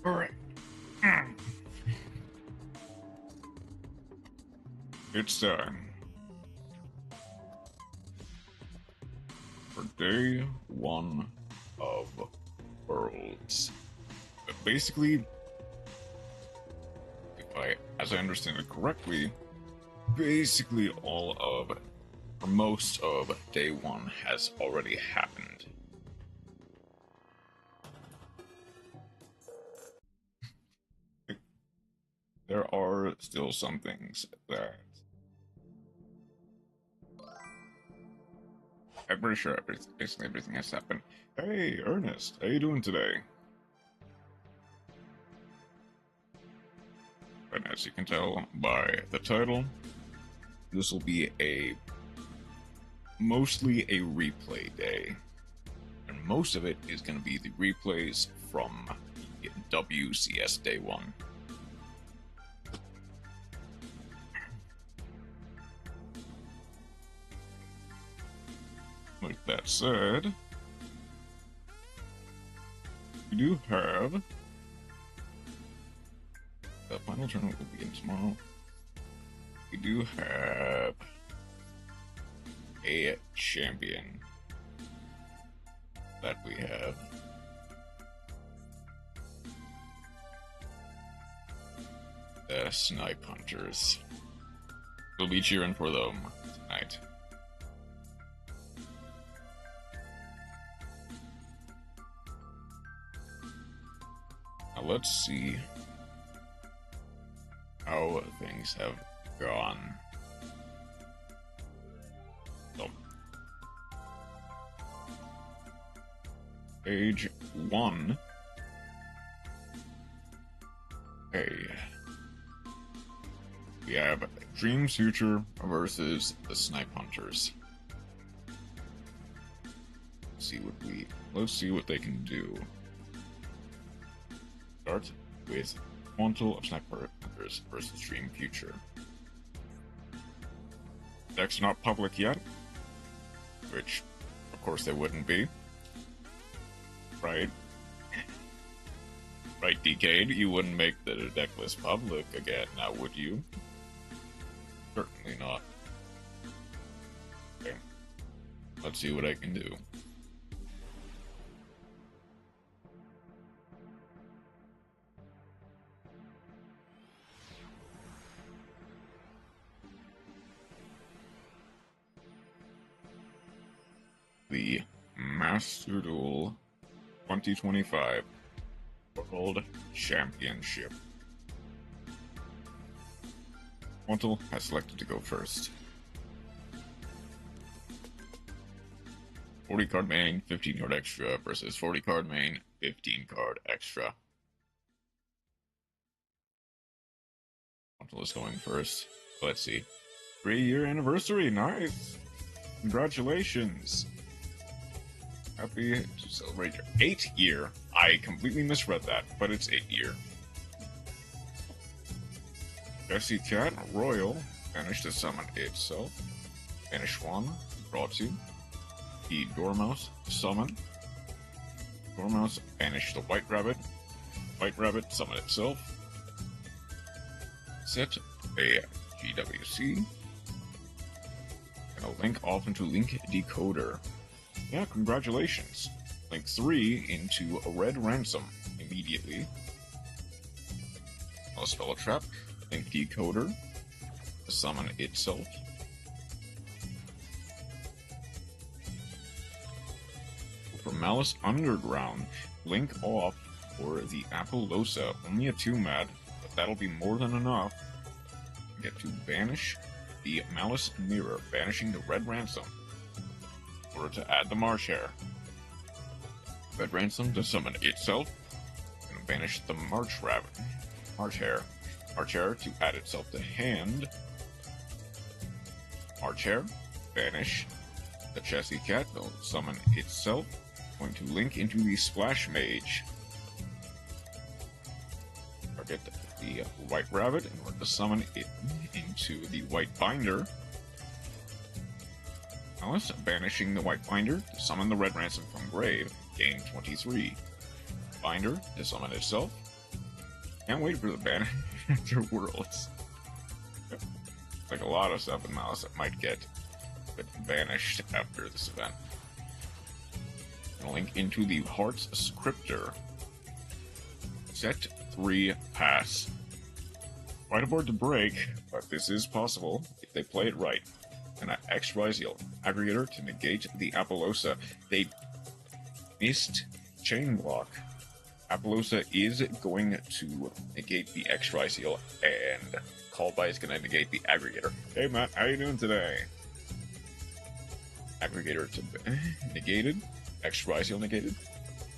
Alright. It's time for day one of Worlds. But basically, as I understand it correctly, basically all of, or most of day one has already happened. There are still some things that I'm pretty sure basically everything has happened. Hey, Ernest, how you doing today? And as you can tell by the title, this will be mostly a replay day. And most of it is going to be the replays from WCS Day 1. With that said, we do have the final tournament will begin tomorrow. We do have a champion that we have. The Snipe Hunters. We'll be cheering for them tonight. Now let's see how things have gone. So, page 1. Hey. We have Dreams Future versus the Snipe Hunters. Let's see what they can do. Start with Quantal of Snipe Hunters versus Dream Future. Deck's not public yet, which of course they wouldn't be. Right? Right, Decade? You wouldn't make the deck list public again, now would you? Certainly not. Okay. Let's see what I can do. The Master Duel 2025 World Championship. Quantal has selected to go first. 40 card main, 15 card extra versus 40 card main, 15 card extra. Quantal is going first. Let's see. 3-year anniversary, nice! Congratulations! Happy to celebrate your 8th year. I completely misread that, but it's 8th year. Jessie Cat Royal managed to summon itself. Banish 1, draw 2. The Dormouse summon. Dormouse banish the White Rabbit. White Rabbit summon itself. Set a GWC. And a link off into Link Decoder. Yeah, congratulations. Link 3 into a Red Ransom immediately. I'll spell a trap. Link Decoder. Summon itself. For Malice Underground, link off for the Appaloosa. Only a 2-mad, but that'll be more than enough. Get to banish the Malice Mirror, banishing the Red Ransom. In order to add the Marsh Hare. Red Ransom to summon itself, and banish the Marsh Hare. Marsh Hare to add itself to hand. Marsh Hare, banish the Jessie Cat, will summon itself. Going to link into the Splash Mage. Target the White Rabbit in order to summon it into the White Binder. Alice, banishing the White Binder to summon the Red Ransom from grave, gain 23. Binder to summon itself. Can't wait for the banner worlds. Like a lot of stuff in Malice that might get banished after this event. A link into the Hearts scripter. Set 3 pass. Quite a board to break, but this is possible if they play it right. And an X-Ryziel aggregator to negate the Apollosa. They missed chain block. Apollosa is going to negate the X-Ryziel, and Callby is going to negate the aggregator. Hey Matt, how you doing today? Aggregator to negated. X-Ryziel negated.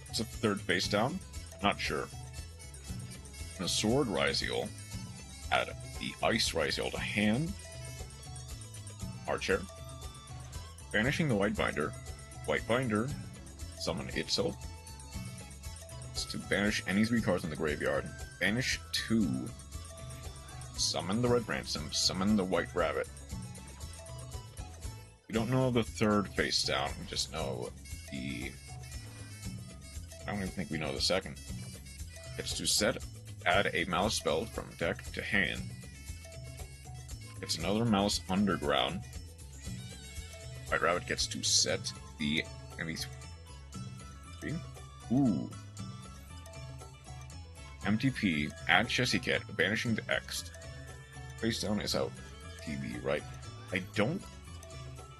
It's a third face down. Not sure. The Sword Ryziel add the Ice Ryziel to hand. Archer. Banishing the White Binder. White Binder. Summon itself. It's to banish any 3 cards in the graveyard. Banish 2. Summon the Red Ransom. Summon the White Rabbit. We don't know the third face down. We just know the... I don't even think we know the second. It's to set, add a Malice spell from deck to hand. It's another Malice Underground. White Rabbit gets to set the enemy 3. Ooh. MTP, add Chessy Cat, banishing the X. Face down is out. TV, right? I don't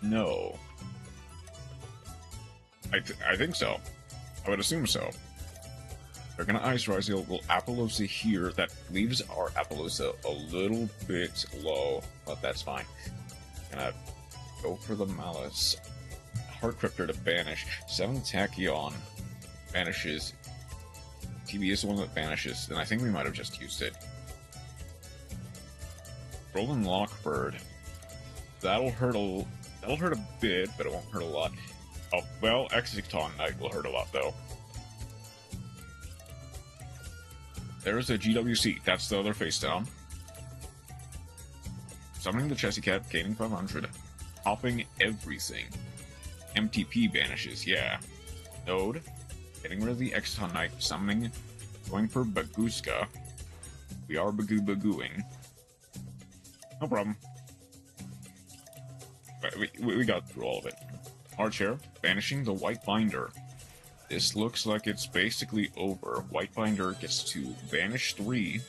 know. I think so. I would assume so. They're gonna Ice Ryziel. Will Apollosa here. That leaves our Apollosa a little bit low, but that's fine. Gonna go for the Malice. Heart Cryptor to banish. 7 Tachyon banishes. TV is the one that banishes, and I think we might have just used it. Rolling Lockbird. That'll hurt a bit, but it won't hurt a lot. Oh, well, Executon Knight will hurt a lot, though. There's a GWC. That's the other face down. Summoning the Chessy Cat, gaining 500. Hopping everything. MTP banishes, yeah. Node. Getting rid of the Executon Knight. Summoning. Going for Baguska. We are bagooing. No problem. We got through all of it. Archer, banishing the White Binder. This looks like it's basically over. White Binder gets to banish 3,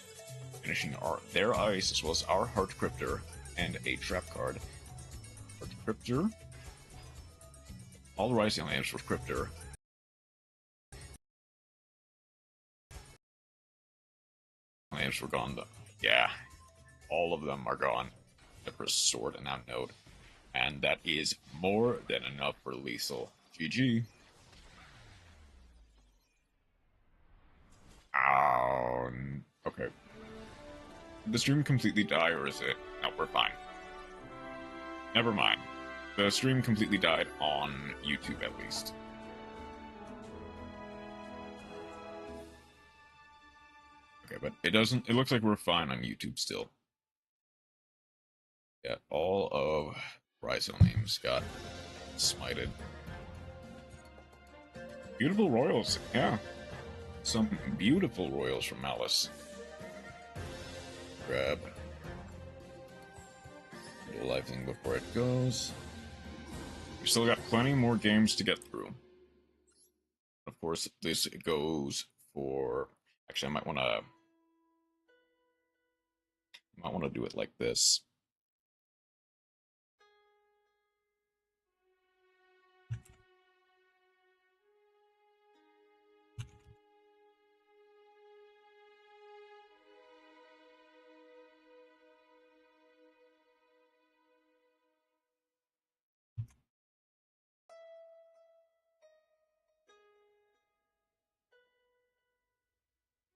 finishing their ice as well as our Heart Cryptor and a trap card. Heart Cryptor. All the Rising Lamps for Cryptor. Lamps were gone though. Yeah. All of them are gone. Except for Sword and that Node. And that is more than enough for lethal. GG. Okay. Did the stream completely die, or is it? No, we're fine. Never mind. The stream completely died on YouTube, at least. Okay, but it doesn't... It looks like we're fine on YouTube still. Yeah, all of Ryzo names got smited. Beautiful Royals, yeah. Some beautiful Royals from Malice. Grab the live thing before it goes. We still got plenty more games to get through. Of course, this goes for... Actually, I might want to do it like this.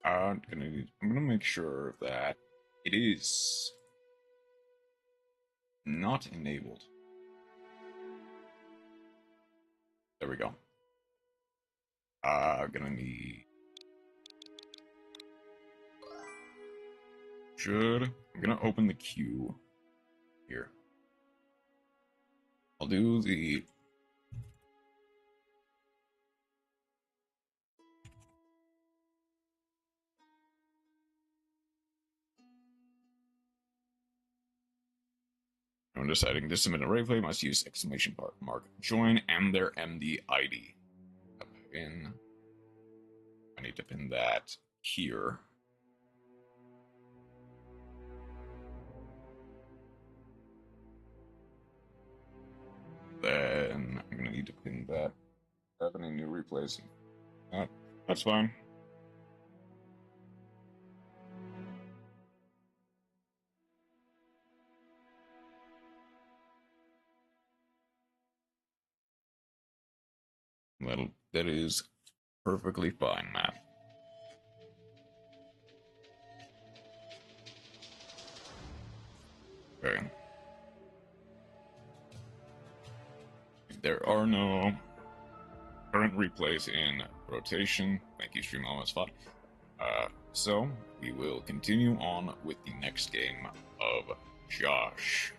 I'm gonna make sure that it is not enabled. There we go. I'm gonna need... I'm gonna open the queue here. I'll do the... When deciding to submit a replay, must use exclamation mark join and their MD ID. Pin. I need to pin that here. Then I'm gonna need to pin that. Have any new replays? That's fine. That is perfectly fine, Matt. Okay. There are no current replays in rotation. Thank you, Stream Almost Fought. So we will continue on with the next game of Josh.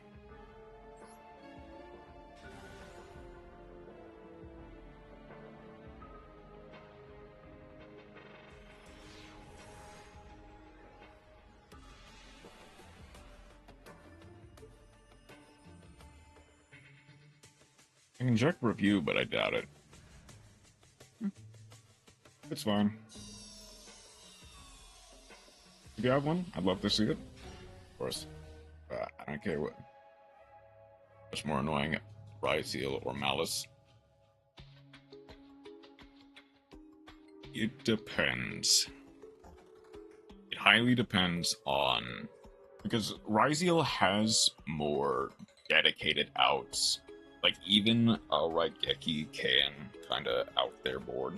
I can check review, but I doubt it. It's fine. If you have one, I'd love to see it. Of course, I don't care what's more annoying, Ryzeal or Malice. It depends. It highly depends on... Because Ryzeal has more dedicated outs. Like, even Raigeki can kind of out their board.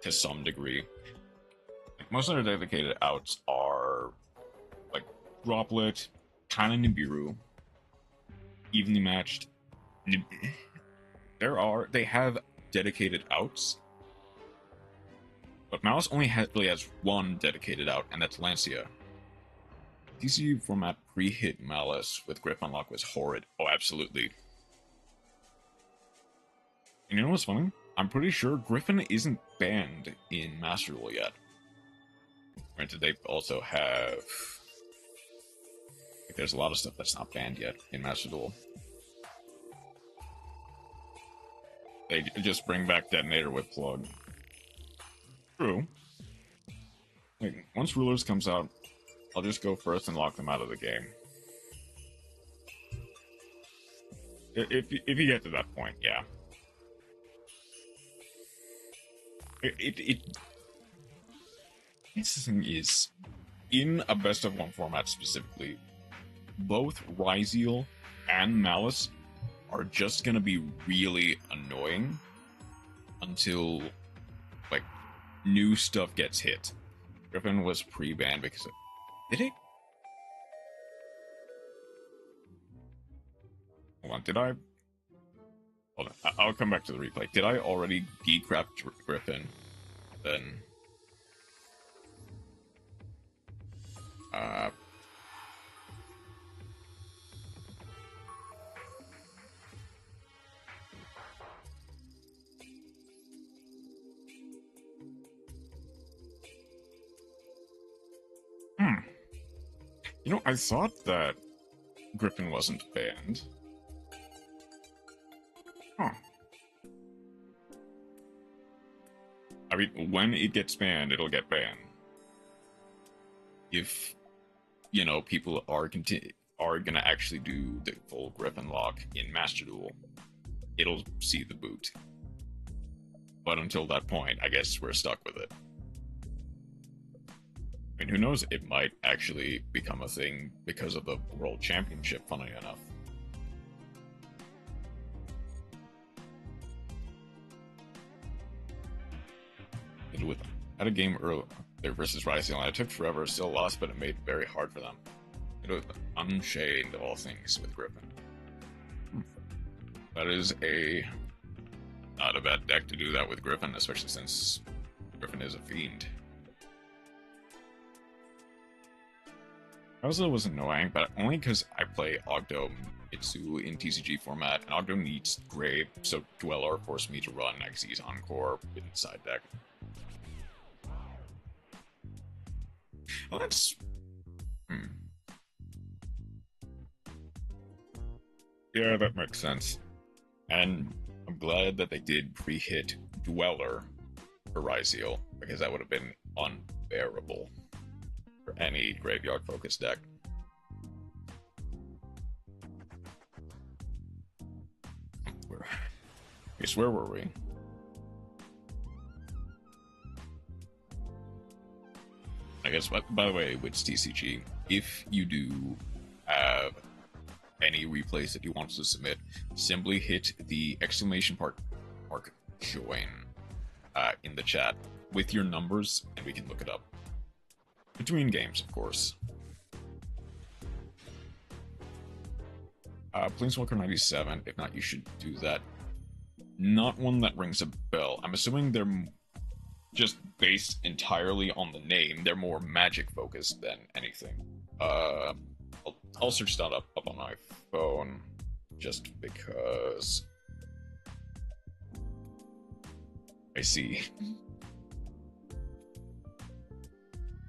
To some degree. Like, most of their dedicated outs are... like, Droplet, kind of Nibiru. Evenly matched. They have dedicated outs. But Malice only really has one dedicated out, and that's Lancia. TCG format pre-hit Malice with Grip Unlock was horrid. Oh, absolutely. And you know what's funny? I'm pretty sure Griffin isn't banned in Master Duel yet. Granted, they also have... like, there's a lot of stuff that's not banned yet in Master Duel. They just bring back Detonator with Plug. True. Like, once Rulers comes out, I'll just go first and lock them out of the game. If you get to that point, yeah. This thing is, in a best of one format specifically, both Ryzeal and Malice are just gonna be really annoying until, like, new stuff gets hit. Griffin was pre-banned because of... Did he? Hold on, did I... Hold on, I'll come back to the replay. Did I already decrap Griffin? Then... You know, I thought that Griffin wasn't banned. Huh. I mean, when it gets banned, it'll get banned. If, you know, people are gonna actually do the full Griffin lock in Master Duel, it'll see the boot. But until that point, I guess we're stuck with it. I mean, who knows? It might actually become a thing because of the World Championship, funnily enough. Had a game earlier versus Ryzeal, and it took forever, still lost, but it made it very hard for them. It was Unchained, of all things, with Griffin. That is not a bad deck to do that with Griffin, especially since Griffin is a fiend. Also was annoying, but only because I play Ogdo Mitsu in TCG format, and Ogdo needs Grave, so Dweller forced me to run Xyz Encore with side deck. Well, that's... Yeah, that makes sense. And I'm glad that they did pre-hit Dweller for Ryzeal, because that would have been unbearable for any graveyard-focused deck. Where were we? I guess, by the way, with TCG, if you do have any replays that you want to submit, simply hit the exclamation mark join in the chat with your numbers, and we can look it up. Between games, of course. Planeswalker 97, if not, you should do that. Not one that rings a bell. I'm assuming they're just based entirely on the name. They're more magic focused than anything. I'll search that up on my phone just because I see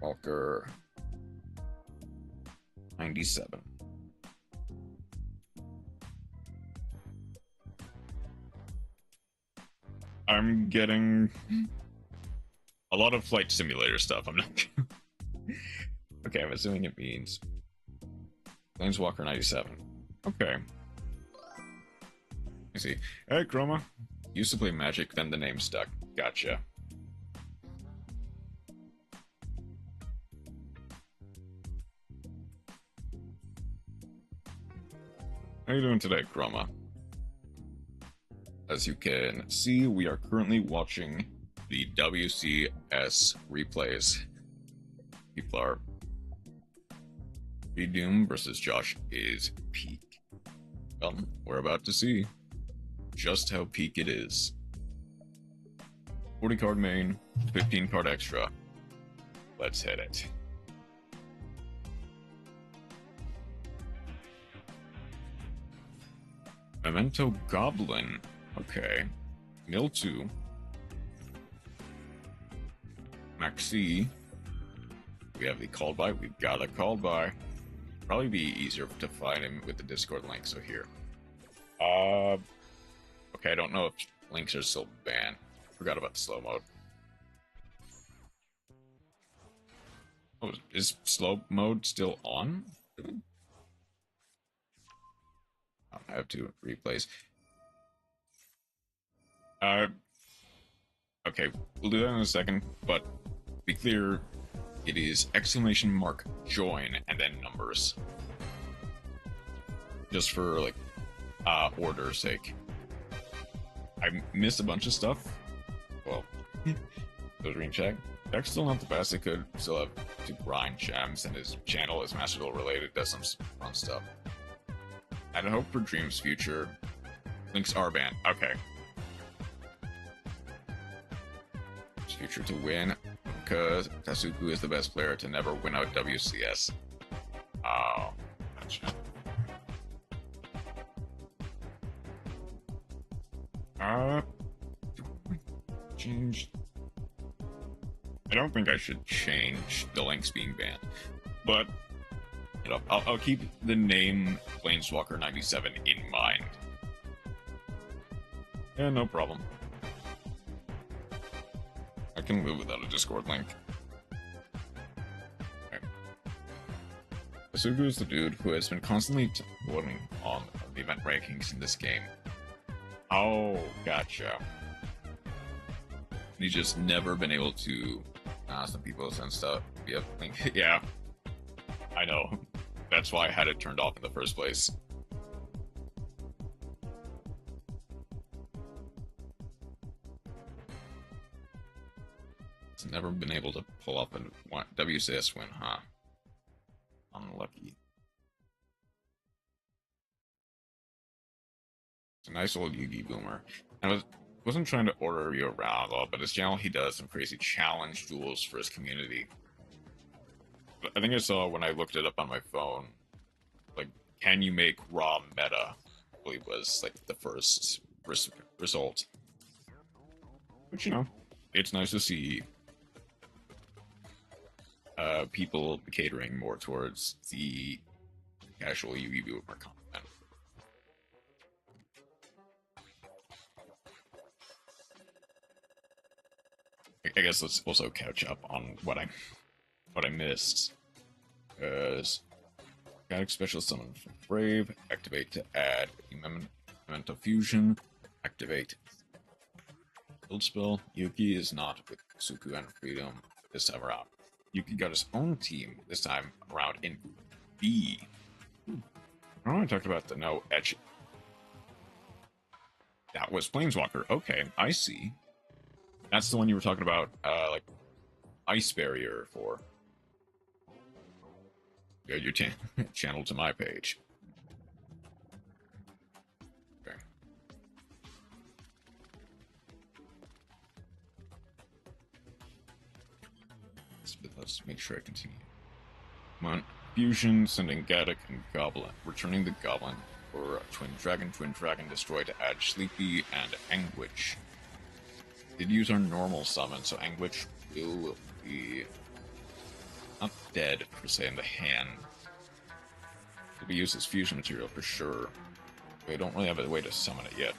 Walker 97. I'm getting a lot of flight simulator stuff. I'm not. Okay, I'm assuming it means Planeswalker 97. Okay. I see. Hey, Chroma. Used to play Magic, then the name stuck. Gotcha. How you doing today, Chroma? As you can see, we are currently watching the WCS replays. People are... Doom versus Josh is peak. Well, we're about to see just how peak it is. 40 card main, 15 card extra. Let's hit it. Memento Goblin. Okay. Mill 2. Maxi. We have the called by. We've got a called by. Probably be easier to find him with the Discord link, so here. Okay, I don't know if links are still banned. Forgot about the slow mode. Oh, is slow mode still on? I have to replace. Okay, we'll do that in a second, but be clear, it is exclamation mark join and then numbers. Just for, like, order's sake. I missed a bunch of stuff. Well, those green check. Deck's still not the best. It could still have to grind gems, and his channel is Master Duel related, does some fun stuff. And I hope for Dream's future. Links are banned. Okay. Future to win, because Tasuku is the best player to never win out WCS. Oh, gotcha. Change. I don't think I should change the links being banned, but you know, I'll keep the name Planeswalker 97 in mind. Yeah, no problem. I can live without a Discord link. Okay. Asugu is the dude who has been constantly voting on the event rankings in this game. Oh, gotcha. He's just never been able to some people send stuff via link. Yeah, I know. That's why I had it turned off in the first place. It's never been able to pull up a WCS win, huh? Unlucky. It's a nice old Yugi boomer. I wasn't trying to order you around a lot, but his channel, he does some crazy challenge duels for his community. I think I saw when I looked it up on my phone, like, can you make raw meta? I believe was like the first result. But you know, it's nice to see people catering more towards the casual Yugi boomer content. I guess let's also catch up on what I missed. Because Gaddock special summon from Brave, activate to add Memento Fusion, activate build spell. Yuki is not with Suku and Freedom this time around. Yuki got his own team this time around in Group B. I want to talk about the no etch. That was Planeswalker. Okay, I see. That's the one you were talking about, like, ice barrier for. Go your channel to my page. Okay. Let's make sure I continue. Come on. Fusion, sending Gaddock and Goblin. Returning the Goblin for Twin Dragon destroy to add Sleepy and Anguish. Did use our normal summon, so Anguish will be not dead per se in the hand. It'll be used as fusion material for sure. We don't really have a way to summon it yet.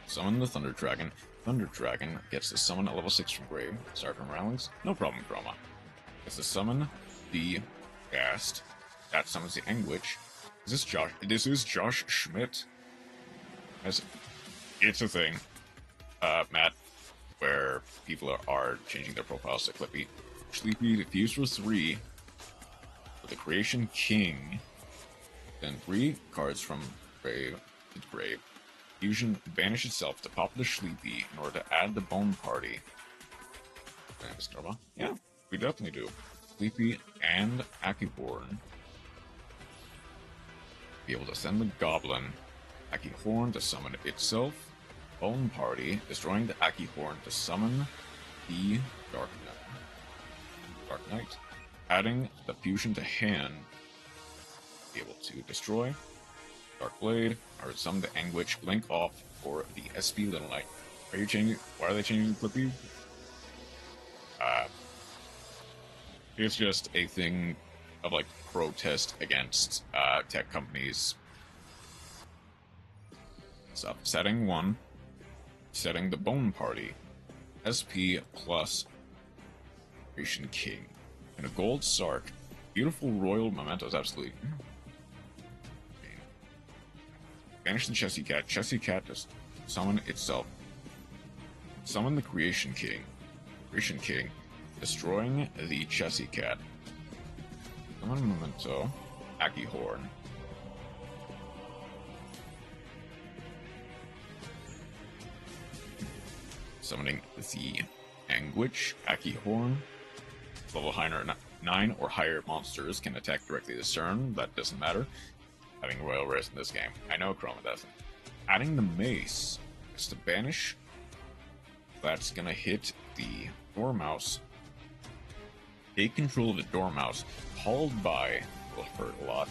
Summon the Thunder Dragon. Thunder Dragon gets to summon at level 6 from grave. Start from Rowlings. No problem, Chroma. Gets to summon the Ghast. That summons the Anguish. Is this Josh? This is Josh Schmidt. It's a thing, Matt, where people are changing their profiles to Clippy. Sleepy diffused for 3 with the Creation King. Then 3 cards from grave to grave. Fusion banish itself to pop the Sleepy in order to add the Bone Party. Yeah, we definitely do. Sleepy and Akiborn. Be able to send the Goblin. Akihorn to summon itself. Bone Party, destroying the Akihorn to summon the Dark Knight. Adding the fusion to hand. Be able to destroy Dark Blade, or summon the Anguish, blink off for the SP Little Knight. Are you changing? Why are they changing Clippy? It's just a thing of like protest against tech companies. So setting 1, setting the Bone Party, SP plus Creation King, and a gold Sark. Beautiful royal mementos, absolutely. Banish the Chessy Cat. Chessy Cat just summon itself. Summon the Creation King. Creation King, destroying the Chessy Cat. Summon Memento. Akihorn. Summoning the Anguish. Akihorn. Level 9 or higher monsters can attack directly this turn. That doesn't matter. Having Royal Rares in this game. I know Chroma doesn't. Adding the Mace is to banish. That's gonna hit the Dormouse. Take control of the Dormouse. Called by will hurt a lot.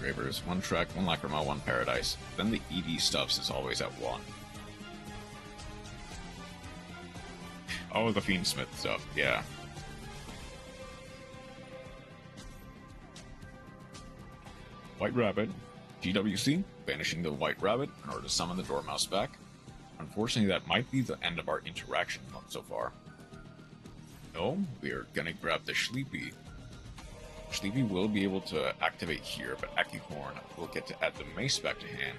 Gravers, 1 Track, 1 Lacrima, 1 Paradise. Then the ED stuffs is always at 1. Oh, the Fiendsmith stuff, yeah. White Rabbit, GWC, banishing the White Rabbit in order to summon the Dormouse back. Unfortunately, that might be the end of our interaction so far. No, we are gonna grab the Sleepy. Sleepy will be able to activate here, but Akihorn will get to add the Mace back to hand.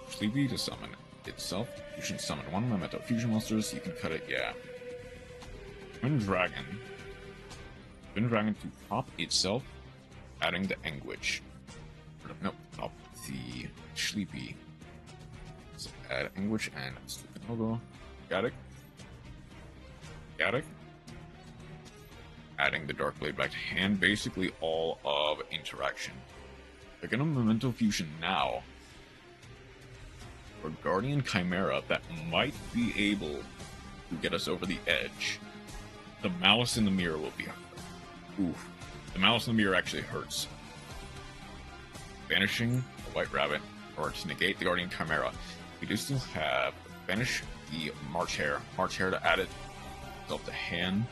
Sleepy to summon itself. You should summon 1 Memento Fusion monsters. You can cut it, yeah. Twin Dragon. Twin Dragon to pop itself, adding the Anguish. No, pop the Sleepy. So add Anguish and Sleepy logo. Gaddock. Adding the Dark Blade back to hand. Basically all of interaction. They're gonna Memento Fusion now. For Guardian Chimera that might be able to get us over the edge. The Malice in the Mirror will be... Oof. The Malice in the Mirror actually hurts. Banishing the White Rabbit, or to negate the Guardian Chimera. We do still have banish the March Hare. March Hare to add it. Itself to hand.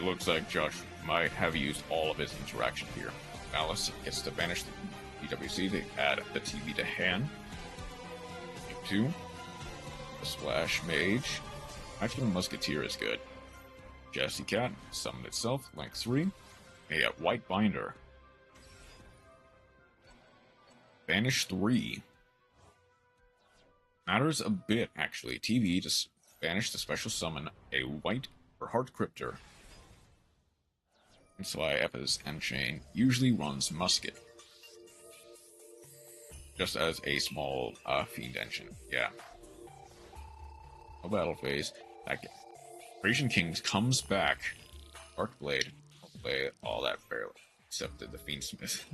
It looks like Josh might have used all of his interaction here. Malice gets to banish the WC to add the TV to hand. Game 2. The Splash Mage. Actually, the Musketeer is good. Jesse Cat, summon itself, link 3. A White Binder. Banish 3. Matters a bit, actually. TV to banish the special summon a white or Heart Cryptor. That's why Eppa's M-Chain usually runs Musket. Just as a small Fiend engine. Yeah. No battle phase. Progresion Kings comes back. Dark Blade. I'll play all that fairly. Except the Fiend Smith.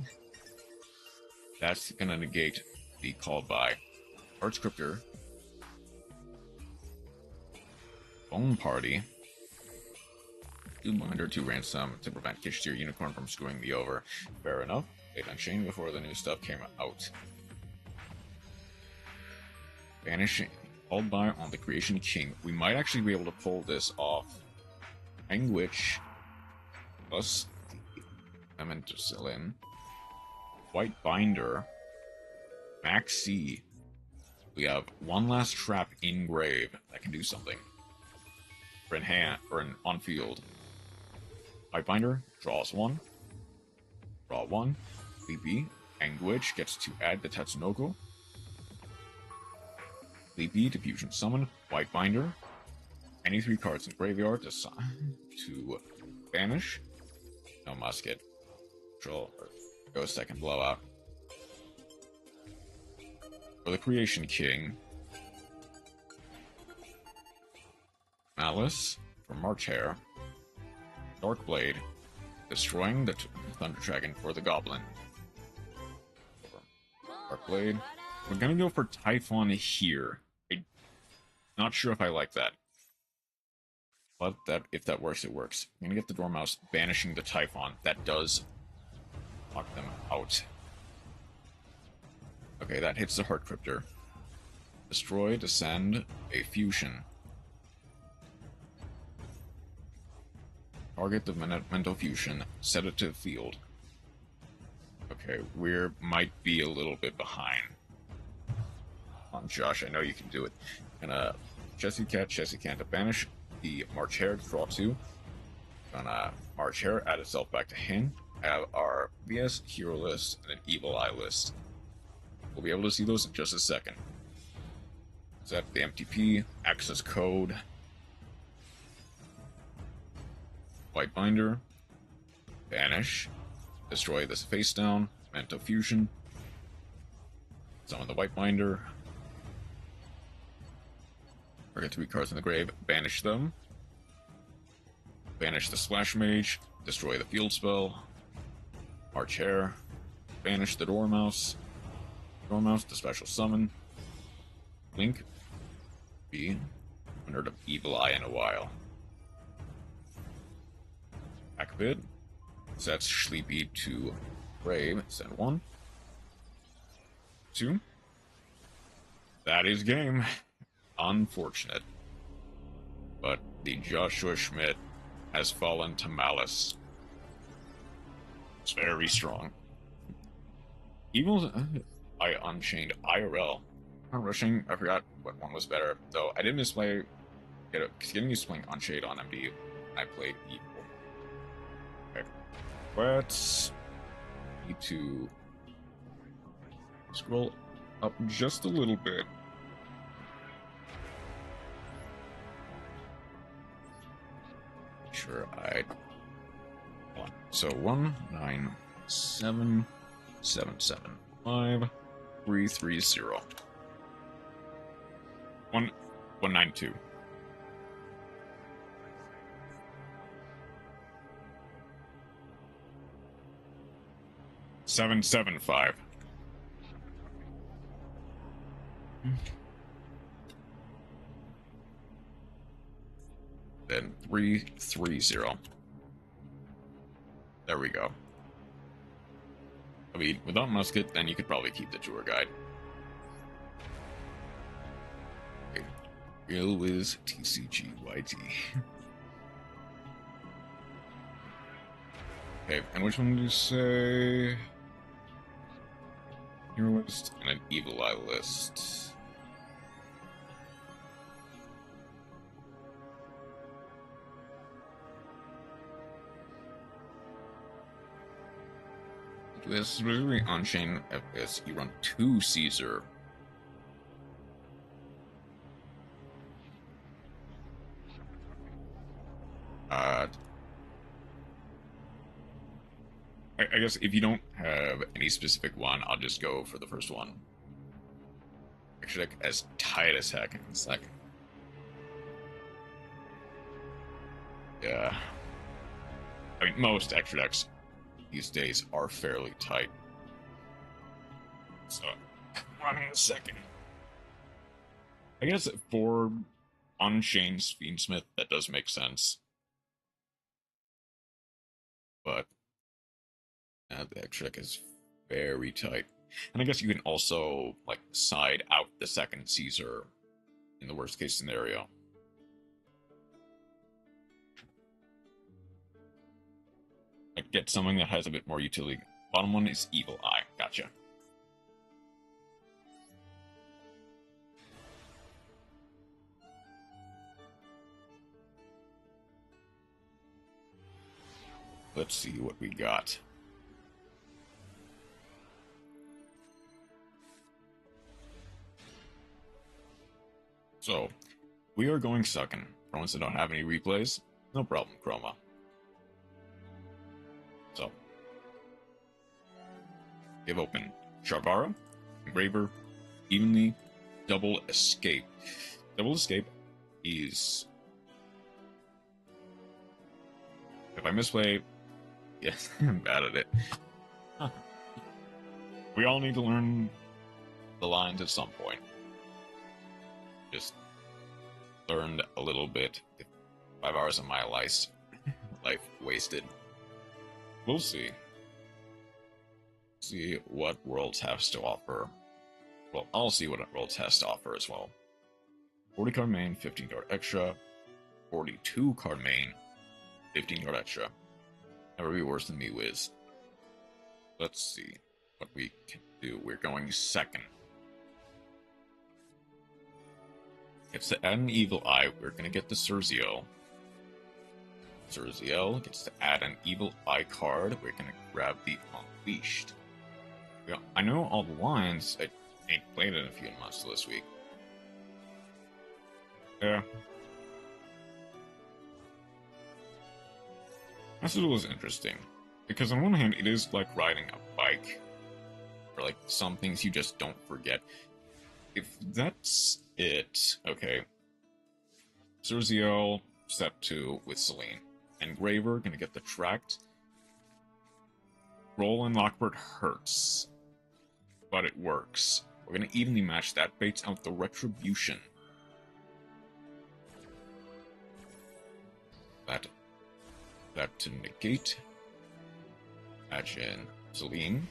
That's gonna negate the call by Heart Cryptor. Bone Party. 2 Binder, 2 Ransom to prevent Kishtir Unicorn from screwing me over. Fair enough. Played Unchained before the new stuff came out. Banishing. Called by on the Creation King. We might actually be able to pull this off. Anguish. Plus Amentocillin. White Binder. Maxi. We have one last trap in grave that can do something. Or in hand, or in on field. White Binder draws 1. Draw 1. Sleepy. Anguish gets to add the Tatsunoko. Sleepy to fusion summon. White Binder. Any 3 cards in graveyard to banish. No Musket. Control. Go second blowout. For the Creation King. Malice for March Hare. Dark Blade, destroying the Thunder Dragon for the Goblin. Dark Blade. We're gonna go for Typhon here. I'm not sure if I like that. But if that works, it works. I'm gonna get the Dormouse banishing the Typhon. That does knock them out. Okay, that hits the Heart Cryptor. Destroy, descend, a fusion. Target the mental fusion, set it to the field. Okay, we might be a little bit behind. Come on, Josh, I know you can do it. Gonna Chessy Cat to banish the March Hare, draw 2. Gonna March Hare, add itself back to hand. Have our VS hero list and an Evil Eye list. We'll be able to see those in just a second. Set the MTP, access code. White Binder, banish, destroy this face down, Mental Fusion, summon the White Binder, target 3 cards in the grave, banish them, banish the Splash Mage, destroy the field spell, March Hare, banish the Dormouse, the special summon, Link, be under the Evil Eye in a while. Back a bit. Sets Sleepy to Brave. Send 1. 2. That is game. Unfortunate. But the Joshua Schmidt has fallen to Malice. It's very strong. Evil's I Unchained IRL. I'm rushing. I forgot what one was better, though. I didn't misplay. Because getting used to playing Unchained on MD, I played Evil. Let's need to scroll up just a little bit. Sure, so 197775330 192. Seven 5. Then 330. There we go. I mean, without Musket, then you could probably keep the tour guide. Okay. Real Wiz TCGYT. Okay, and which one did you say? Hero list and an Evil Eye list. This is really on-chain FPS. You run 2 Caesar. I guess if you don't have any specific one, I'll just go for the first one. Actually, like, as tight as heck in a second. Yeah. I mean, most extra decks these days are fairly tight. So, running a second. I guess for Unchained Fiendsmith, that does make sense. But the extra deck is very tight. And I guess you can also, like, side out the second Caesar in the worst case scenario. Like, get something that has a bit more utility. Bottom one is Evil Eye. Gotcha. Let's see what we got. So, we are going second. For ones that don't have any replays, no problem, Chroma. So, give open Sharvara, Engraver, Evenly, Double Escape. Double Escape is... If I misplay... Yes, I'm bad at it. We all need to learn the lines at some point. Just learned a little bit. 5 hours of my life wasted. We'll see. See what Worlds has to offer. Well, I'll see what Worlds has to offer as well. 40 card main, 15 card extra. 42 card main, 15 card extra. Never be worse than me, Wiz. Let's see what we can do. We're going second. Gets to add an Evil Eye, we're gonna get the Cerziel. Cerziel gets to add an Evil Eye card, we're gonna grab the Unleashed. I know all the lines, I ain't played it in a few months this week. Yeah. This was interesting, because on one hand, it is like riding a bike, or like some things you just don't forget. If that's it, okay. Cerziel, step 2 with Celine. Engraver, gonna get the Tract. Roll and Lockbird hurts, but it works. We're gonna evenly match that, baits out the Retribution. That to negate. Imagine Celine.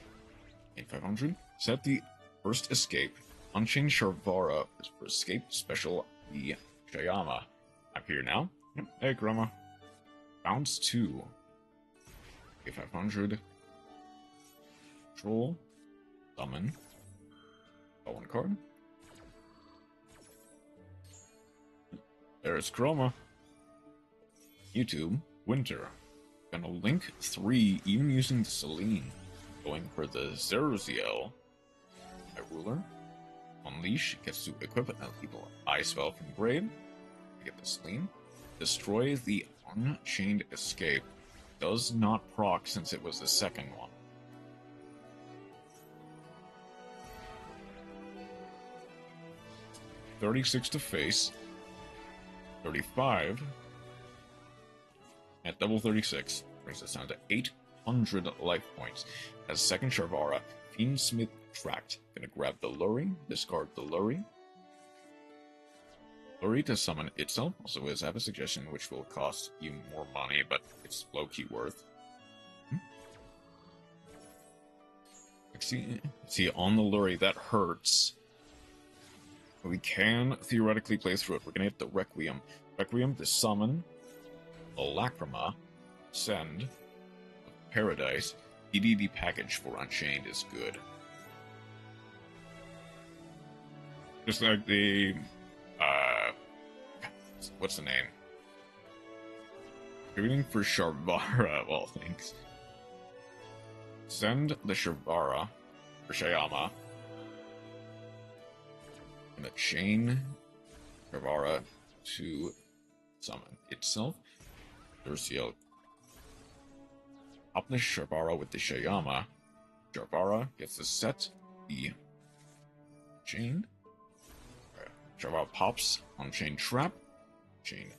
8500. Set the first escape. Unchained Sharvara for escape special the Shayama. I'm here now. Hey, Grandma. Bounce 2. 8500. Control. Summon. Draw 1 card. There's Chroma. YouTube. Winter. Gonna link 3, even using the Celine. Going for the Cerziel. My ruler. Unleash gets to equip an Evil Eye spell from grade. Get the Celine. Destroy the Unchained Escape. Does not proc since it was the second one. $36 to face. 35. At double 36, brings us down to 800 life points. As second Sharvara, Fiendsmith Tract. Gonna grab the Lurie, discard the Lurie. Lurie to summon itself. Also, I have a suggestion which will cost you more money, but it's low-key worth. See, on the Lurie, that hurts. But we can theoretically play through it. We're gonna hit the Requiem. Requiem to summon. A Lacrima, send, Paradise. EDD package for Unchained is good. Just like the, what's the name? Shooting for Sharvara, of all things. Send the Sharvara, or Shayama, and the chain Sharvara to summon itself. Durciel. Up the Sharvara with the Shayama. Sharvara gets to set the chain. Sharvara pops on chain trap. Chain.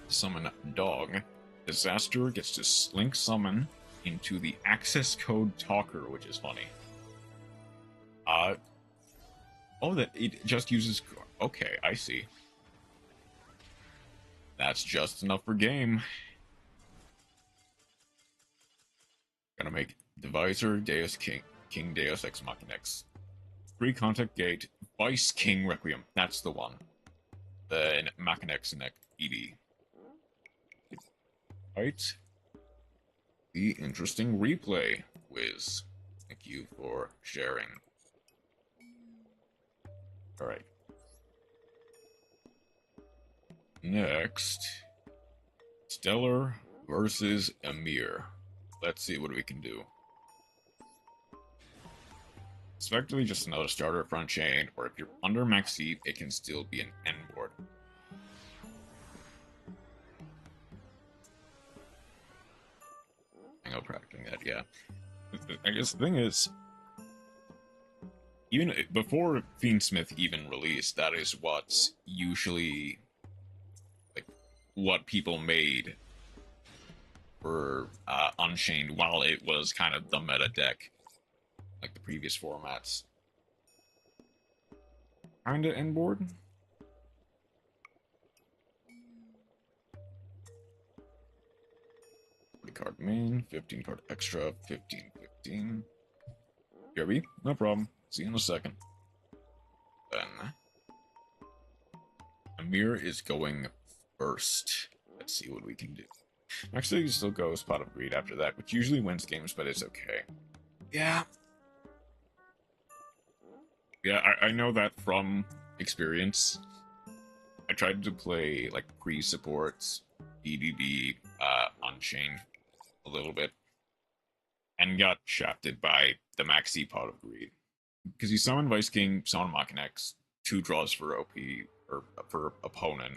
Summon dog. Disaster gets to link summon into the access code talker, which is funny. Oh, that it just uses. Okay, I see. That's just enough for game. Gonna make Divisor, Deus King, King Deus Ex Machinex. Free Contact Gate, Vice King Requiem. That's the one. Then Machinex and ED. Right. The interesting replay, Wiz. Thank you for sharing. Alright. Next. Stellar versus Emir. Let's see what we can do. It's effectively just another starter front chain, or if you're under max seed, it can still be an end board. I know practicing that, yeah. I guess the thing is, even before Fiendsmith even released, that is what's usually like what people made for Unchained while it was kind of the meta deck, like the previous formats. Kinda end board. Card main, 15 card extra, 15. Kirby, no problem. See you in a second. Then Amir is going first. Let's see what we can do. Actually, you still go Spot of Greed after that, which usually wins games, but it's okay. Yeah. Yeah, I know that from experience. I tried to play like pre-supports, EDD, Unchained a little bit, and got shafted by the Maxi Pot of Greed. Because you summon Vice King, summon Machinex, 2 draws for OP, or for opponent.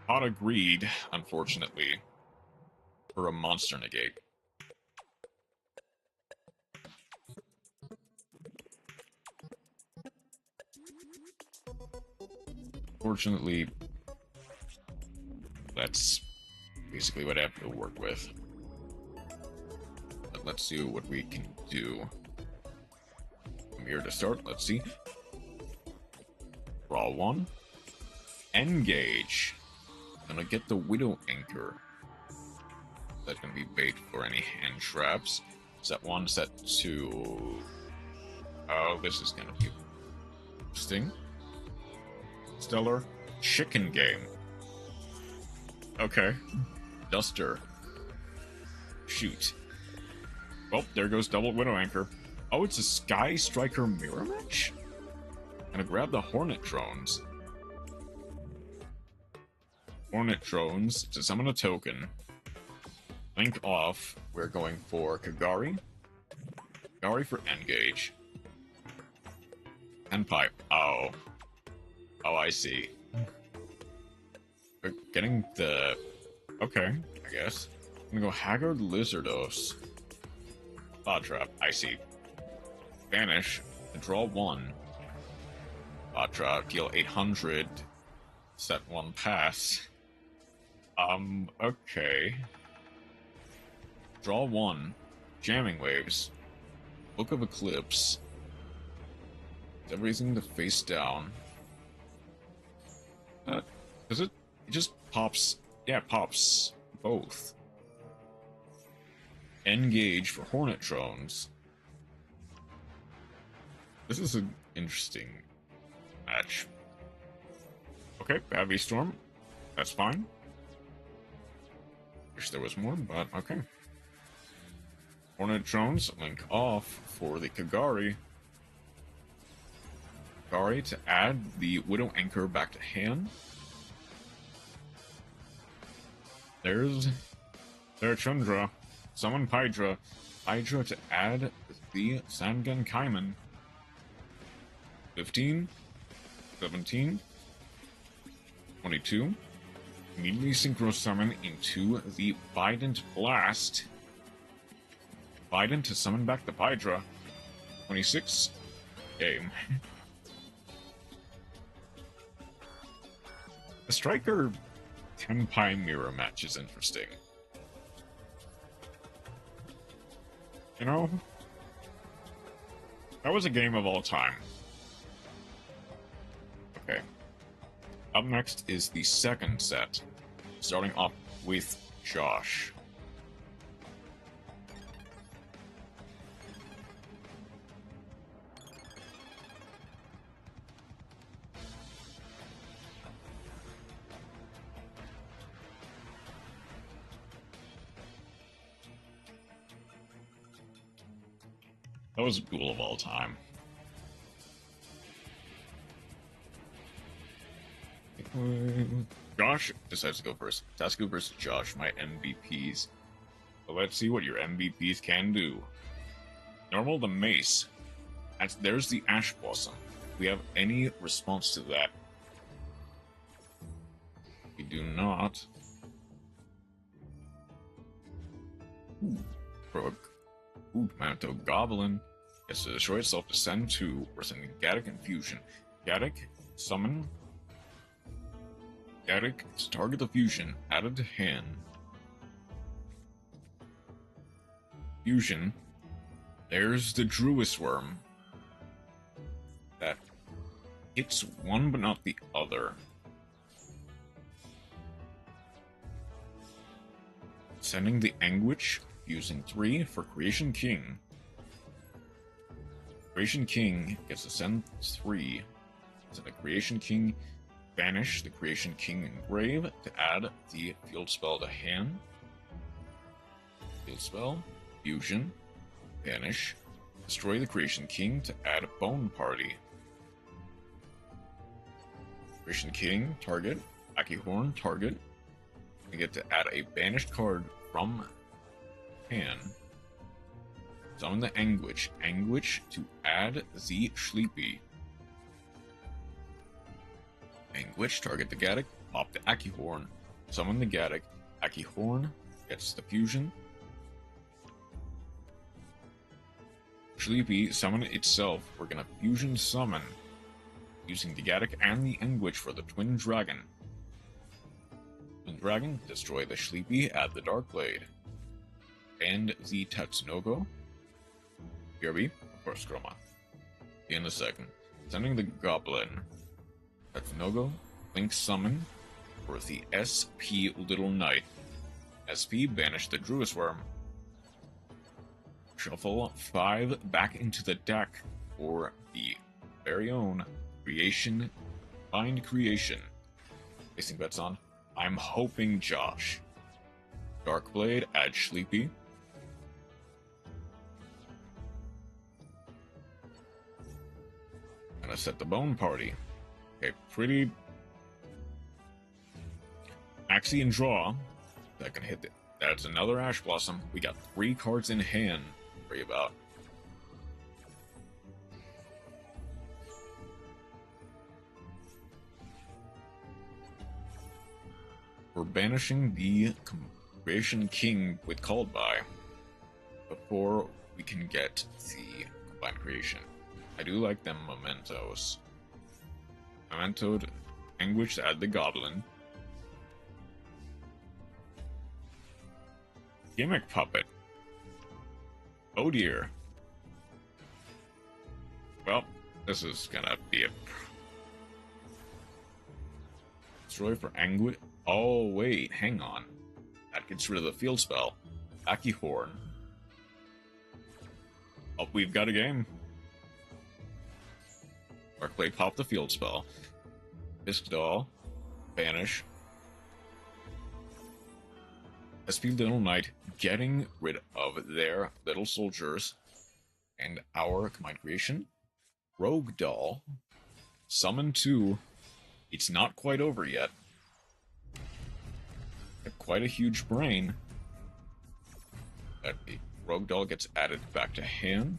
Pot of Greed, unfortunately, for a monster negate. Fortunately, that's basically what I have to work with. But let's see what we can do. I'm here to start. Let's see. Draw 1. Engage. Gonna get the Widow Anchor. That's gonna be bait for any hand traps. Set 1, set 2. Oh, this is gonna be interesting. Stellar Chicken Game. Okay. Duster. Shoot. Well, there goes double Widow Anchor. Oh, it's a Sky Striker mirror match? Gonna grab the Hornet Drones. Hornet Drones to summon a token. Link off. We're going for Kagari. Kagari for Engage. And Pipe. Oh. Oh, I see. We're getting the... Okay, I guess. I'm gonna go Haggard Lizardos. Bot Trap, I see. Vanish. Draw 1. Bot Trap, deal 800. Set 1 pass. Okay. Draw 1. Jamming Waves. Book of Eclipse. Everything to face down. Does it? It just pops. Yeah, it pops both. Engage for Hornet Drones. This is an interesting match. Okay, Babby Storm. That's fine. Wish there was more, but okay. Hornet drones, link off for the Kagari. Kagari to add the Widow Anchor back to hand. There's Chundra. Summon Hydra. Hydra to add the Sangan Kaiman. 15, 17, 22. Immediately synchro summon into the Bident Blast. Biden to summon back the Hydra. 26. Game. The Striker Tenpai Mirror match is interesting. You know, that was a game of all time. Okay. Up next is the second set, starting off with Josh. That was a duel of all time. Josh decides to go first. Tasku versus Josh, my MVPs. So let's see what your MVPs can do. Normal the Mace. There's the Ash Blossom. Do we have any response to that? We do not. Manto Goblin gets to destroy itself to send 2. We're sending Gaddock and Fusion. Gaddock, summon. Gaddock to target the Fusion, added to hand. Fusion. There's the Druis Worm. That hits one but not the other. Sending the Anguish. Using 3 for Creation King. Creation King gets to send 3. Send the Creation King, banish the Creation King Engrave to add the field spell to hand. Field spell, Fusion, banish, destroy the Creation King to add Bone Party. Creation King, target, Akihorn, target. We get to add a banished card from hand. Summon the Anguish. Anguish to add the Sleepy. Anguish, target the Gaddock, pop the Akihorn. Summon the Gaddock. Akihorn gets the Fusion. Sleepy, summon itself. We're gonna Fusion summon. Using the Gaddock and the Anguish for the Twin Dragon. Twin Dragon, destroy the Sleepy, add the Dark Blade. And the Tatsunogo. BRB, of course, Chroma. In a second. Sending the Goblin. Tatsunogo, Link Summon for the SP Little Knight. SP, banish the Druis Worm. Shuffle 5 back into the deck for the very own Creation, Find Creation. Placing bets on, I'm hoping Josh. Darkblade, add Sleepy. Gonna set the Bone Party. Okay, pretty. Axie and draw. That can hit it. That's another Ash Blossom. We got 3 cards in hand to worry about. We're banishing the Creation King with Called By before we can get the Combined Creation. I do like them mementos. Mementoed Anguish to add the Goblin. Gimmick Puppet. Oh dear. Well, this is gonna be a destroy for Anguish. Oh wait, hang on. That gets rid of the field spell. Akihorn. Oh, we've got a game. Darkblade, pop the field spell. Disc Doll. Banish. SP Little Knight getting rid of their little soldiers. And our combined creation, Rogue Doll, Summon 2. It's not quite over yet. Quite a huge brain. That Rogue Doll gets added back to hand.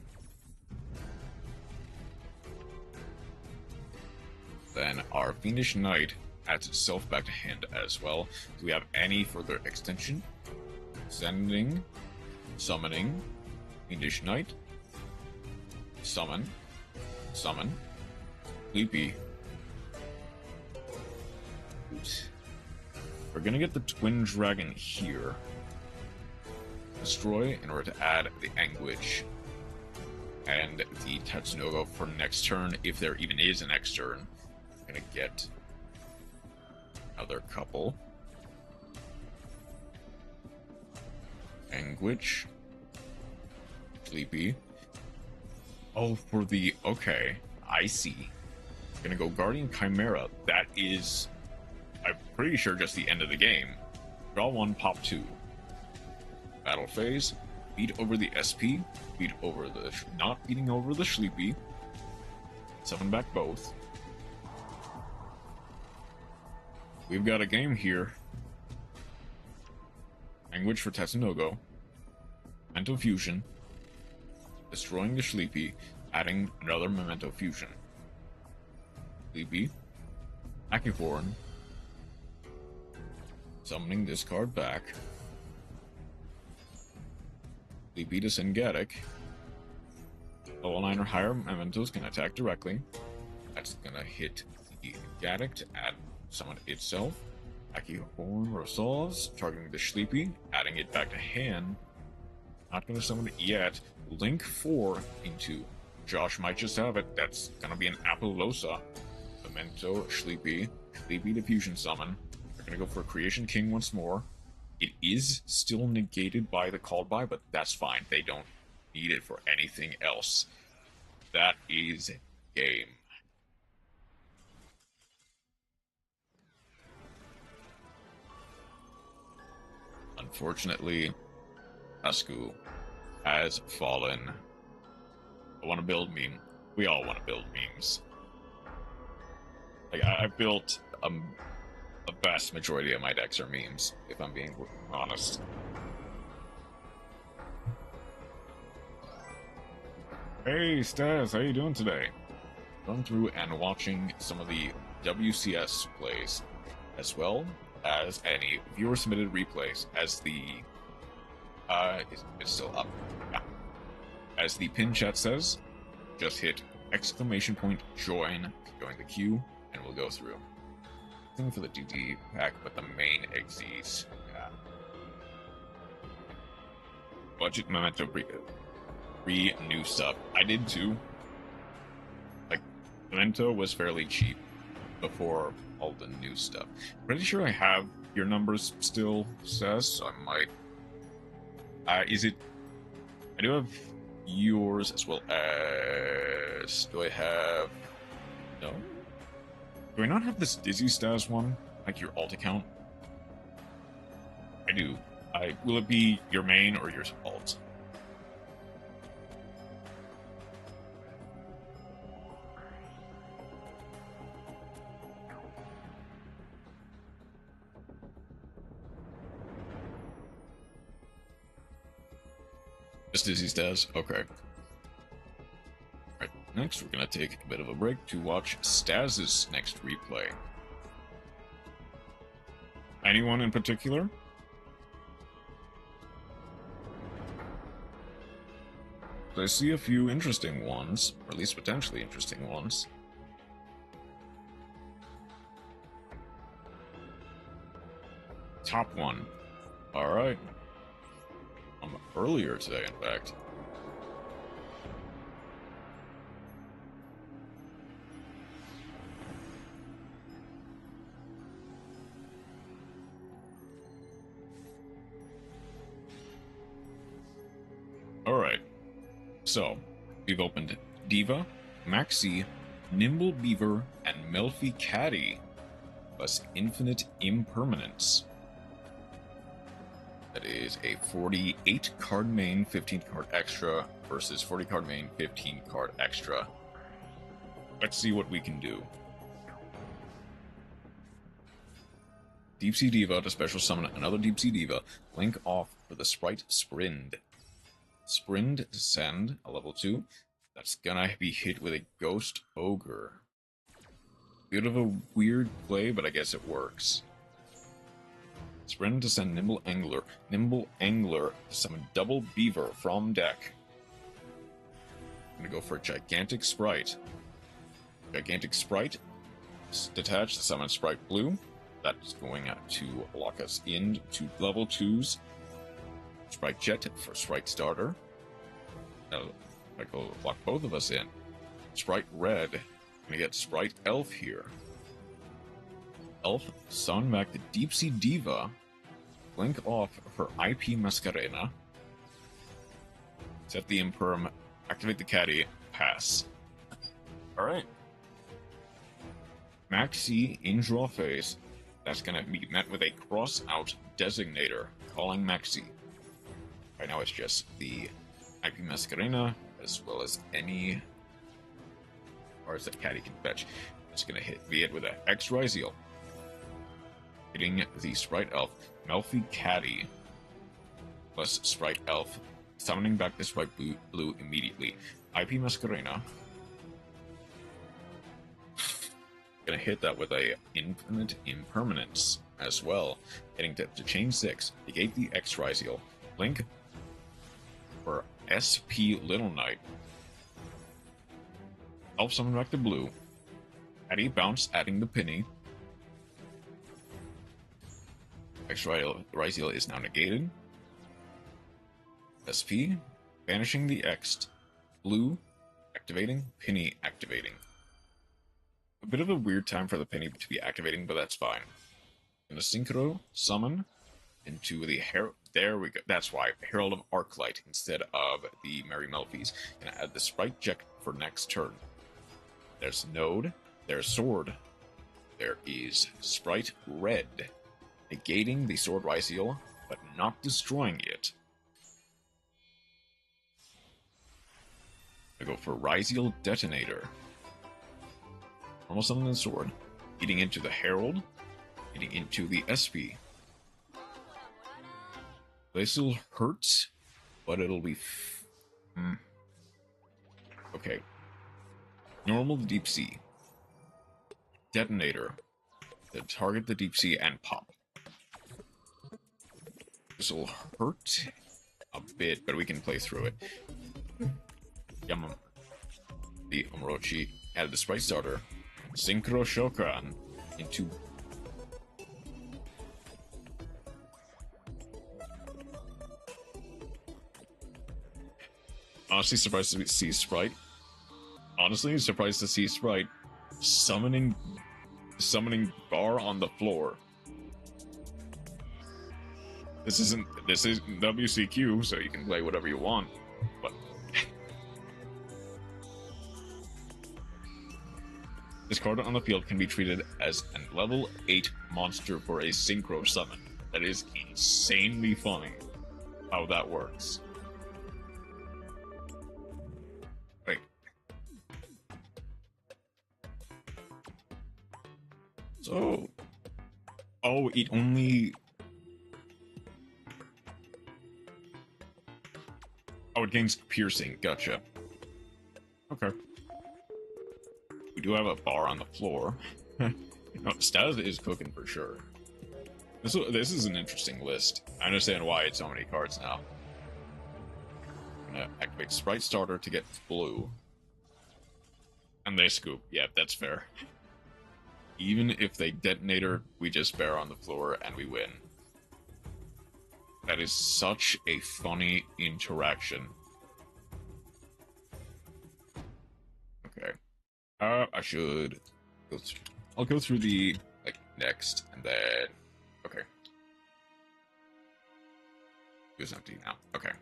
Then our Fiendish Knight adds itself back to hand as well. Do we have any further extension? Sending, summoning, Fiendish Knight, summon, summon, Sleepy. Oops. We're gonna get the Twin Dragon here. Destroy in order to add the Anguish. And the Tatsunoko for next turn, if there even is a next turn. We're gonna get another couple. Anguish. Sleepy. Oh, for the... Okay, I see. Gonna go Guardian Chimera. That is... I'm pretty sure just the end of the game. Draw 1, pop 2. Battle phase. Beat over the SP. Beat over the... Not beating over the Sleepy. Summon back both. We've got a game here. Anguish for Tatsunoko. Memento Fusion. Destroying the Sleepy. Adding another Memento Fusion. Sleepy. Akiforn. Summoning this card back. Sleepy to Sengatic. Level 9 or higher mementos can attack directly. That's gonna hit the Gatic to add summon itself. Akihorn resolves, targeting the Sleepy, adding it back to hand. Not gonna summon it yet. Link 4 into Josh might just have it. That's gonna be an Appaloosa. Memento, Sleepy, Sleepy to Fusion Summon. We're gonna go for Creation King once more. It is still negated by the called by, but that's fine. They don't need it for anything else. That is game. Unfortunately, Asku has fallen. I want to build meme. We all want to build memes. Like, I've built a vast majority of my decks are memes, if I'm being honest. Hey, Stas, how you doing today? Going through and watching some of the WCS plays, as well as any viewer-submitted replays, as the... it's still up. Yeah. As the pin chat says, just hit exclamation point join to join the queue, and we'll go through. Thing for the DD pack, but the main exes. Yeah. Budget Memento free new stuff. I did too. Like, Memento was fairly cheap before all the new stuff. Pretty sure I have your numbers still, says, so I might. Is it? I do have yours as well as. Do I have? No. Do I not have this Dizzy Stas one? Like your alt account? I do. Will it be your main or your alt? Just Dizzy Stas? Okay. Alright, next we're gonna take a bit of a break to watch Stas's next replay. Anyone in particular? I see a few interesting ones, or at least potentially interesting ones. Top one. Alright. Earlier today, in fact. Alright. So, we've opened Diva, Maxi, Nimble Beaver, and Melfi Caddy, plus Infinite Impermanence. That is a 48 card main, 15 card extra versus 40 card main, 15 card extra. Let's see what we can do. Deep Sea Diva to special summon another Deep Sea Diva. Link off for the sprite Sprind. Sprind to send a level 2. That's gonna be hit with a Ghost Ogre. Bit of a weird play, but I guess it works. Sprint to send Nimble Angler. Nimble Angler to summon Double Beaver from deck. I'm gonna go for a Gigantic Sprite. Gigantic Sprite. Detach to summon Sprite Blue. That's going to lock us in to level 2s. Sprite Jet for Sprite Starter. That'll lock both of us in. Sprite Red. Gonna get Sprite Elf here. Elf, summon back the Deep Sea Diva. Blink off for IP Mascarena. Set the Imperm. Activate the Caddy. Pass. Alright. Maxi in draw phase. That's gonna be met with a cross-out designator. Calling Maxi. Right now it's just the IP Mascarena, as well as any cards that Caddy can fetch. It's gonna be hit with an X-Ryzeal. Hitting the Sprite Elf, Melfi Caddy, plus Sprite Elf, summoning back the Sprite Blue immediately. IP Mascarena. Gonna hit that with a Infinite Impermanence as well. Hitting to chain 6, negate the X-Ryzeal. Blink for SP Little Knight. Elf summon back the blue. Caddy bounce, adding the penny. X-Ryzeal is now negated. SP, banishing the X. Blue, activating. Penny, activating. A bit of a weird time for the penny to be activating, but that's fine. Gonna synchro summon into the Herald. There we go. That's why. Herald of Arclight instead of the Merry Melfies. Gonna add the Sprite Jet for next turn. There's Node. There's Sword. There is Sprite Red. Negating the Sword Ryzeal, but not destroying it. I go for Ryzeal Detonator. Normal summon the Sword. Eating into the Herald. Eating into the SP. This will hurt, but it'll be... Okay. Normal the Deep Sea. Detonator. Then target the Deep Sea and pop. This will hurt a bit, but we can play through it. Yum. The Orochi added the Sprite Starter. Synchro Shokan into... Honestly, surprised to see Sprite. Honestly, surprised to see Sprite summoning Bar on the floor. This is WCQ, so you can play whatever you want, but this card on the field can be treated as a level 8 monster for a synchro summon. That is insanely funny how that works. Wait. So... Oh, it only... Oh, it gains piercing. Gotcha. Okay. We do have a bar on the floor. No, Staz is cooking for sure. This is an interesting list. I understand why it's so many cards now. I'm gonna activate Sprite Starter to get blue. And they scoop. Yeah, that's fair. Even if they detonator, we just bear on the floor and we win. That is such a funny interaction. Okay. I should go through... I'll go through the, next, and then... Okay. It's empty now. Okay.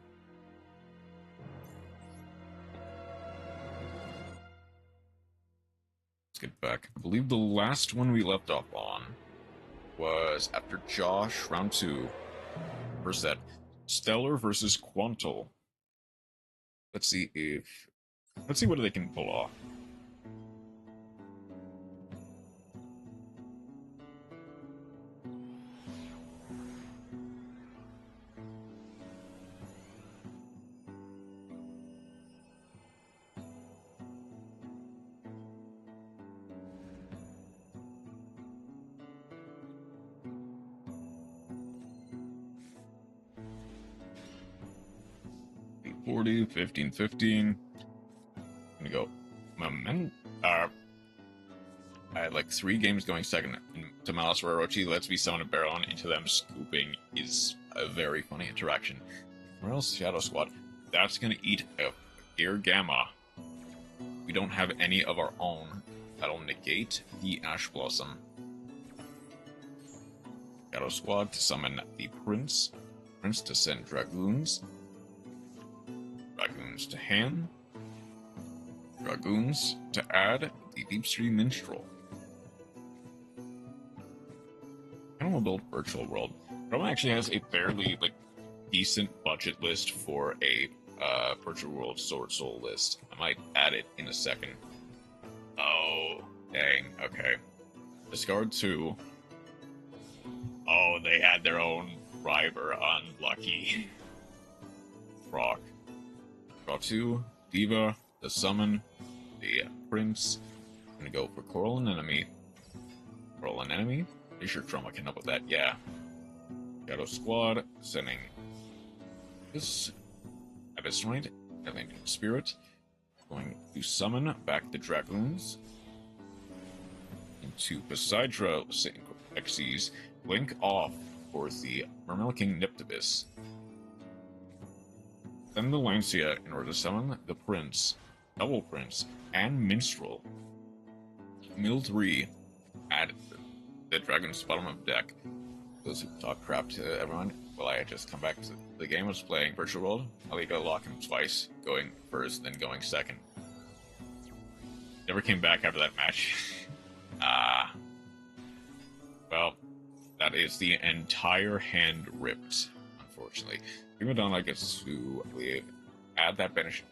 Let's get back. I believe the last one we left off on was after Josh, round 2. First set, Stellar versus Quantal. Let's see what they can pull off. $40, 15, 15. I'm gonna go. I had like 3 games going second to Malice where Orochi lets me summon a Baron into them scooping is a very funny interaction. Where else? Shadow Squad. That's gonna eat a Gear Gamma. We don't have any of our own. That'll negate the Ash Blossom. Shadow Squad to summon the Prince. Prince to send Dragoons. Dragoons to hand. Dragoons to add the Deepstream Minstrel. I don't want to build Virtual World. Roma actually has a fairly decent budget list for a Virtual World Sword Soul list. I might add it in a second. Oh, dang. Okay. Discard 2. Oh, they had their own driver. Unlucky. Rock. Draw 2. Diva. The summon. The Prince. I'm gonna go for Coral Anemone. Coral Anemone? Pretty sure Chroma can help with that, yeah. Shadow Squad, sending this Abyssinoid, Atlantic Spirit. Going to summon back the Dragoons. Into Poseidra Xyz, blink off for the Mermail King Nyctibis. Send the Lancia in order to summon the Prince, Double Prince, and Minstrel. Mill 3, add the Dragon's bottom of deck. Those who talk crap to everyone, well, I just come back to the game I was playing Virtual World. I'll need to lock him twice, going first, then going second. Never came back after that match. Well, that is the entire hand ripped, unfortunately. Prima Donna gets to, I believe, add that banish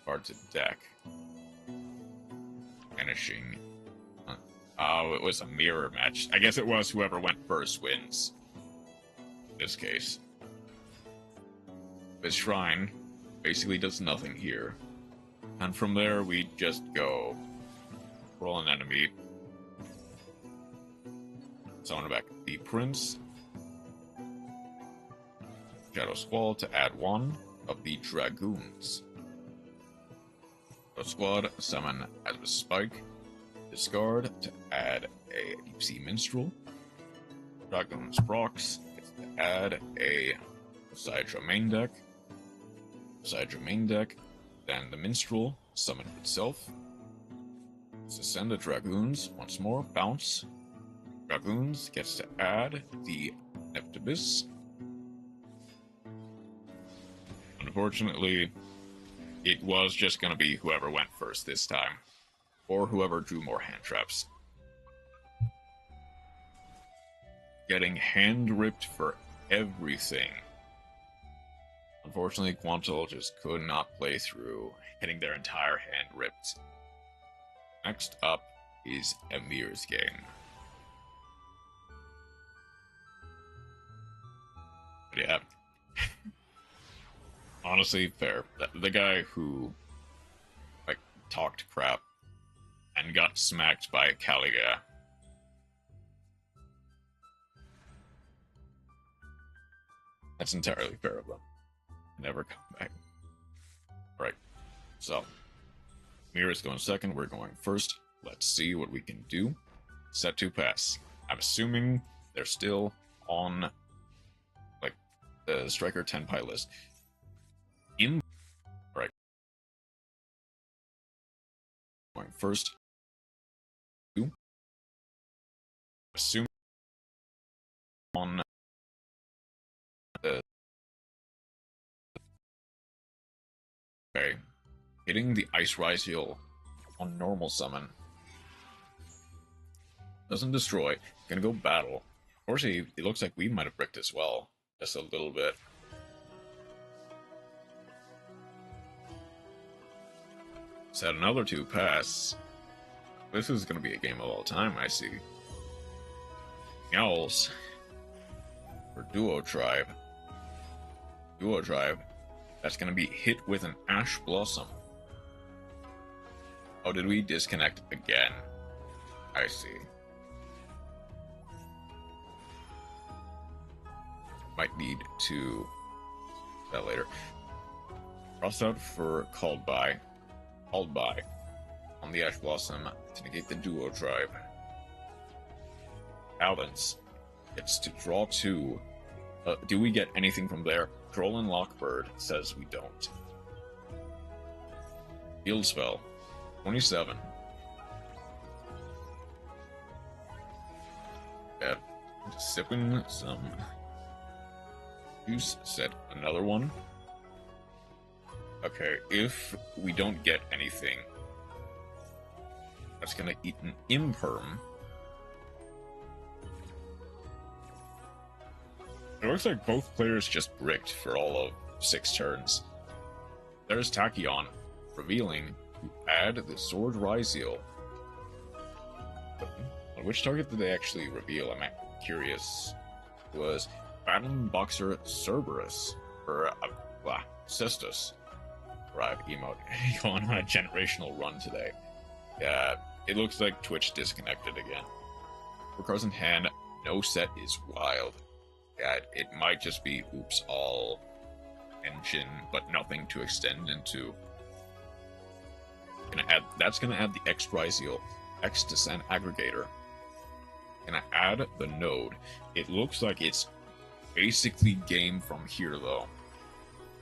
card to deck. Banishing. Oh, it was a mirror match. I guess it was whoever went first wins. In this case. This shrine basically does nothing here. And from there, we just go roll an enemy. Summon back the Prince. Shadow Squall to add 1 of the Dragoons. Shadow Squad, summon as a Spike. Discard to add a Deep Sea Minstrel. Dragoons Procs gets to add a Poseidra main deck. Poseidra main deck. Then the Minstrel summon itself. To send the Dragoons once more. Bounce. Dragoons gets to add the Nyctibis. Unfortunately, it was just going to be whoever went first this time. Or whoever drew more hand traps. Getting hand ripped for everything. Unfortunately, Quantal just could not play through, getting their entire hand ripped. Next up is Emir's game. But yeah. Honestly, fair. The guy who talked crap and got smacked by Caliga. That's entirely fair of them. Never come back. Alright, so Mira's going second, we're going first. Let's see what we can do. Set 2 pass. I'm assuming they're still on the Striker 10 pie list. Alright. Going first. Assume on the okay, hitting the Ice Rise heal on normal summon doesn't destroy. Gonna go battle. Unfortunately, it looks like we might have bricked as well. Just a little bit. Set another 2 pass. This is going to be a game of all time, I see. Owls for Duo Tribe. Duo Tribe. That's going to be hit with an Ash Blossom. Oh, did we disconnect again? I see. Might need to do that later. Cross out for Called By. Called By on the Ash Blossom to negate the Duo Tribe. Balance gets to draw 2. Do we get anything from there? Troll and Lockbird says we don't. Field Spell. 27. Yeah, just sipping some juice. Set another one. Okay, if we don't get anything, that's gonna eat an Imperm. It looks like both players just bricked for all of 6 turns. There's Tachyon, revealing to add the Sword Ryzeal. On which target did they actually reveal? I'm curious. It was Battling Boxer Cerberus, or Cestus. Right, emote. Going on a generational run today. Yeah, it looks like Twitch disconnected again. For cards in hand, no set is wild. Yeah, it might just be oops all engine, but nothing to extend into. That's gonna add the X Ryzeal, X Descent Aggregator. Gonna add the node. It looks like it's basically game from here though.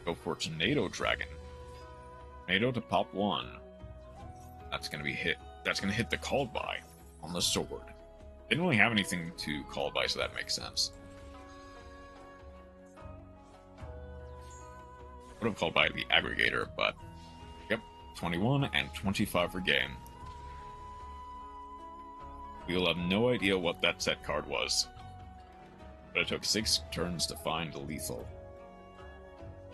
Go for Tornado Dragon. Tornado to pop 1. That's gonna be hit. That's gonna hit the Called By on the sword. Didn't really have anything to Called By, so that makes sense. Would have Called By the Aggregator, but yep, 21 and 25 for game. We'll have no idea what that set card was, but it took 6 turns to find lethal.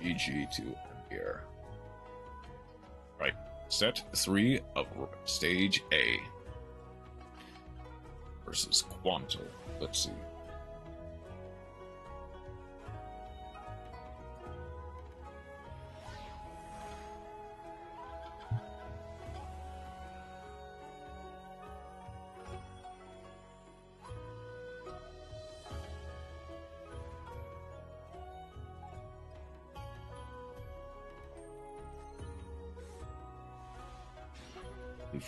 GG to here. Right, set 3 of stage A versus Quanto. Let's see.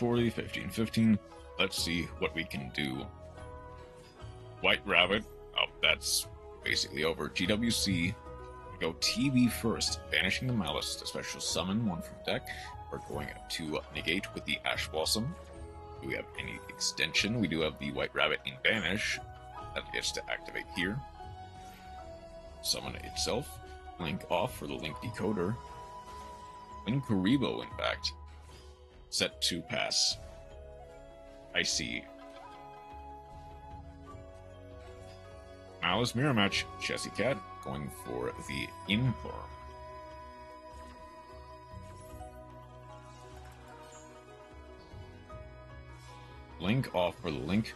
$40, $15, $15. Let's see what we can do. White Rabbit. Oh, that's basically over. GWC. We go TV first, banishing the Malice to special summon 1 from deck. We're going to negate with the Ash Blossom. Do we have any extension? We do have the White Rabbit in Banish. That gets to activate here. Summon itself. Link off for the Link Decoder. Link Karibo, in fact. Set 2 pass. I see. Malice Mirror Match. Chessy Cat going for the Imperm. Link off for the Link.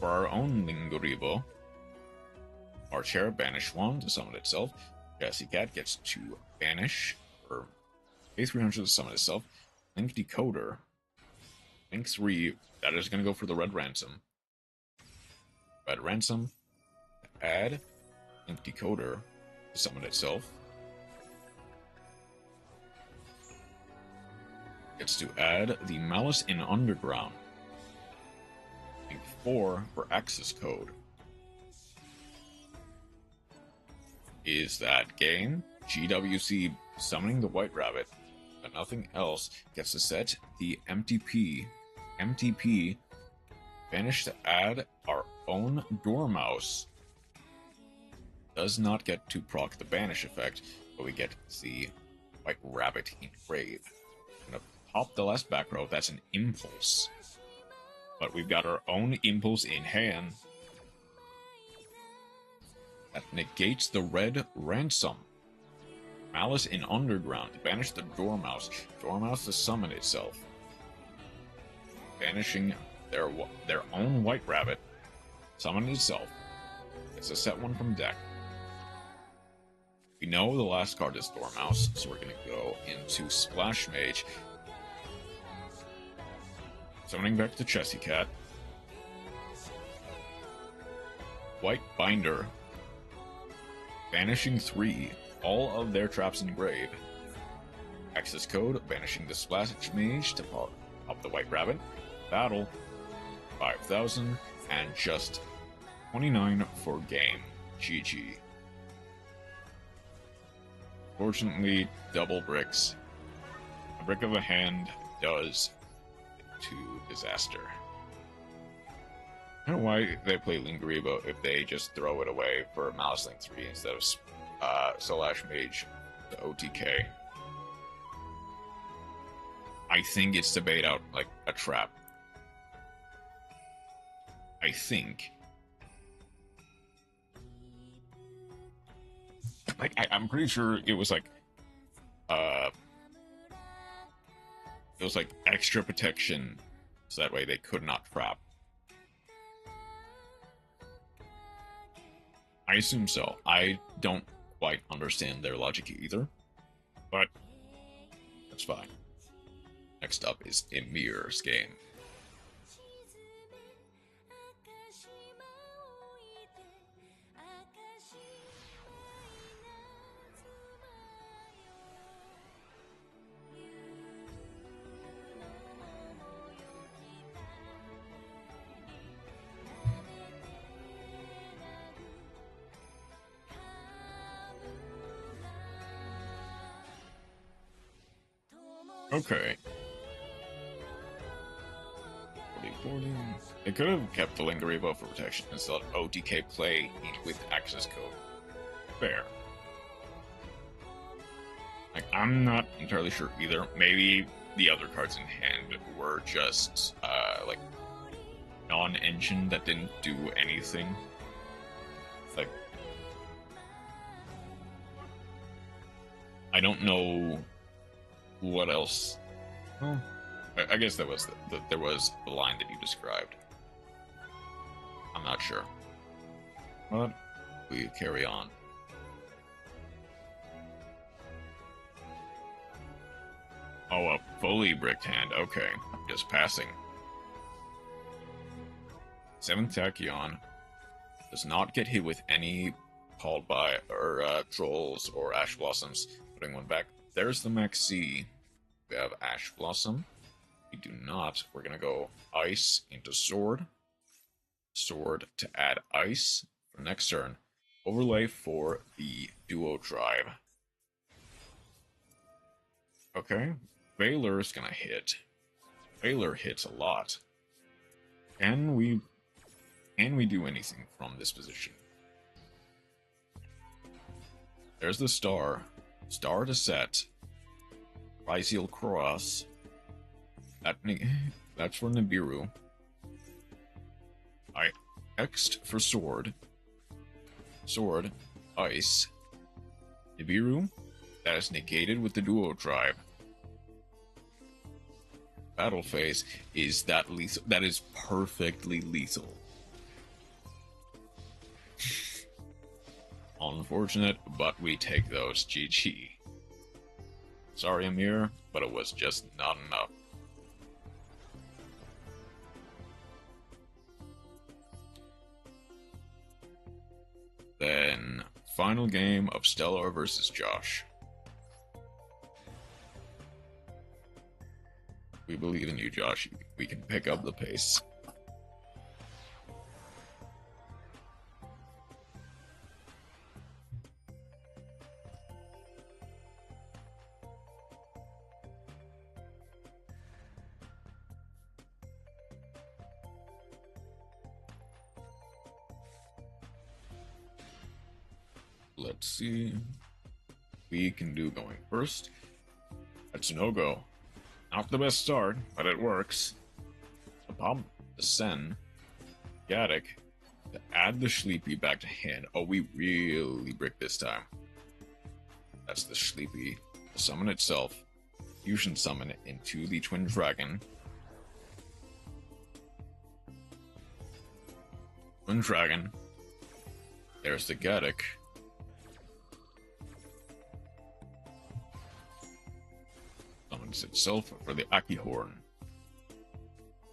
For our own Linguribo. Our Chair banish 1 to summon itself. Chessy Cat gets to banish, or pay 300 to summon itself. Link Decoder. Link 3. That is going to go for the Red Ransom. Red Ransom. Add Link Decoder to summon itself. Gets to add the Malice in Underground. Link 4 for Access Code. Is that game? GWC summoning the White Rabbit. But nothing else. Gets to set the MTP. MTP. Banish to add our own Dormouse. Does not get to proc the banish effect, but we get the White Rabbit engraved. Gonna pop the last back row. That's an Impulse. But we've got our own Impulse in hand. That negates the red ransom. Malice in Underground. Banish the Dormouse. Dormouse to summon itself. Banishing their own White Rabbit. Summon itself. It's a set one from deck. We know the last card is Dormouse, so we're going to go into Splash Mage. Summoning back to Chessy Cat. White Binder. Banishing 3. All of their traps in grave. Access code. Banishing the Splash Mage to pop up the White Rabbit. Battle. 5,000. And just 29 for game. GG. Fortunately, double bricks. A brick of a hand does to disaster. I don't know why they play Lingaribo if they just throw it away for Malice Link 3 instead of Slash Mage to OTK. I think it's to bait out, like, a trap. I think. Like, I'm pretty sure it was like extra protection, so that way they could not trap. I assume so. I don't quite understand their logic either, but that's fine. Next up is Emir's game. Okay. 40. They could have kept the Lingaribo for protection instead of OTK play with access code. Fair. Like, I'm not entirely sure either. Maybe the other cards in hand were just, like, non-engine that didn't do anything. Like, I don't know what else. Well, I guess there was there was the line that you described. I'm not sure, but we carry on. Oh, a fully bricked hand. Okay, just passing. 7th Tachyon does not get hit with any called by or trolls or ash blossoms. Putting one back. There's the Max C. We have Ash Blossom. We do not. We're gonna go Ice into Sword. Sword to add Ice for next turn. Overlay for the Duo Drive. Okay. Valor's gonna hit. Valor hits a lot. Can we do anything from this position? There's the Star. Star to set. Ryziel Cross. That's for Nibiru. I X'd for Sword. Sword. Ice. Nibiru. That is negated with the Duo Drive. Battle phase is that lethal. That is perfectly lethal. Unfortunate, but we take those. GG. Sorry, Emir, but it was just not enough. Then, final game of Stellar versus Josh. We believe in you, Josh. We can pick up the pace. Let's see. We can do going first. That's no-go. Not the best start, but it works. The Pop, the Sen, Gaddick, to add the Sleepy back to hand. Oh, we really bricked this time. That's the Sleepy. The summon itself. Fusion summon into the Twin Dragon. Twin Dragon. There's the Gaddock. Summons itself for the Akihorn.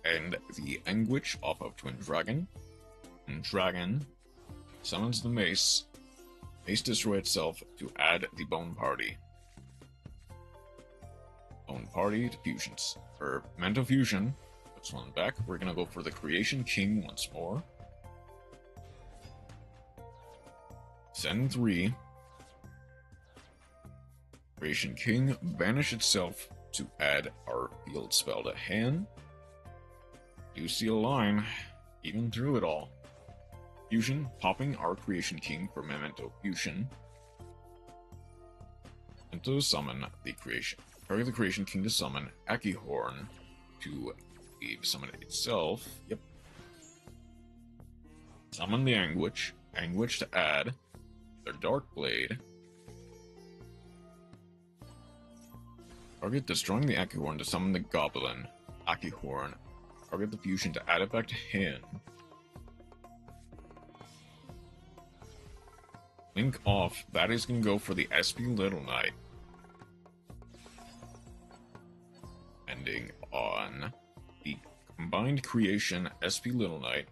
And the Anguish off of Twin Dragon. And Dragon summons the Mace. Mace destroy itself to add the Bone Party. Bone Party to fusions. For Mental Fusion, puts one back. We're gonna go for the Creation King once more. Send 3. Creation King, banish itself to add our field spell to hand. Do see a line, even through it all. Fusion, popping our Creation King for Memento Fusion. And to summon the Creation. Target the Creation King to summon Akihorn to summon it itself. Yep. Summon the Anguish. Anguish to add their Dark Blade. Target destroying the Akihorn to summon the Goblin. Akihorn. Target the fusion to add it back to hand. Link off. That is going to go for the SP Little Knight. Ending on the combined creation SP Little Knight.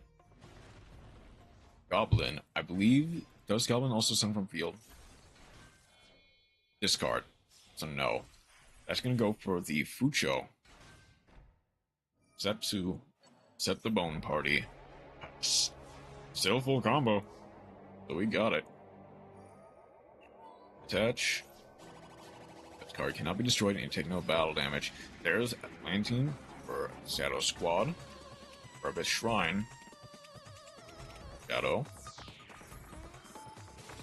Goblin. I believe, does Goblin also summon from field? Discard. So no. That's going to go for the Fucho. Set to set the Bone Party. Still full combo. So we got it. Attach. That card cannot be destroyed and take no battle damage. There's Atlantean for Shadow Squad. Purpose Shrine. Shadow.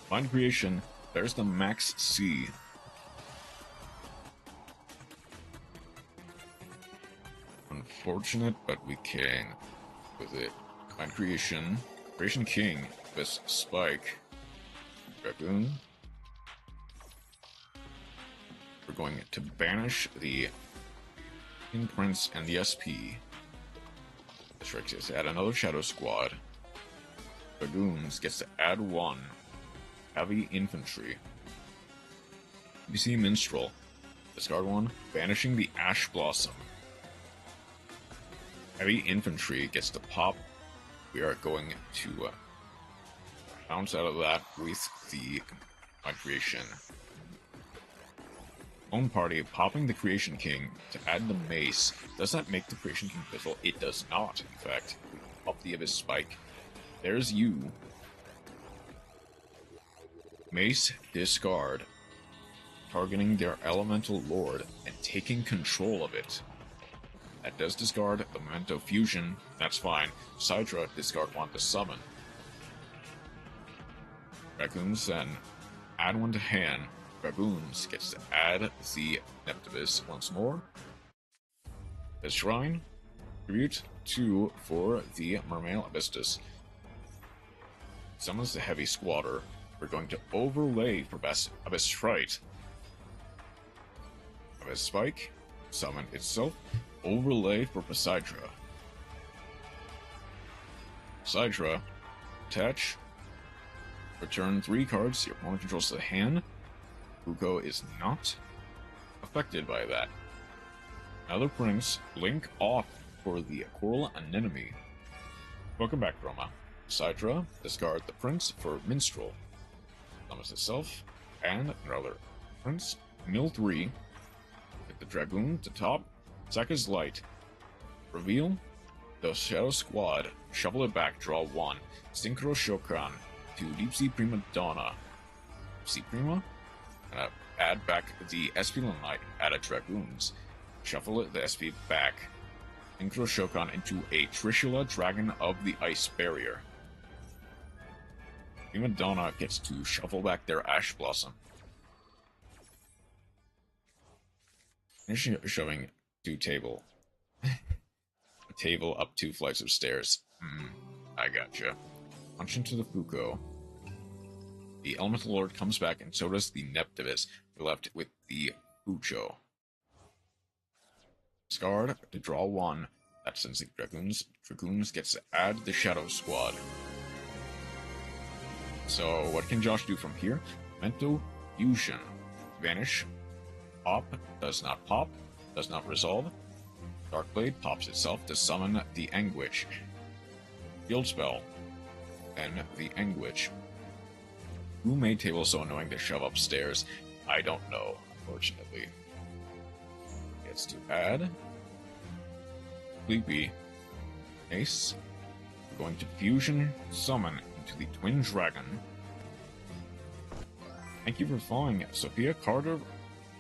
Find Creation. There's the Max C. Unfortunate, but we can with it. Find Creation. Creation King. This Spike. Dragoon. We're going to banish the King Prince and the SP. This right is add another Shadow Squad. Dragoons gets to add 1. Heavy Infantry. You see Minstrel. Discard 1. Banishing the Ash Blossom. Heavy Infantry gets to pop. We are going to bounce out of that with the Creation. Bone Party popping the Creation King to add the Mace. Does that make the Creation King fizzle? It does not, in fact. We pop the Abyss Spike. There's you. Mace, discard. Targeting their Elemental Lord and taking control of it. That does discard the Memento Fusion. That's fine. Sidra, discard 1 to summon. Dragoons then add 1 to hand. Dragoons gets to add the Neptibus once more. The Shrine. Tribute 2 for the Mermail Abystus. Summons the Heavy Squatter. We're going to overlay for Abyss Fright. Abyss Spike. Summon itself. Overlay for Poseidra. Poseidra. Attach. Return 3 cards your opponent controls to the hand. Fuko is not affected by that. Another Prince. Link off for the Coral Anemone. Welcome back, Roma. Poseidra. Discard the Prince for Minstrel. Summons itself. And another Prince. Mill 3. Get the Dragoon to top. Sack is light. Reveal the Shadow Squad. Shuffle it back. Draw 1. Synchro Shokan to Deep Sea Prima Donna. Sea Prima. Add back the SP Little Knight. Add a Dragoons. Shuffle it, the SP back. Synchro Shokan into a Trishula Dragon of the Ice Barrier. Prima Donna gets to shuffle back their Ash Blossom. Finish shoving to table. Table up 2 flights of stairs. I gotcha. Punch into the Fuko. The Elemental Lord comes back, and so does the Neptivus. We're left with the Fucho. Discard to draw 1. That sends the Dragoons gets to add the Shadow Squad. So what can Josh do from here? Mental Fusion. Vanish. Pop. Does not pop. Does not resolve. Darkblade pops itself to summon the Anguish. Field Spell. And the Anguish. Who made table so annoying to shove upstairs? I don't know, unfortunately. Gets to add Sleepy. Ace. We're going to Fusion Summon into the Twin Dragon. Thank you for following Sophia Carter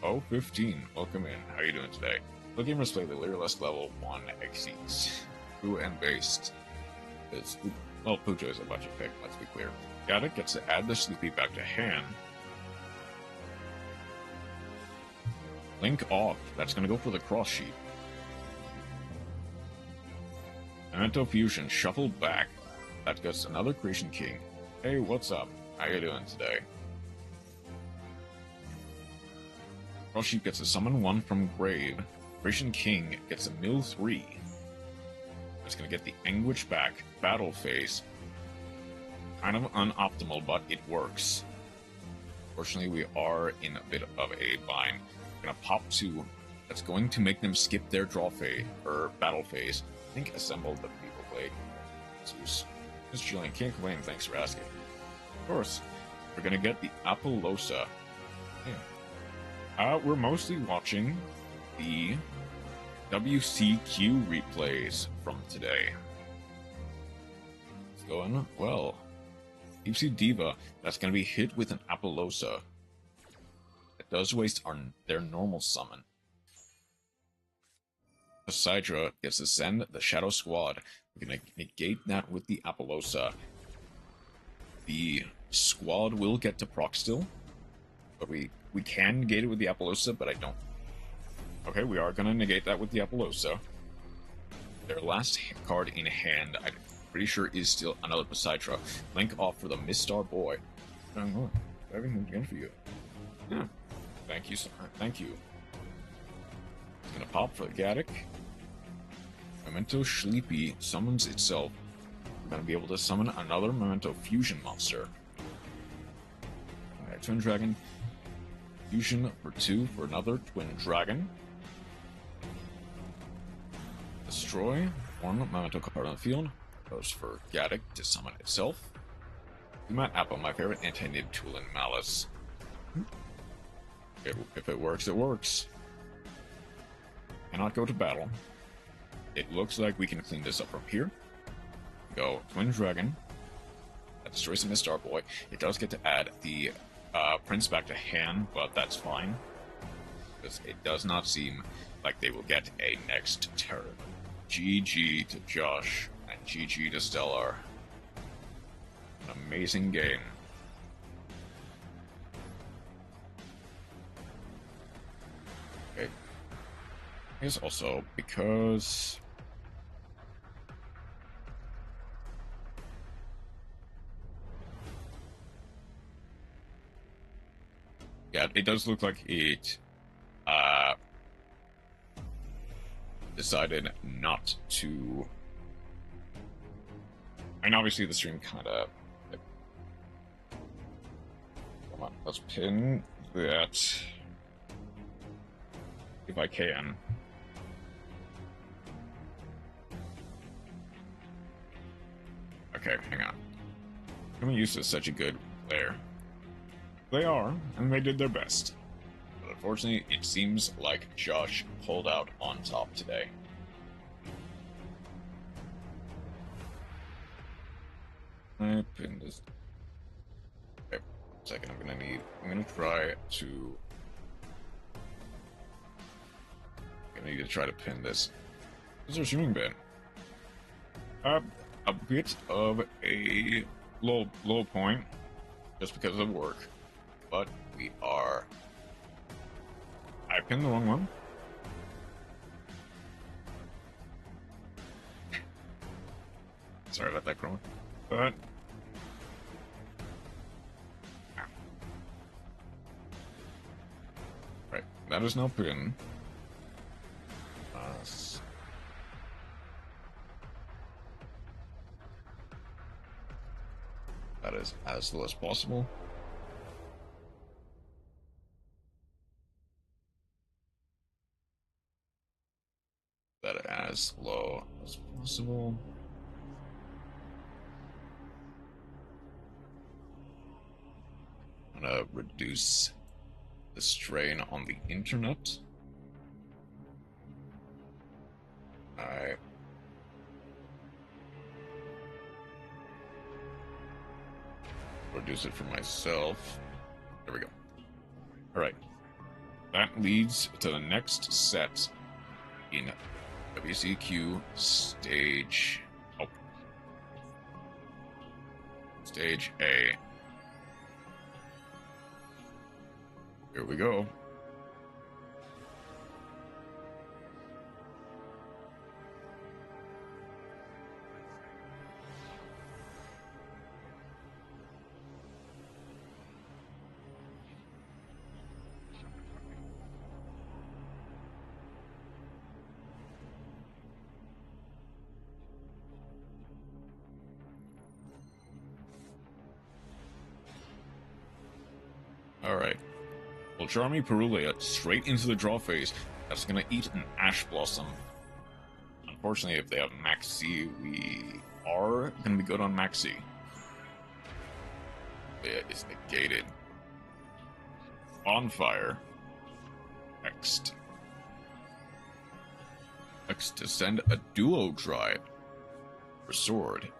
015. Welcome in. How are you doing today? The gamers play the Lyralist level 1 exceeds. Who and based. Well, Pujo is a budget pick, let's be clear. Got it, gets to add the Sleepy back to hand. Link off. That's going to go for the cross sheet. Memento Fusion, shuffle back. That goes another Creation King. Hey, what's up? How you doing today? Cross sheet gets a summon 1 from grave. Creation King gets a mill 3. It's going to get the Anguish back. Battle phase. Kind of unoptimal, but it works. Fortunately, we are in a bit of a bind. We're going to pop 2. That's going to make them skip their draw phase, or battle phase. I think assemble the people play. Zeus. Miss Julian, can't complain, thanks for asking. Of course, we're going to get the Apollosa. Yeah. We're mostly watching the WCQ replays from today. It's going well. Deep Sea Diva, that's going to be hit with an Apollosa. It does waste their normal summon. Poseidra gets to send the Shadow Squad. We're going to negate that with the Apollosa. The squad will get to proc still, but we can negate it with the Apollosa, but I don't. Okay, we are going to negate that with the Apollosa. Their last card in hand, I'm pretty sure, is still another Poseidra. Link off for the Mistar Boy. Oh, look, everything again for you. Yeah. Thank you, sir. Thank you. It's going to pop for the Gaddick. Memento Sleepy summons itself. We're going to be able to summon another Memento Fusion monster. Alright, Twin Dragon. Fusion for 2 for another Twin Dragon. Destroy. 1 Memento card on the field. Goes for Gaddick to summon itself. Matt Apple, my favorite anti-nib tool in Malice. If it works, it works. Cannot go to battle. It looks like we can clean this up from here. Go Twin Dragon. That destroys the Mistar Boy. It does get to add the Prince back to hand, but that's fine. Because it does not seem like they will get a next turn. GG to Josh, and GG to Stellar. An amazing game. Okay. I guess also because... yeah, it does look like it decided not to... and obviously the stream kind of... come on, let's pin that if I can. Okay, hang on. I'm used to such a good player. They are, and they did their best. But unfortunately, it seems like Josh pulled out on top today. I pinned this. Okay, second, I'm gonna try to try to pin this. What's our streaming been? A bit of a low point, just because of work. But we are... I pinned the wrong one. Sorry about that, Chroma. But that is now pinned. That is as low as possible. That as low as possible. I'm gonna reduce the strain on the internet. Alright. Reduce it for myself. There we go. Alright. That leads to the next set in WCQ stage. Oh. Stage A. Here we go. Alright. Well, Charmy Perulea straight into the draw phase. That's gonna eat an Ash Blossom. Unfortunately, if they have Max C, we are gonna be good on Max C. It is negated. Bonfire. Next. Next to send a Duo Drive for Sword.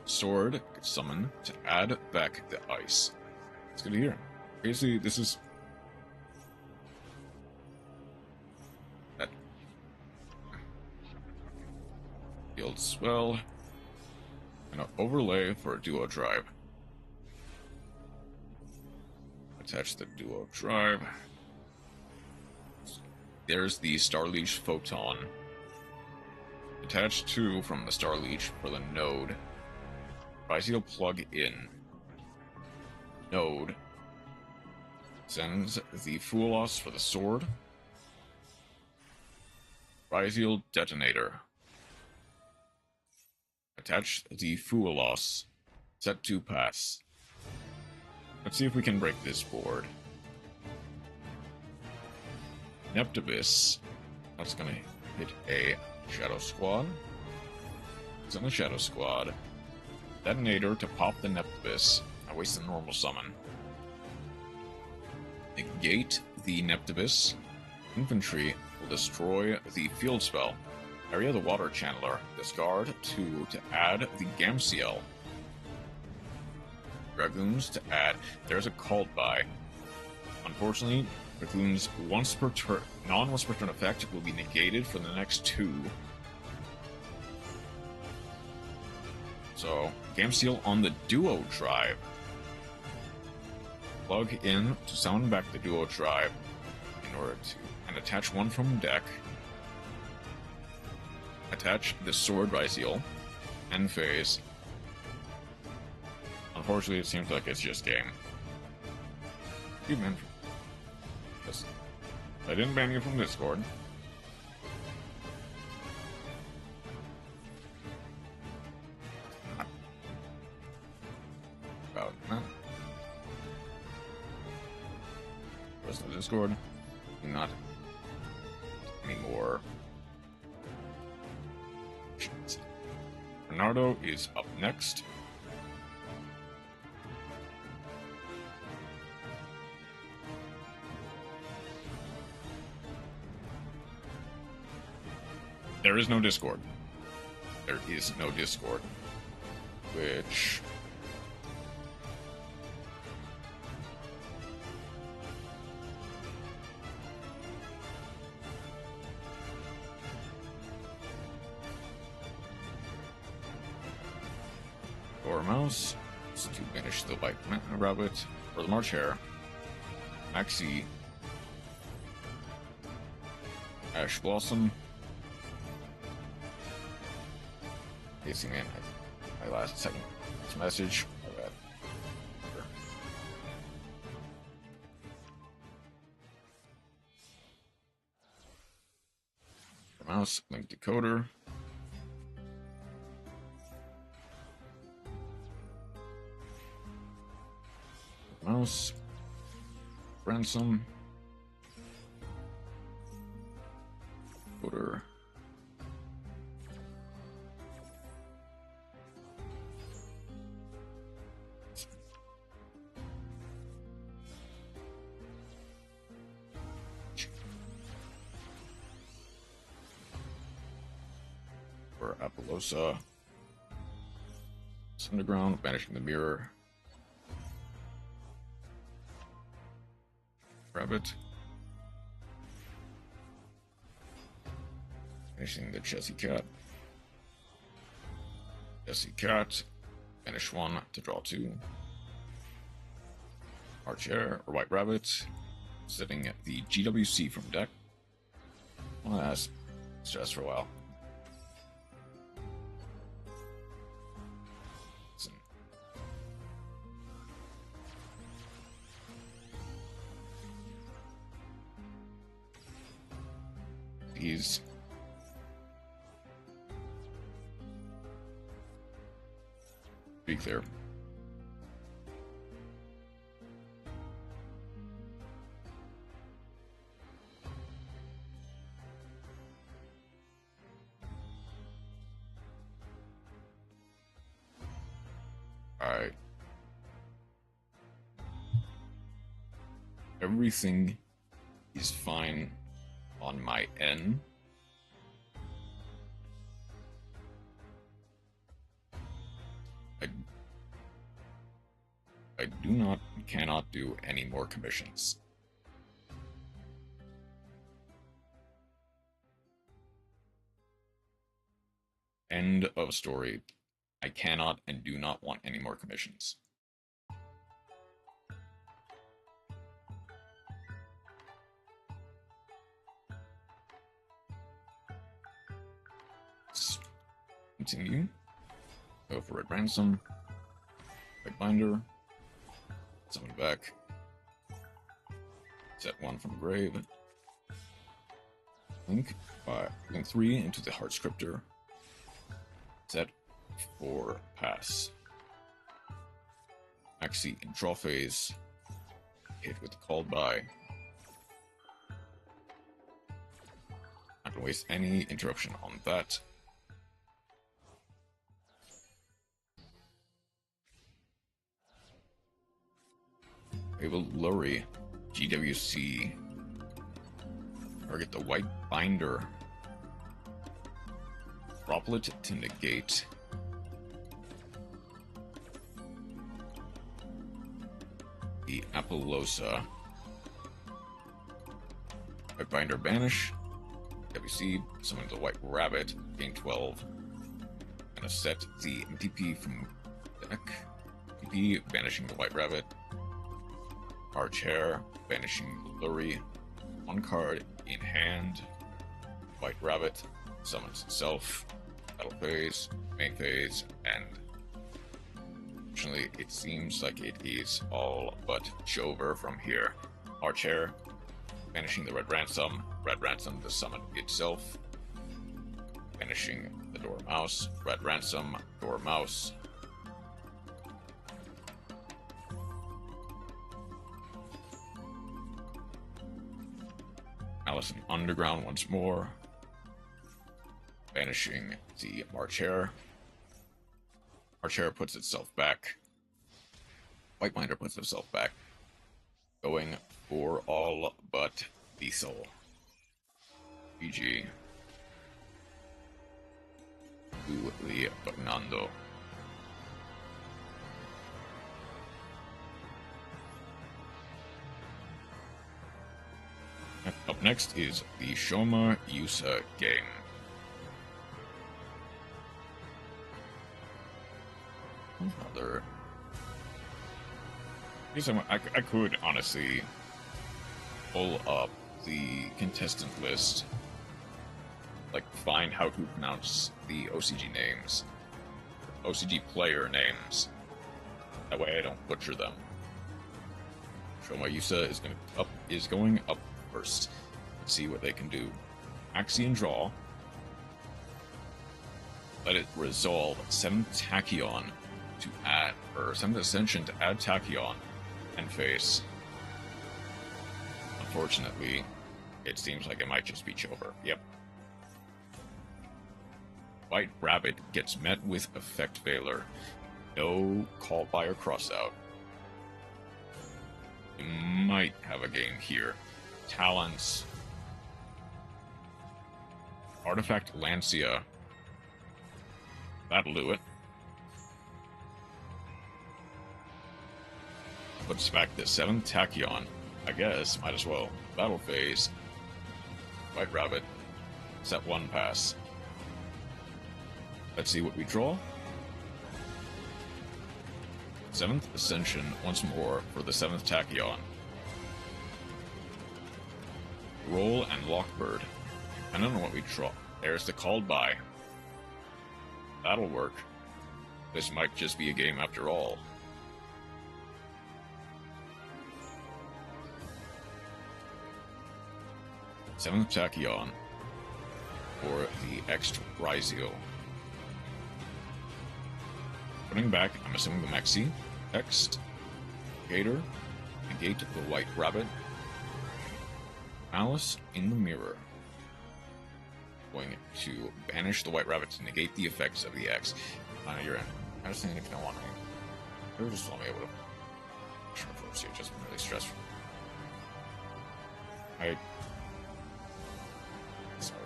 Sword summon to add back the ice. It's good to hear. Basically, this is that field swell and an overlay for a Duo Drive. Attach the Duo Drive. There's the Starleech Photon. Attach 2 from the Starleech for the node. Ryzeal plug in. Node sends the Foolos for the sword. Ryzeal detonator. Attach the Foolos. Set to pass. Let's see if we can break this board. Neptibus. That's gonna hit a Shadow Squad. It's on the Shadow Squad. Detonator to pop the Neptibus. I waste the normal summon. Negate the Neptibus. Infantry will destroy the field spell. Area the Water Channeler. Discard 2 to add the Gamciel. Dragoons to add. There's a called by. Unfortunately, Dragoons once per turn, non-once per turn effect will be negated for the next 2. So, Gamciel on the Duo Drive. Plug in to summon back the Duo Drive in order to, and attach 1 from deck. Attach the Sword Ryzeal. End phase. Unfortunately, it seems like it's just game. You man. Yes. I didn't ban you from Discord. About that. Rest of the Discord. Not anymore. Bernardo is up next. There is no Discord. There is no Discord. Which... Or mouse. It's to banish the white rabbit. Or the March Hare. Maxi. Ash Blossom. Facing in my last second message. Mouse, link decoder. Mouse, ransom, decoder. For Appaloosa. Underground, banishing the mirror. Rabbit. Banishing the Jessie Cat. Jessie Cat. Banish one to draw two. Archer or White Rabbit. Setting the GWC from deck. Well, that's just for a while. He's pretty clear. Alright. Everything is fine on my end. I do not, cannot do any more commissions. End of story. I cannot and do not want any more commissions. Continue. Go for Red Ransom. White Binder. Summon back. Set one from grave. Link 3 into the Heart Scriptor. Set 4 pass. Maxi in draw phase. Hit with called by. Not gonna waste any interruption on that. We have a Lurry, GWC. Target the White Binder. Droplet to negate. The Appaloosa. White Binder banish. WC, summon the White Rabbit, gain 12. Gonna set the MTP from deck. MTP, banishing the White Rabbit. Archer, banishing the Lurry. One card in hand. White Rabbit summons itself. Battle phase, main phase, and unfortunately it seems like it is all but over from here. Archer, banishing the Red Ransom to summon itself. Banishing the Dormouse, Red Ransom, Dormouse. Allison Underground once more. Banishing the Archer. Archer puts itself back. White Binder puts itself back. Going for all but lethal. GG. To Fernando. Up next is the Shoma Yusa game. Another. I could honestly pull up the contestant list, like find how to pronounce the OCG names, OCG player names. That way I don't butcher them. Shoma Yusa is going up first. Let's see what they can do. Maxi and draw. let it resolve 7th Tachyon to add, or 7th Ascension to add Tachyon and face. Unfortunately, it seems like it might just be Chover. Yep. White Rabbit gets met with Effect Veiler. No call by or cross out. You might have a game here. Talents. Artifact Lancia. That'll do it. Puts back the 7th Tachyon. I guess, might as well. Battle phase. White Rabbit. Set 1 pass. Let's see what we draw. 7th Ascension once more for the 7th Tachyon. Roll and Lockbird. I don't know what we draw. There's the called by. That'll work. This might just be a game after all. Seventh Tachyon for the X Rhizio. Putting back, I'm assuming the Maxi. Text. Gator. Negate the White Rabbit. Malice in the Mirror. Going to banish the White Rabbit to negate the effects of the X. I know you're in. I just think if you don't want me. They just want me able to. Sure, folks, you're just really stressful. Sorry.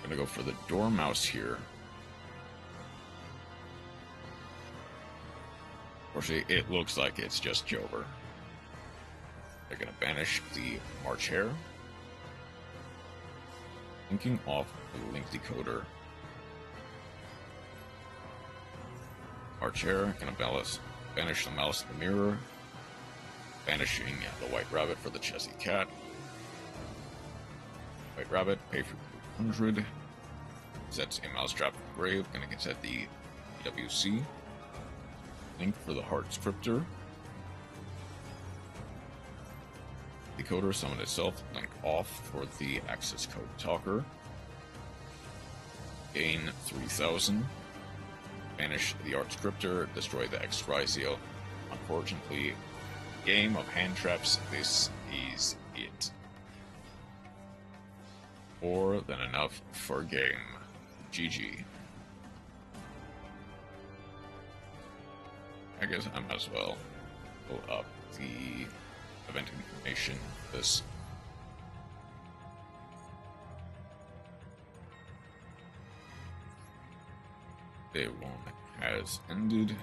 I'm gonna go for the Dormouse here. Unfortunately, it looks like it's just Jover. They're gonna banish the March Hare. Linking off the Link Decoder. March Hare, gonna banish the Malice in the Mirror. Banishing the White Rabbit for the Chessy Cat. White Rabbit, pay for 200. Sets a Mousetrap from the grave. Gonna get set the WC. Link for the Heart Scriptor. Decoder summon itself. Link off for the Access Code Talker. Gain 3000. Banish the Art Scriptor. Destroy the X Rhizio. Unfortunately, game of hand traps, this is it. More than enough for game. GG. I guess I might as well pull up the event information for this. Day 1 has ended.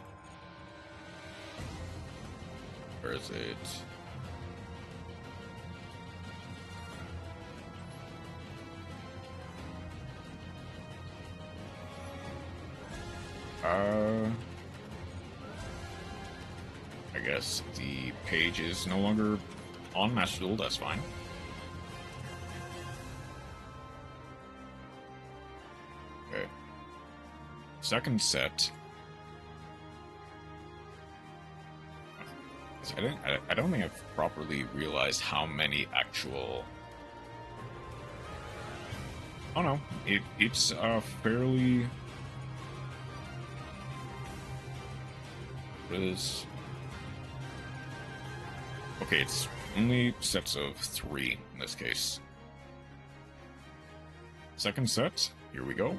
Where is it? I guess the page is no longer on Master Duel, that's fine. Okay. Second set. I don't think I've properly realized how many actual... Oh no, it's fairly... What is... Okay, it's only sets of 3 in this case. Second set, here we go.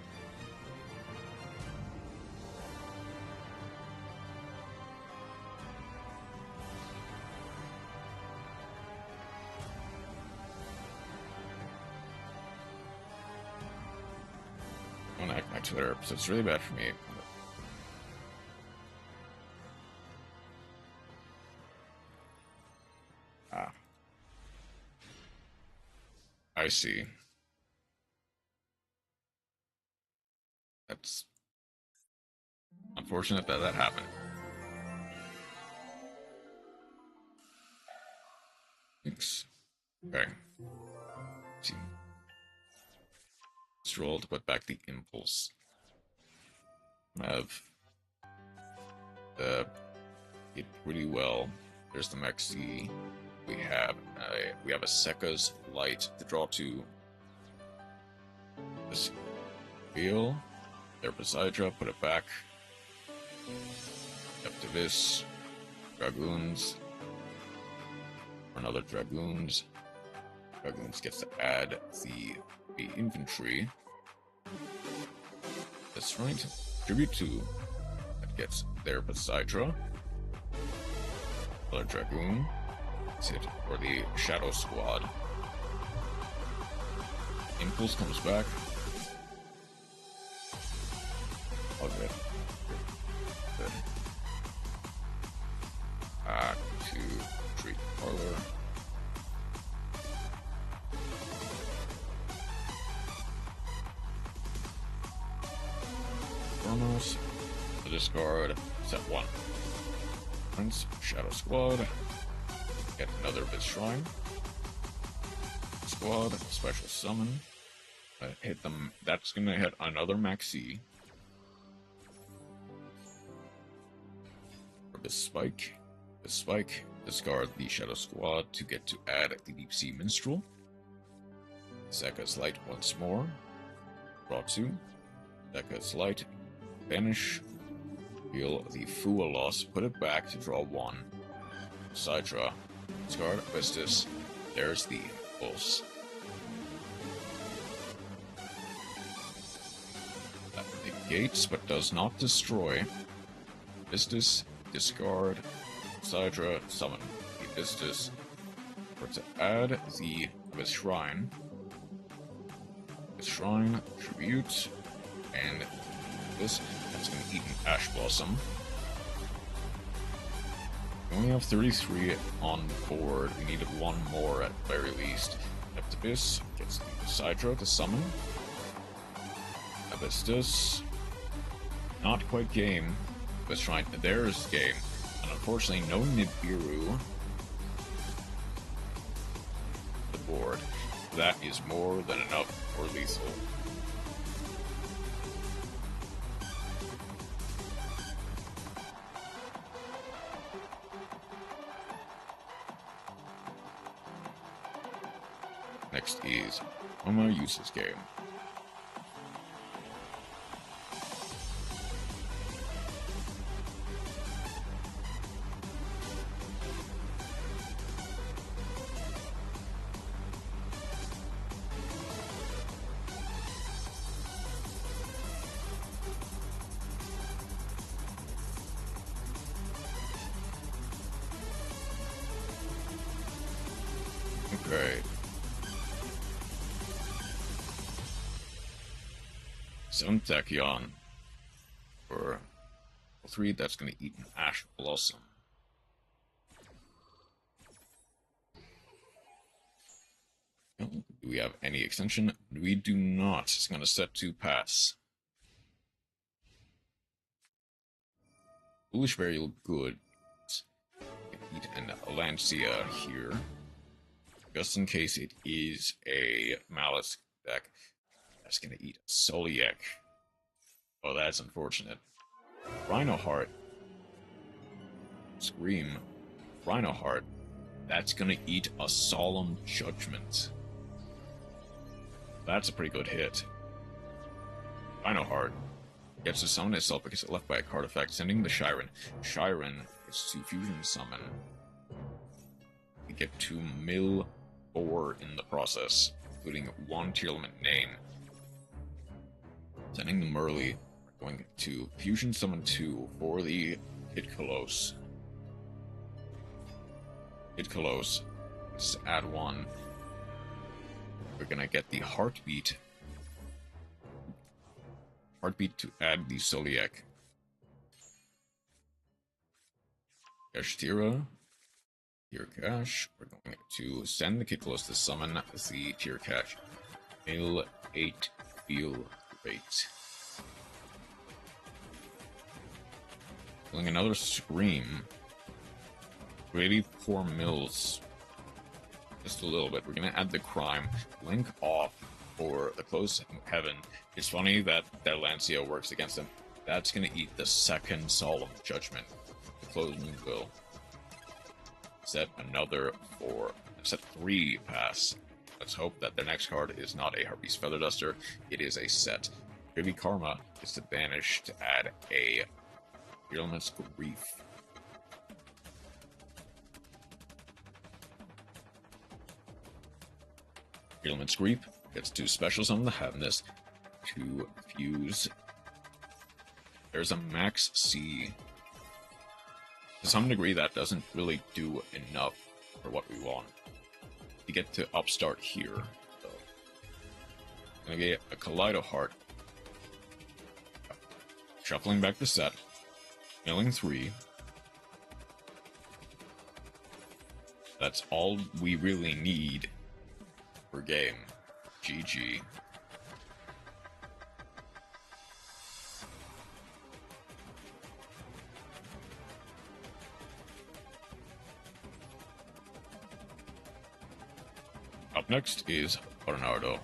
I want to hack my Twitter, so it's really bad for me. I see. That's unfortunate that that happened. Thanks. Okay. Let's see. Let's roll to put back the impulse. Have it pretty well. There's the Maxi. We have a Sekka's Light to draw 2. Dragoons. Reveal. Their Poseidra, put it back. Up to this. Dragoons. Another Dragoons. Dragoons gets to add the infantry. That's right. Tribute 2. That gets their Poseidra. Another Dragoon. That's it for the Shadow Squad. Impulse comes back. Okay. Good. Back to Treat Parlor. Chronos. The discard. Set 1. Prince. Shadow Squad. Get another Bit Shrine. Squad. Special Summon. Hit them. That's gonna hit another Maxi. For the Spike. The Spike. Discard the Shadow Squad to get to add the Deep Sea Minstrel. Zeka's Light once more. Draw 2. Zeka's Light. Banish. Heal the Fua loss. Put it back to draw 1. Sidra. Discard. Vestus. There's the Impulse. That negates but does not destroy. Vistus. Discard. Sidra. Summon the Vistus. For to add the Shrine. The Shrine. Tribute. And this. That's going to eat an Ash Blossom. We only have 33 on board. We needed one more at the very least. Abyss gets the Sidra to summon. Abystus. Not quite game. Abyss Shrine. There's game. And unfortunately, no Nibiru. The board. That is more than enough for lethal. Next is Chroma Uses Game. Okay. Seventh Tachyon for 3, that's going to eat an Ash Blossom. Do we have any extension? We do not. It's going to set to pass. Foolish Berry look good. Eat an Lancia here. Just in case it is a Malice deck. That's gonna eat a Soliek. Oh, that's unfortunate. Rhino Heart. Scream. Rhino Heart. That's gonna eat a Solemn Judgment. That's a pretty good hit. Rhino Heart gets to summon itself because it left by a card effect, sending the Shiren. Shiren is to fusion summon. We get to mill 4 in the process, including 1 tier limit name. Sending them early, we're going to Fusion Summon 2 for the Kid Kolos. Kid Kolos. Let's add 1. We're gonna get the Heartbeat. Heartbeat to add the Soliek. Kashtira. Tier Cash. We're going to send the Kid Kolos to summon the Tier Cash. Mill 8 Feel. Great. Killing another Scream. Really poor mills. Just a little bit. We're gonna add the Crime. Link off for the Close Heaven. It's funny that Lancia works against him. That's gonna eat the second Solemn Judgment. The Close Moon will. Set another 4. Set 3 pass. Let's hope that their next card is not a Harpy's Feather Duster. It is a set. Privy Karma is to banish to add a Virulence Grief. Virulence Grief gets 2 special summon the Heaviness to fuse. There's a max C. To some degree, that doesn't really do enough for what we want. You get to upstart here. So, I'm gonna get a Kaleido Heart. Shuffling back the set. Milling 3. That's all we really need per game. GG. Up next is Bernardo.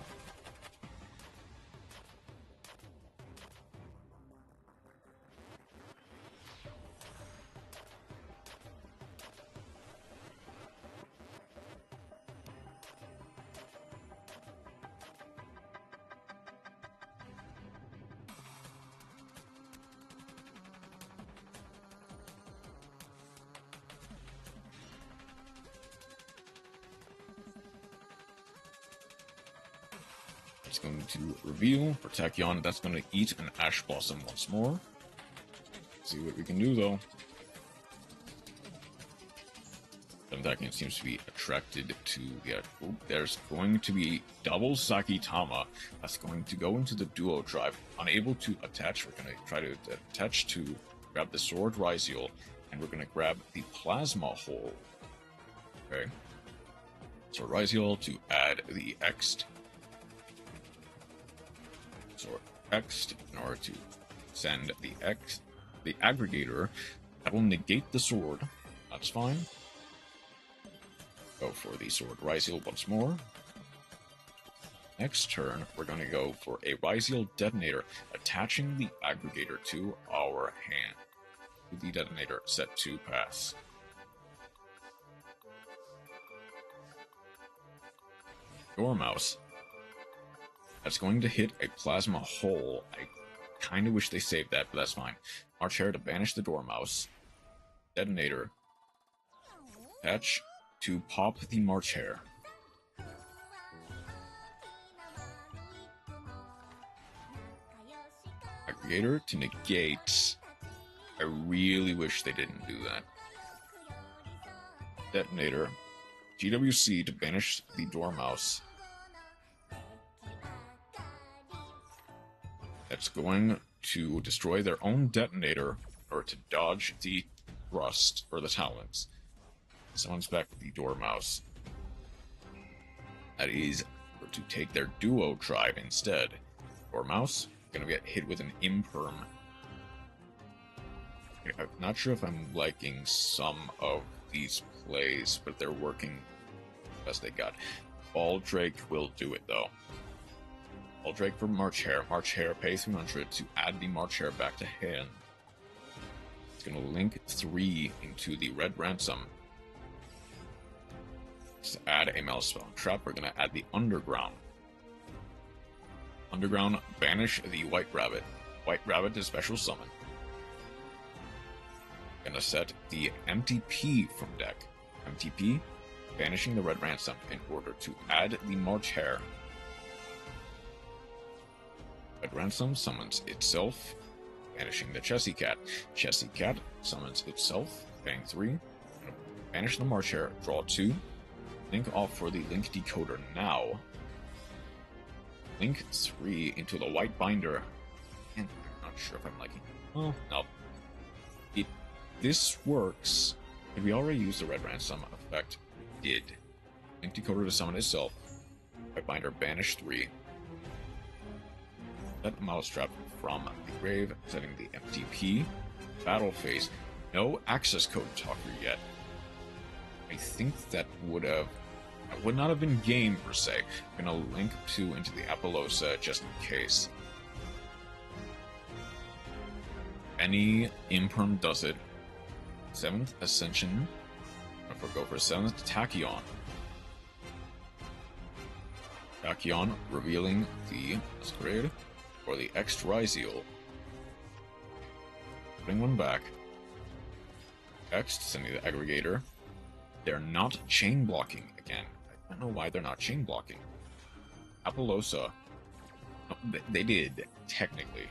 It's going to reveal for Tachyon. That's going to eat an Ash Blossom once more. See what we can do, though. Tachyon seems to be attracted to the... Oh, there's going to be double Sakitama. That's going to go into the Duo Tribe. Unable to attach. We're going to try to attach to grab the Sword Ryziel, and we're going to grab the Plasma Hole. Okay. So Ryziel to add the X. Sword X in order to send the X, the aggregator. That will negate the sword. That's fine. Go for the Sword Ryziel once more. Next turn, we're going to go for a Ryziel detonator, attaching the aggregator to our hand. The detonator set to pass. Dormouse. That's going to hit a Plasma Hole. I kind of wish they saved that, but that's fine. March Hare to banish the Dormouse. Detonator. Attach to pop the March Hare. Aggregator to negate. I really wish they didn't do that. Detonator. GWC to banish the Dormouse. That's going to destroy their own detonator or to dodge the thrust or the talents. Summons back the Dormouse. That is to take their Duo Tribe instead. Dormouse gonna get hit with an Imperm. I'm not sure if I'm liking some of these plays, but they're working best they got. Baldrake will do it though. Baldrake for March Hare. March Hare pays 300 to add the March Hare back to hand. It's gonna link 3 into the Red Ransom. To add a Maelstrom Trap, we're gonna add the Underground. Underground, banish the White Rabbit. White Rabbit is special summon. Gonna set the MTP from deck. MTP, banishing the Red Ransom in order to add the March Hare. Red Ransom summons itself, banishing the Chessy Cat. Chessy Cat summons itself, paying 3. Banish the March Hare, draw 2. Link off for the Link Decoder now. Link 3 into the White Binder. And I'm not sure if I'm liking it. Oh, no. This works. Did we already use the Red Ransom effect? Did. Link Decoder to summon itself. White Binder, banish 3. Set the Mousetrap from the grave, setting the MTP. Battle phase. No access code talker yet. I think that would not have been game per se. I'm gonna link 2 into the Apollosa just in case. Any Imperm does it. 7th Ascension. If we go for 7th Tachyon. Tachyon revealing the Masquerade or the X-Trizeal. Putting one back. Next, sending the Aggregator. They're not chain blocking again. I don't know why they're not chain blocking. Appaloosa. Oh, they did, technically.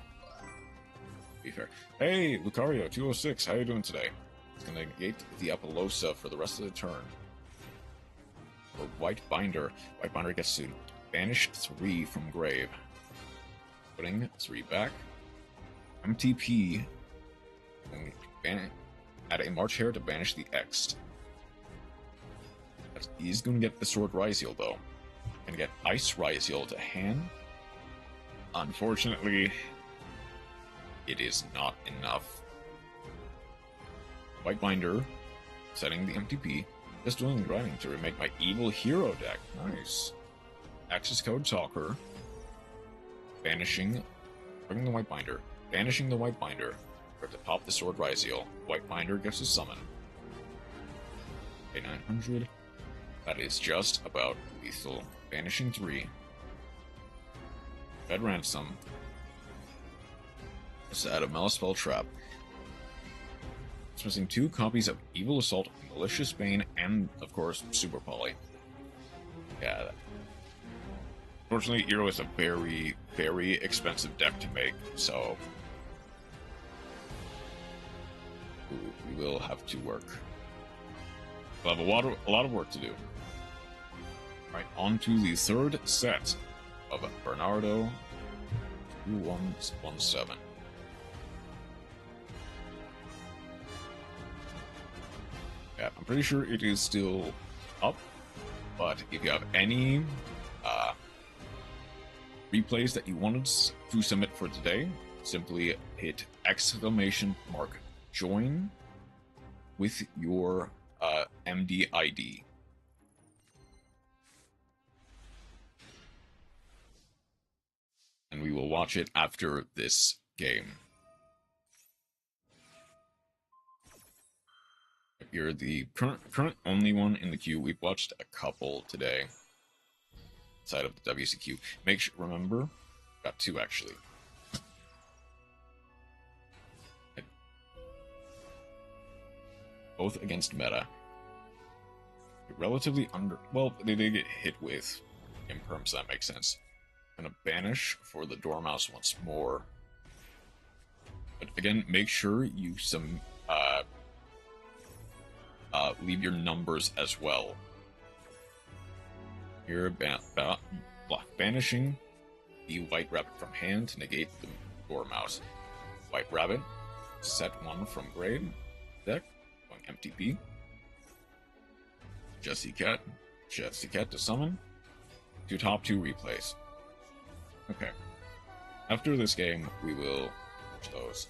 Be fair. Hey, Lucario 206, how you doing today? It's gonna negate the Appaloosa for the rest of the turn. For White Binder. White Binder gets to banish 3 from grave. Putting 3 back. MTP. Add a March Hare to banish the X. He's gonna get the Sword Ryziel though. Gonna get Ice Ryziel to hand. Unfortunately, it is not enough. White Binder, setting the MTP. Just doing the grinding to remake my Evil Hero deck. Nice. Access Code Talker. Banishing. Bringing the White Binder. Banishing the White Binder. For to pop the Sword Ryziel. White Binder gets a summon. Okay, 900. That is just about lethal. Banishing 3. Red Ransom. Let's add a Malispell Trap. It's missing 2 copies of Evil Assault, Malicious Bane, and, of course, Super Poly. Yeah. Unfortunately, Hero is a very, very expensive deck to make, so we will have to work. We'll have a lot of work to do. Right, on to the third set of Bernardo 2117. Yeah, I'm pretty sure it is still up, but if you have any replays that you wanted to submit for today, simply hit !join with your MD ID. And we will watch it after this game. You're the current only one in the queue. We've watched a couple today. Side of the WCQ. Make sure, remember, got 2 actually. Both against meta. Relatively under. Well, they did get hit with imperms, so that makes sense. I'm gonna banish for the Dormouse once more. But again, make sure you leave your numbers as well. Here, banishing the White Rabbit from hand to negate the Dormouse. White Rabbit, set 1 from grave deck, going MTP. Jessie Cat to summon. 2 top 2 replays. Okay. After this game, we will watch those.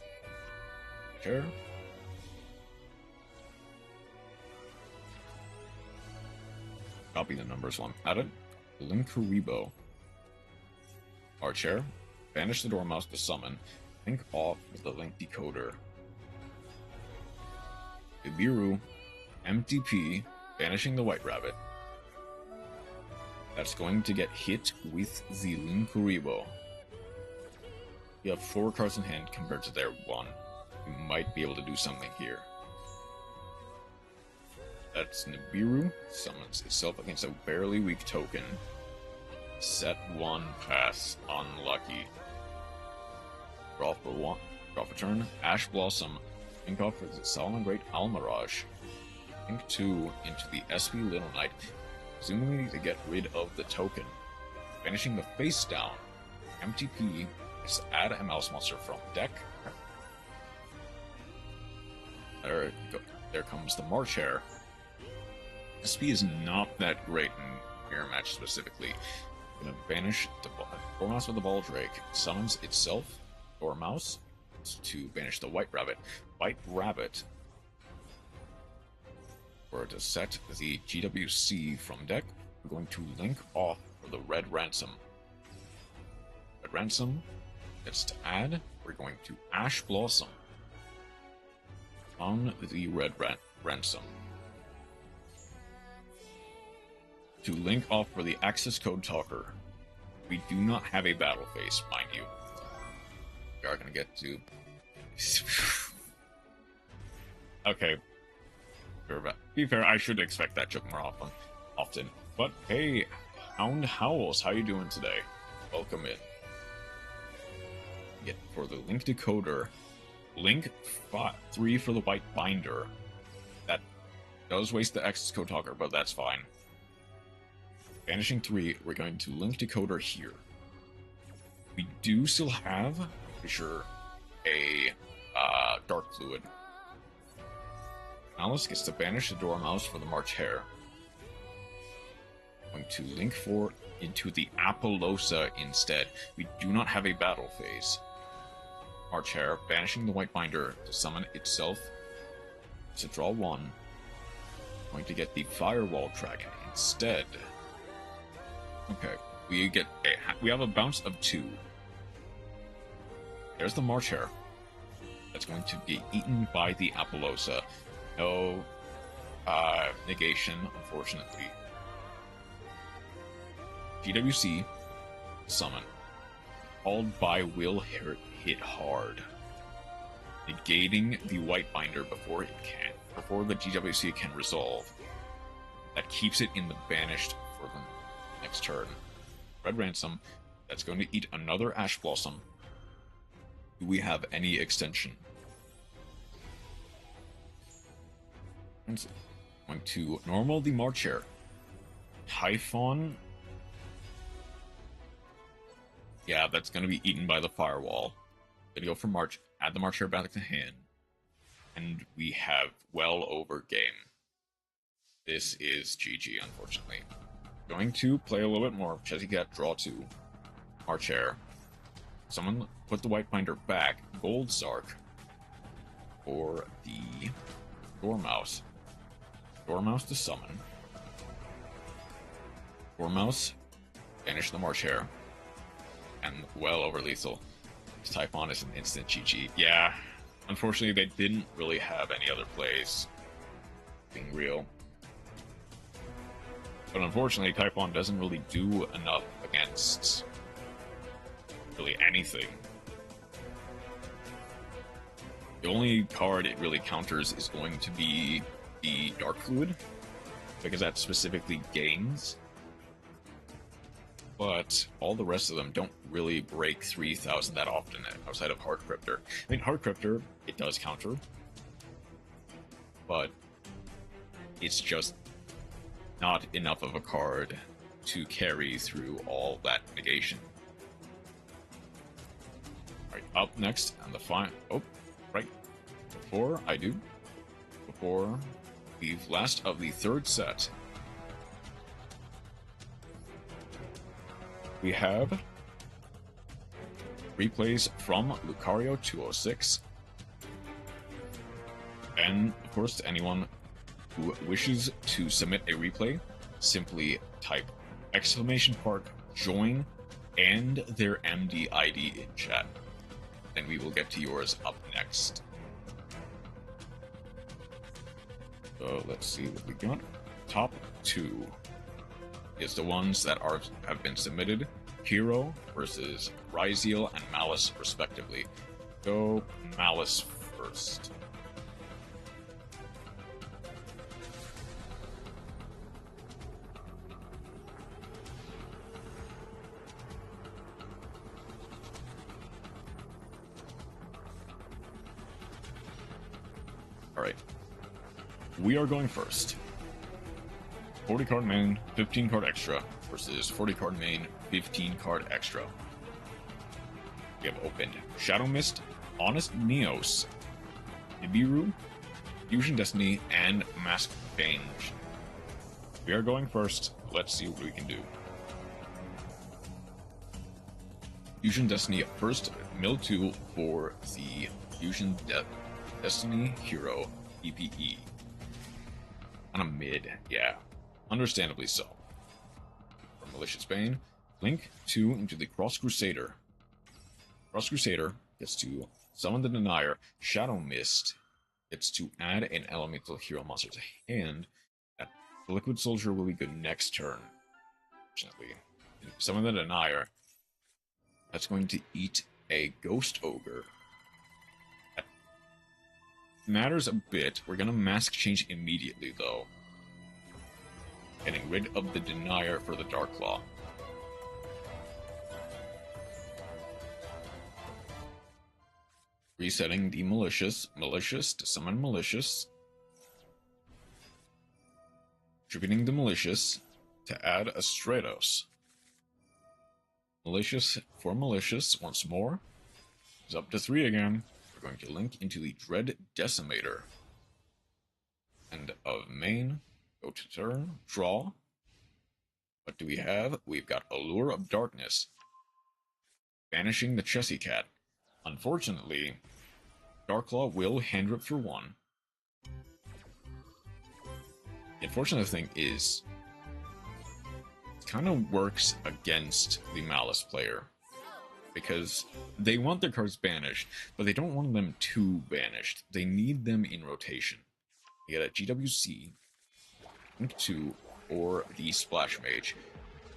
Chair. Copy the numbers while I'm at it. Linkuriboh. Our chair. Banish the Dormouse to summon. Link off with the Link Decoder. Ibiru. MTP. Banishing the White Rabbit. That's going to get hit with the Linkuriboh. You have 4 cards in hand compared to their 1. You might be able to do something here. That's Nibiru. Summons itself against a barely weak token. Set 1 pass. Unlucky. Draw for 1. Draw for turn. Ash Blossom. Think off for the Salamangreat Almirage. Think 2 into the SP Little Knight. Presumably to get rid of the token. Finishing the face down. MTP is to add a mouse monster from deck. There comes the March Hare. SP is not that great in Mirror Match specifically. I'm gonna banish the Dormouse with the Ball Drake. Summons itself, Dormouse, to banish the White Rabbit. White Rabbit. Or to set the GWC from deck, we're going to link off for the Red Ransom. Red Ransom gets to add. We're going to Ash Blossom on the Red Ransom. To link off for the Access Code Talker. We do not have a battle phase, mind you. We are going to get to... Okay. Be fair, I should expect that joke more often. But hey, Hound Howls, how you doing today? Welcome in. Get for the Link decoder, Link 3 for the white binder. That does waste the X code talker, but that's fine. Vanishing 3, we're going to Link decoder here. We do still have, for sure, a dark fluid. Malice gets to banish the Dormouse for the March Hare. Going to Link 4 into the Apollosa instead. We do not have a battle phase. March Hare, banishing the white binder to summon itself. To draw 1. Going to get the Firewall Dragon instead. Okay, we have a bounce of 2. There's the March Hare. That's going to be eaten by the Apollosa. No negation, unfortunately. GWC summon. Called by will hit hard. Negating the white binder before the GWC can resolve. That keeps it in the banished for the next turn. Red Ransom, that's going to eat another Ash Blossom. Do we have any extension? Going to normal the March Hare. Typhon. Yeah, that's going to be eaten by the Firewall. Gonna go for March. Add the March Hare back to hand. And we have well over game. This is GG, unfortunately. Going to play a little bit more. Chessy Cat, draw 2. March Hare. Someone put the white binder back. Gold Sark. For the Dormouse. Dormouse to summon. Dormouse, banish the March Hare. And well over lethal. This Typhon is an instant GG. Yeah, unfortunately they didn't really have any other plays. Being real. But unfortunately, Typhon doesn't really do enough against really anything. The only card it really counters is going to be the Dark Fluid, because that specifically gains. But all the rest of them don't really break 3,000 that often outside of Hard Cryptor. I mean, Hard Cryptor, it does counter, but it's just not enough of a card to carry through all that negation. Alright, up next, and the before the last of the third set, we have replays from Lucario 206. And, of course, to anyone who wishes to submit a replay, simply type !join and their MD ID in chat. And we will get to yours up next. So let's see what we got. Top 2 is the ones that have been submitted. Hero versus Ryziel and Malice, respectively. Go Malice first. Alright. We are going first. 40 card main, 15 card extra versus 40 card main, 15 card extra. We have opened Shadow Mist, Honest Neos, Nibiru, Fusion Destiny, and Mask Bange. We are going first. Let's see what we can do. Fusion Destiny first, mill 2 for the Fusion Destiny Hero PPE. On a mid, yeah. Understandably so. From Malicious Bane, Link 2 into the Cross Crusader. Cross Crusader gets to summon the Denier. Shadow Mist gets to add an elemental hero monster to hand. That Liquid Soldier will be good next turn. Fortunately. Summon the Denier. That's going to eat a Ghost Ogre. That matters a bit. We're going to mask change immediately, though. Getting rid of the Denier for the Dark Claw. Resetting the Malicious to summon Malicious. Distributing the Malicious to add a Stratos. Malicious for Malicious once more. It's up to 3 again. We're going to link into the Dread Decimator. End of main. Go to turn. Draw. What do we have? We've got Allure of Darkness. Banishing the Chessy Cat. Unfortunately, Darklaw will hand rip for 1. The unfortunate thing is, it kind of works against the Malice player. Because they want their cards banished, but they don't want them too banished. They need them in rotation. You get a GWC, 2, or the Splash Mage.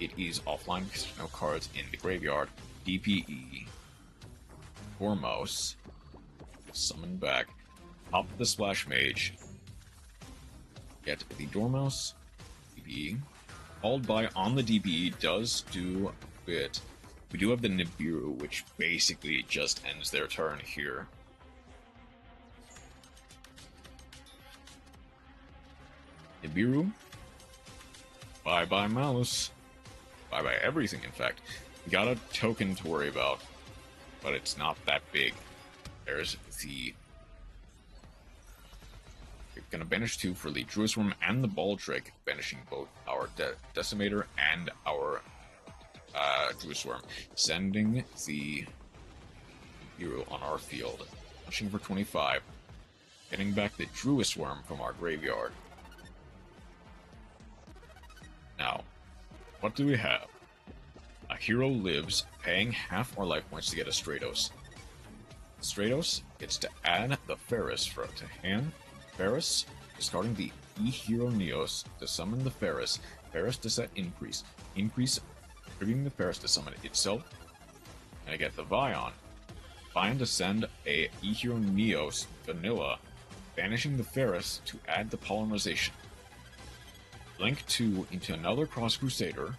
It is offline because there's no cards in the graveyard. DPE. Foremost. Summon back. Pop the Splash Mage. Get the Dormouse. DPE. Called by on the DPE does do a bit. We do have the Nibiru, which basically just ends their turn here. Nibiru. Bye-bye Malice. Bye-bye everything, in fact. We got a token to worry about, but it's not that big. There's the... We're gonna banish 2 for the Druid's Worm and the Ball Trick, banishing both our Decimator and our Druid's Worm. Sending the Hero on our field. Punching for 25. Getting back the Druid's Worm from our graveyard. Now, what do we have? A hero lives, paying half our life points to get a Stratos. Stratos gets to add the Ferris to hand. Ferris, discarding the E-Hero Neos to summon the Ferris. Ferris to set increase. Increase, triggering the Ferris to summon itself. And I get the Vion. Vion to send a E-Hero Neos vanilla, banishing the Ferris to add the Polymerization. Link 2 into another Cross Crusader.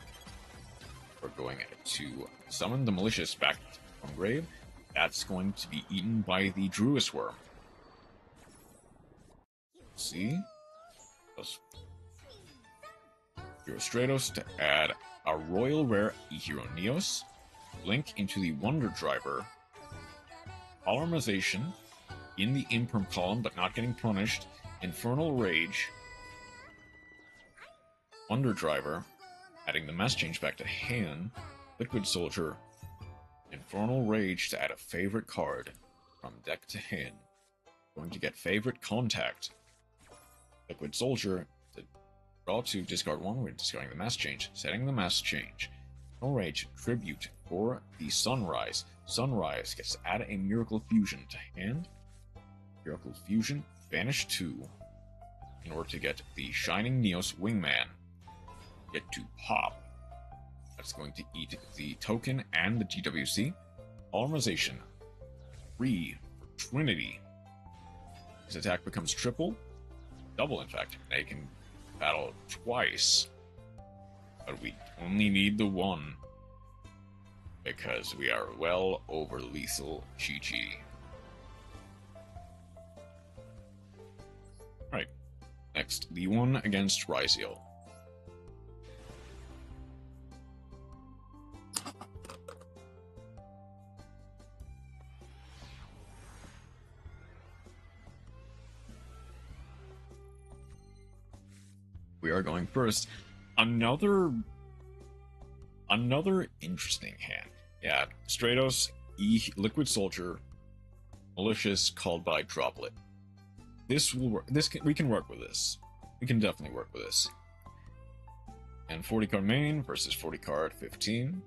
We're going to summon the Malicious back from grave. That's going to be eaten by the Druid's Worm. See? Hero Stratos to add a Royal Rare E-Hero Neos. Link into the Wonder Driver. Polymerization in the Imperm column, but not getting punished. Infernal Rage. Wonder Driver. Adding the Mass Change back to hand. Liquid Soldier. Infernal Rage to add a favorite card from deck to hand. Going to get Favorite Contact. Liquid Soldier to draw 2, discard 1, we're discarding the Mass Change. Setting the Mass Change. Infernal Rage, Tribute for the Sunrise. Sunrise gets to add a Miracle Fusion to hand. Miracle Fusion, banish 2 in order to get the Shining Neos Wingman. Get to pop. That's going to eat the token and the GWC. Polymerization. 3 for Trinity. His attack becomes triple. Double, in fact. Now you can battle twice. But we only need the 1. Because we are well over lethal GG. Alright. Next, the one against Ryziel. We are going first. Another interesting hand. Yeah, Stratos, Liquid Soldier, Malicious, called by Droplet. This will work. We can work with this. We can definitely work with this. And 40 card main versus 40 card 15.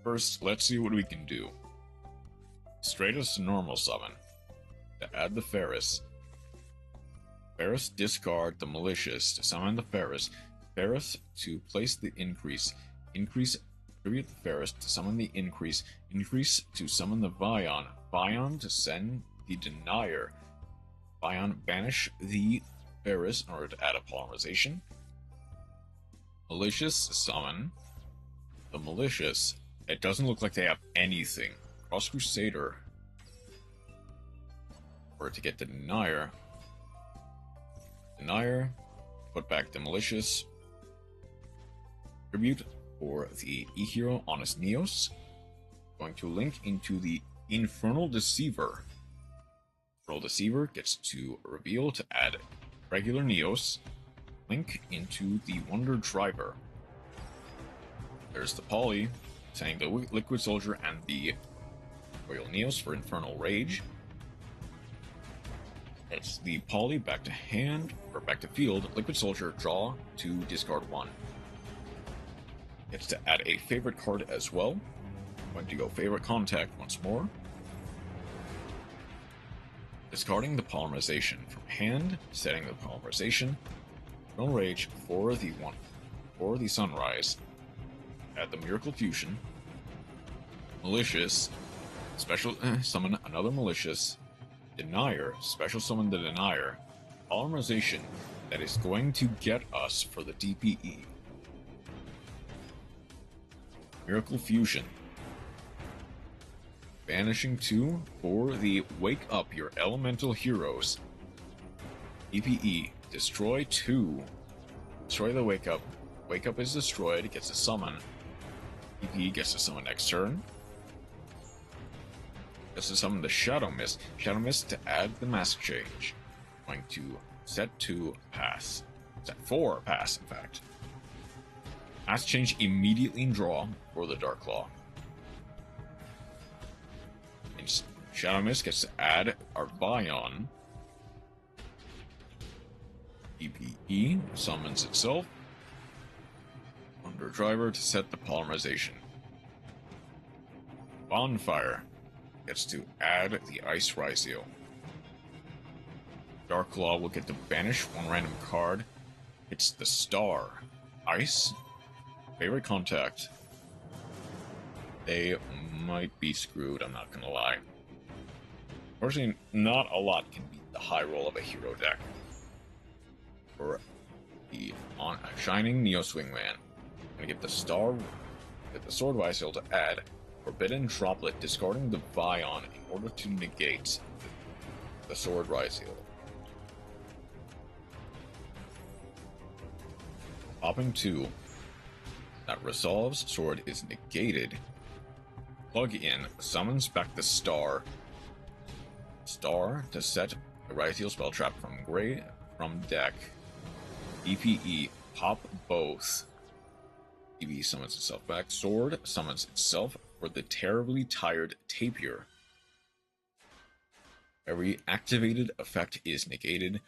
First, let's see what we can do. Stratos normal summon to add the Ferris. Ferris discard the Malicious to summon the Ferris. Ferris to place the increase. Increase Tribute the Ferris to summon the Increase. Increase to summon the Vion. Vion to send the Denier. Vion banish the Ferris in order to add a polymerization. Malicious summon the Malicious. It doesn't look like they have anything. Cross Crusader. Or to get the Denier. Denier. Put back the Malicious. Tribute for the E-Hero Honest Neos. Going to link into the Infernal Deceiver. Infernal Deceiver gets to reveal to add regular Neos. Link into the Wonder Driver. There's the Poly, sending the Liquid Soldier and the Royal Neos for Infernal Rage. It's the Poly back to hand, or back to field. Liquid Soldier, draw to discard 1. Gets to add a favorite card as well. Going to go Favorite Contact once more. Discarding the polymerization from hand, setting the polymerization. Infernal Rage for the Sunrise. Add the Miracle Fusion. Malicious. Special summon another Malicious. Denier. Special summon the Denier. Polymerization that is going to get us for the DPE. Miracle Fusion. Banishing 2 for the Wake Up Your Elemental Heroes. DPE. Destroy 2. Destroy the Wake Up. Wake Up is destroyed. It gets to summon. DPE gets to summon next turn. Gets to summon the Shadow Mist. Shadow Mist to add the Mask Change. Going to set 2 pass. Set 4 pass, in fact. Mask Change immediately draw for the Dark Claw. And Shadow Mist gets to add our Vion. DPE summons itself. Wonder Driver to set the polymerization. Bonfire gets to add the Ice Rhysio. Dark Claw will get to banish 1 random card. It's the Star. Ice. Favorite Contact. They might be screwed, I'm not gonna lie. Unfortunately, not a lot can beat the high roll of a hero deck. For the Shining Neo Swingman. Gonna get the Star, get the Sword Visil to add Forbidden Droplet, discarding the Vion in order to negate the Sword Rhysio. Popping 2. That resolves, sword is negated. Plug in, summons back the Star. Star to set the Rhysio spell trap from deck. DPE, pop both. DPE summons itself back. Sword summons itself for the Terribly Tired Tapir. Every activated effect is negated.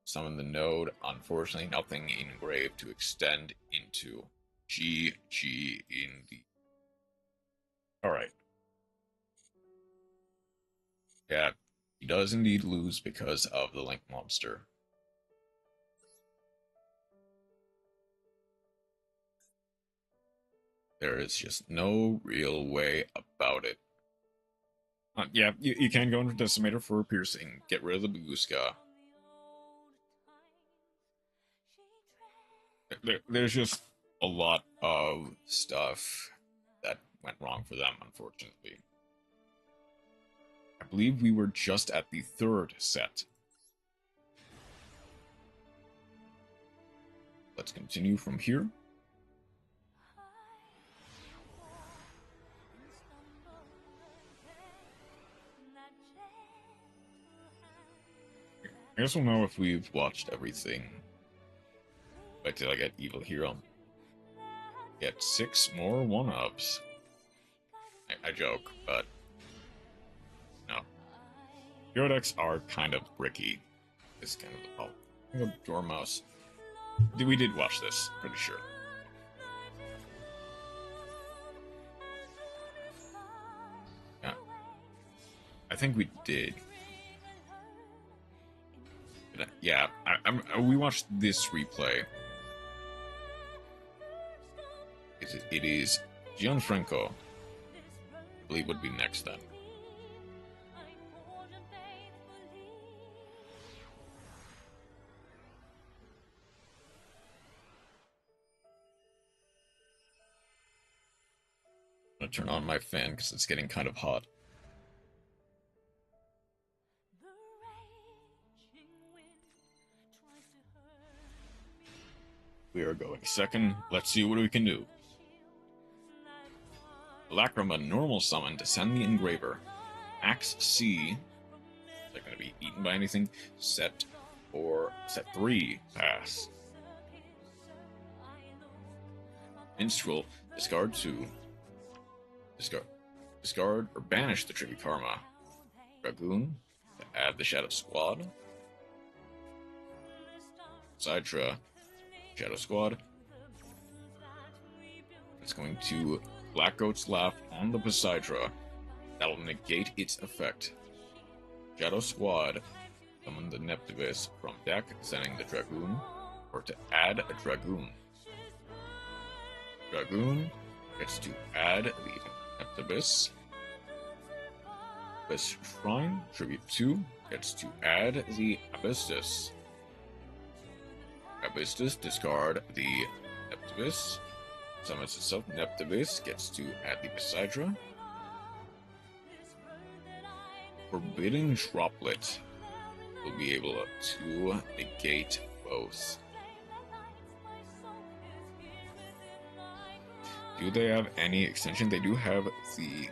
Summon the node. Unfortunately, nothing engraved to extend into GG in the... Alright. Yeah, he does indeed lose because of the Link Monster. There is just no real way about it. Yeah, you can go into Decimator for piercing. Get rid of the Baguska. There's just a lot of stuff that went wrong for them, unfortunately. I believe we were just at the 3rd set. Let's continue from here. I guess we'll know if we've watched everything. Wait till I get Evil Hero. Get 6 more 1-ups. I joke, but no. Hero decks are kind of bricky. It's kind of the problem. I think of Dormouse. We did watch this, pretty sure. Yeah. I think we did. Yeah, we watched this replay. It is Gianfranco, I believe, would be next then. I'm gonna turn on my fan because it's getting kind of hot. We are going second. Let's see what we can do. Lacrima normal summon to send the engraver. Axe C. Is that going to be eaten by anything? Set 3 pass. Minstrel, discard 2. Discard or banish the Tribute Karma. Dragoon, to add the Shadow Squad. Sidra, Shadow Squad. It's going to Black Goat's Laugh on the Poseidra. That'll negate its effect. Shadow Squad, summon the Neptibus from deck, sending the Dragoon, or to add a Dragoon. Dragoon gets to add the Neptibus. Abyss Shrine, Tribute 2, gets to add the Abystus. Abystus, discard the Neptibus. Summons itself, Neptibus gets to add the Poseidra. Forbidden Droplet will be able to negate both. Do they have any extension? They do have the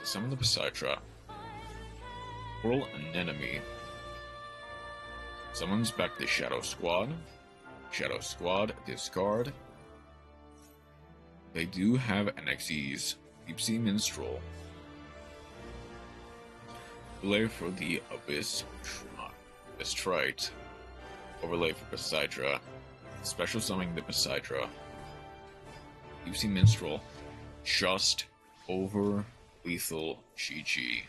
summon the Poseidra. Whirl an enemy. Summons back the Shadow Squad. Shadow Squad, discard. They do have NXEs. Deep Sea Minstrel. Overlay for the Abyss Trite. Overlay for Poseidra. Special summoning the Poseidra. Deep Sea Minstrel. Just over lethal GG.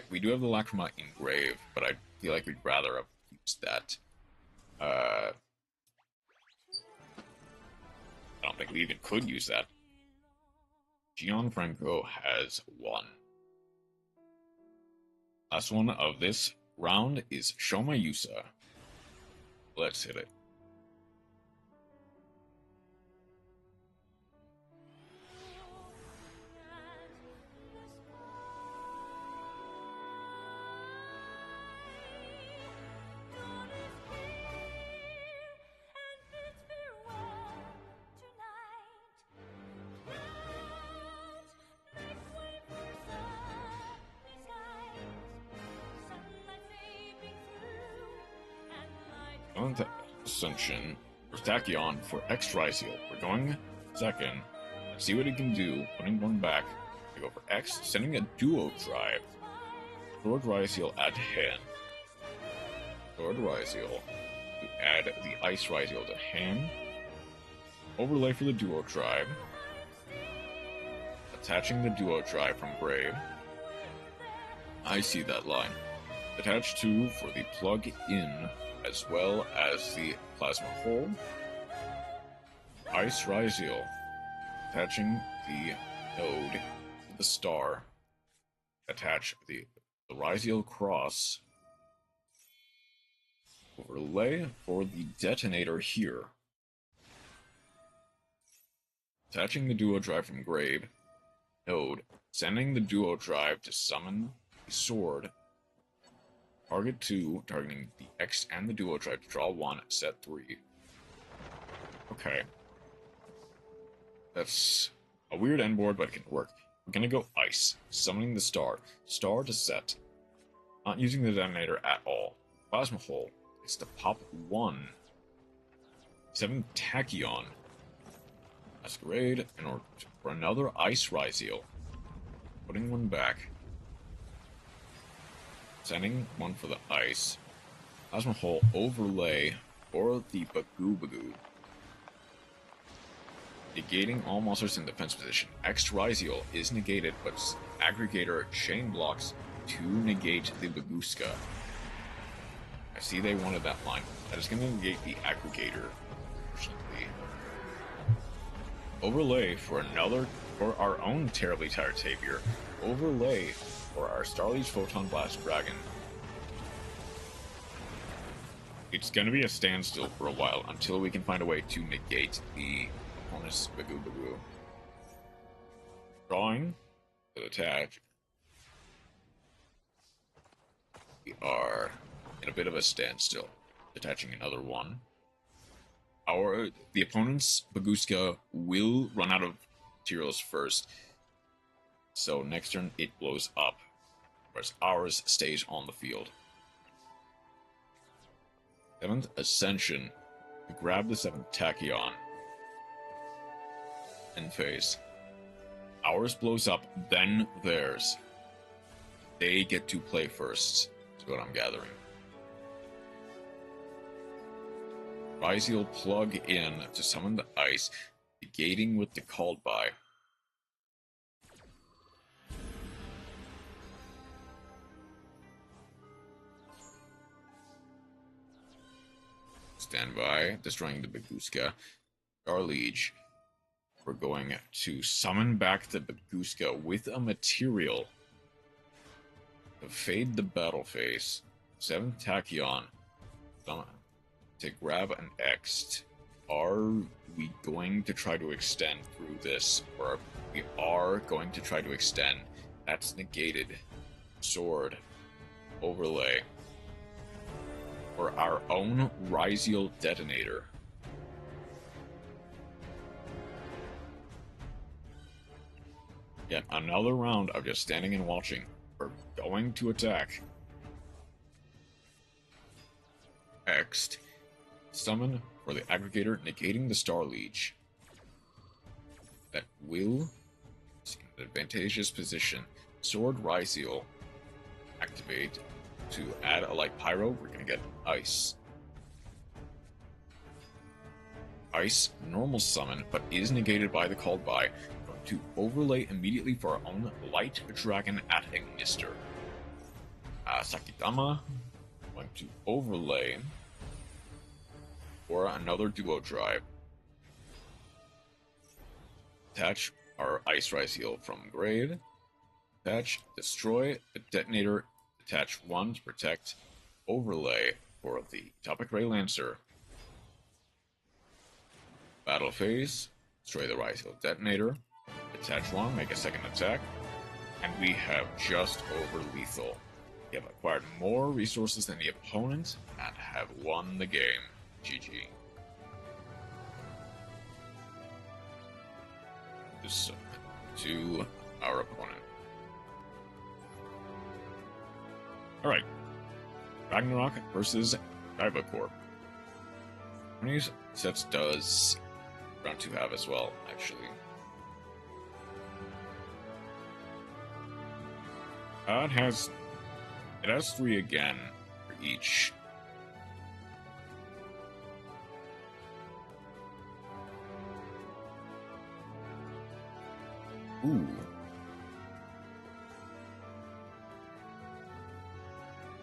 We do have the Lacrima Engrave, but I feel like we'd rather have used that. I don't think we even could use that. Gianfranco has won. Last one of this round is Shomayusa. Let's hit it. Ascension or Tachyon for X Triseal. We're going second. Let's see what he can do. Putting one back. We go for X, sending a Duo Drive. Sword Ryseal add to hand. Sword Ryseal to add the Ice Ryseal to hand. Overlay for the Duo Drive. Attaching the Duo Drive from grave. I see that line. Attach 2 for the plug-in, as well as the Plasma Hole. Ice Ryseal, attaching the node to the star. Attach the Ryseal Cross. Overlay for the detonator here. Attaching the Duo Drive from grave. Node, sending the Duo Drive to summon the sword. Target 2, targeting the X and the Duo Drive to draw 1, set 3. Okay. That's a weird end board, but it can work. We're gonna go Ice, summoning the star. Star to set. Not using the detonator at all. Plasma Hole. It's to pop 1. 7 Tachyon. Masquerade in order for another Ice Ryseal. Putting one back. Sending one for the Ice. Plasma Hole overlay for the Bagoo. Negating all monsters in defense position. X Ryseal is negated, but Aggregator chain blocks to negate the Bagooska. I see they wanted that line. That is going to negate the Aggregator, unfortunately. Overlay for our own terribly tired Tamer. Overlay for our Starlight Photon Blast Dragon. It's gonna be a standstill for a while until we can find a way to negate the opponent's Bagoo Bagoo. Drawing to attach. We are in a bit of a standstill. Attaching another one. The opponent's Bagooska will run out of materials first. So next turn it blows up. Whereas ours stays on the field. 7th Ascension. We grab the 7th Tachyon. End phase. Ours blows up, then theirs. They get to play first, is what I'm gathering. Ryzeal plug in to summon the ice, negating with the called by. Stand by, destroying the Bagooska. Our liege. We're going to summon back the Bagooska with a material to fade the battle phase. 7th Tachyon. To grab an X. Are we going to try to extend through this? Or we are going to try to extend. That's negated. Sword. Overlay. For our own Ryzeal detonator. Yet another round of just standing and watching. We're going to attack. Next. Summon for the aggregator, negating the Star Liege. That will see an advantageous position. Sword Ryzeal. Activate. To add a light pyro, we're gonna get ice. Ice, normal summon, but is negated by the called by. Going to overlay immediately for our own light dragon at Ignister. Sakitama. Going to overlay for another duo drive. Attach our Ice Ryzeal from grade. Attach, destroy the detonator. Attach 1 to protect. Overlay for the Topic Ray Lancer. Battle phase. Destroy the Ryzeal detonator. Attach 1, make a second attack. And we have just over lethal. We have acquired more resources than the opponent and have won the game. GG. This to our opponent. Alright. Ragnarok versus Kaiba Corp. How many sets does round 2 have as well, actually? It has 3 again for each. Ooh.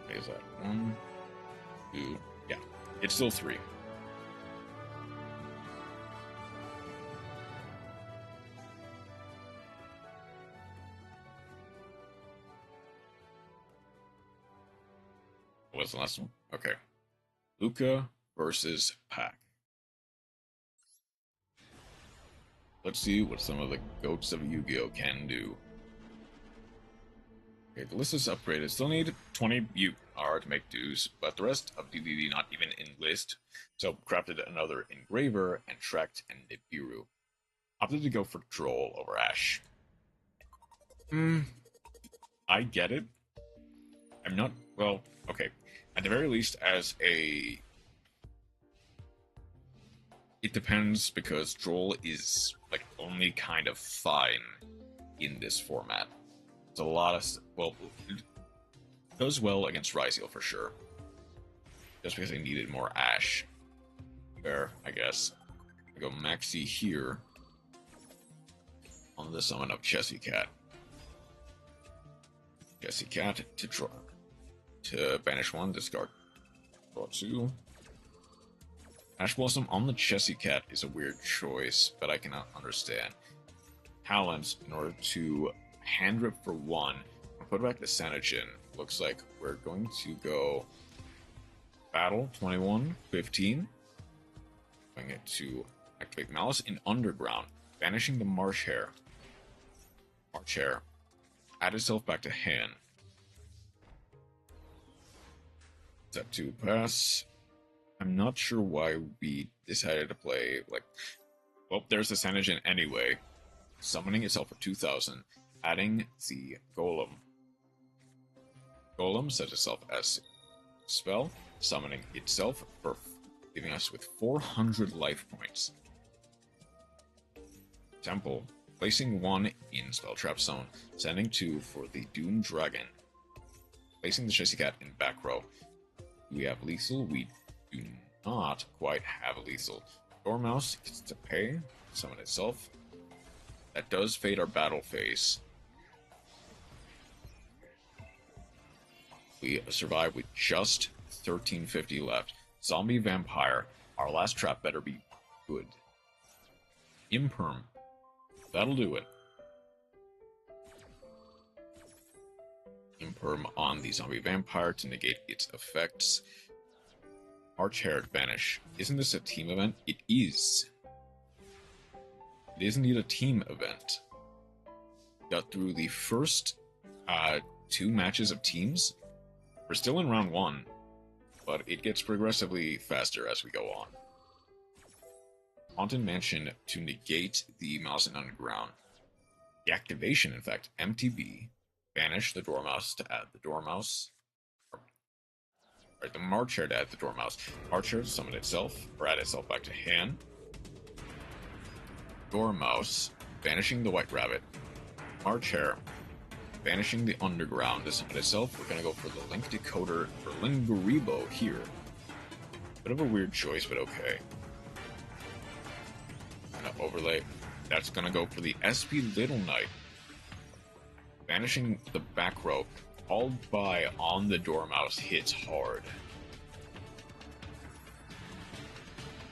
Is that 1, 2? Yeah, it's still 3. What was the last one? Okay. Luca versus Pac. Let's see what some of the goats of Yu-Gi-Oh! Can do. Okay, the list is upgraded. Still need 20 UR to make dues, but the rest of DDD not even in list. So crafted another Engraver and Tracked and Nibiru. Opted to go for Troll over Ash. I get it. I'm not, well, okay. At the very least, as a... It depends, because Troll is, like, only kind of fine in this format. It's a lot of... Well, it does well against Ryzeal for sure. Just because I needed more Ash. There, I guess. I go Maxi here. On the summon of Jessie Cat. Jessie Cat to draw. To banish 1, discard. Draw 2. Ash Blossom on the Chessy Cat is a weird choice, but I cannot understand. Talents, in order to hand rip for 1, put back the Sanogen. Looks like we're going to go Battle 21, 15. Going it to activate Malice in Underground, banishing the Marsh Hare. Marsh Hare. Add itself back to hand. Step 2 pass. I'm not sure why we decided to play, like, well, there's the Sanogen anyway. Summoning itself for 2000, adding the Golem. Golem sets itself as spell, summoning itself for leaving us with 400 life points. Temple, placing 1 in Spell Trap Zone, sending 2 for the Doom Dragon. Placing the Chessy Cat in back row. We have lethal, we do not quite have a lethal. Dormouse gets to pay, summon itself. That does fade our battle phase. We survive with just 1350 left. Zombie Vampire. Our last trap better be good. Imperm. That'll do it. Imperm on the Zombie Vampire to negate its effects. Archhaired Vanish. Isn't this a team event? It is. It is indeed a team event. Got through the first 2 matches of teams. We're still in round 1, but it gets progressively faster as we go on. Haunted Mansion to negate the Malice in Underground. The activation, in fact, MTB. Banish the Dormouse to add the Dormouse. Right, the March Hare to add the Dormouse. March Hare to summon itself, or add itself back to hand. Dormouse, banishing the White Rabbit. March Hare, banishing the Underground to summon itself. We're gonna go for the Link Decoder for Lingaribo here. Bit of a weird choice, but okay. Gonna overlay. That's gonna go for the SP Little Knight. Banishing the back row, followed by On the Dormouse hits hard.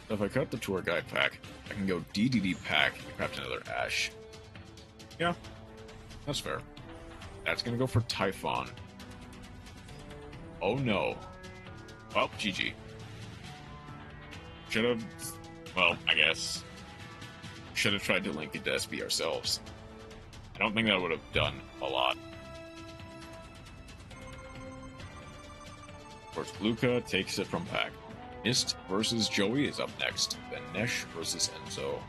So if I cut the tour guide pack, I can go DDD pack and craft another Ash. Yeah, that's fair. That's gonna go for Typhon. Oh no. Well, GG. Should've, well, I guess. Should've tried to link it to SB ourselves. I don't think that would have done a lot. Of course, Luca takes it from pack. Mist versus Joey is up next. Then Nesh versus Enzo.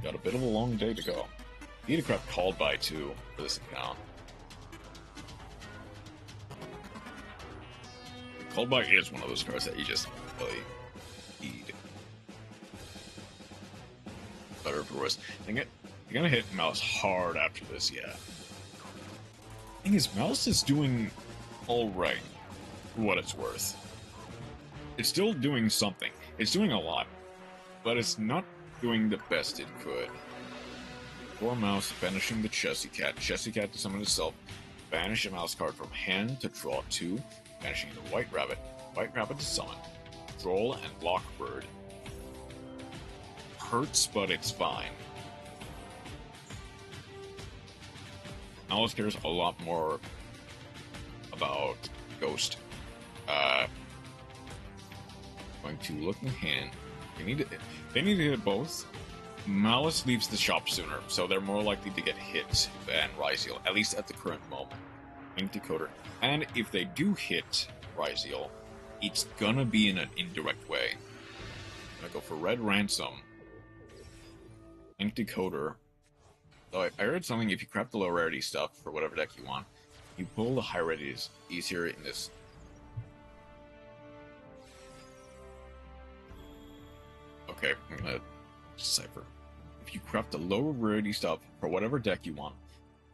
Got a bit of a long day to go. Need to craft Called By 2 for this account. Called By is one of those cards that you just really need. Better for worse. You're gonna hit Mouse hard after this, yeah. Thing is, Mouse is doing alright, for what it's worth. It's still doing something. It's doing a lot, but it's not doing the best it could. Mouse banishing the Chessy Cat. Chessy Cat to summon itself. Banish a Mouse card from hand to draw 2. Banishing the White Rabbit. White Rabbit to summon. Droll and Blockbird. Hurts, but it's fine. Alice cares a lot more about Ghost. Going to look in hand. They need to hit both. Malice leaves the shop sooner, so they're more likely to get hit than Ryziel, at least at the current moment. Link Decoder. And if they do hit Ryziel, it's gonna be in an indirect way. I'm gonna go for Red Ransom. Link Decoder. So I heard something, if you craft the low rarity stuff for whatever deck you want, you pull the high rarities easier in this. Okay, I'm gonna decipher. If you craft the lower rarity stuff for whatever deck you want,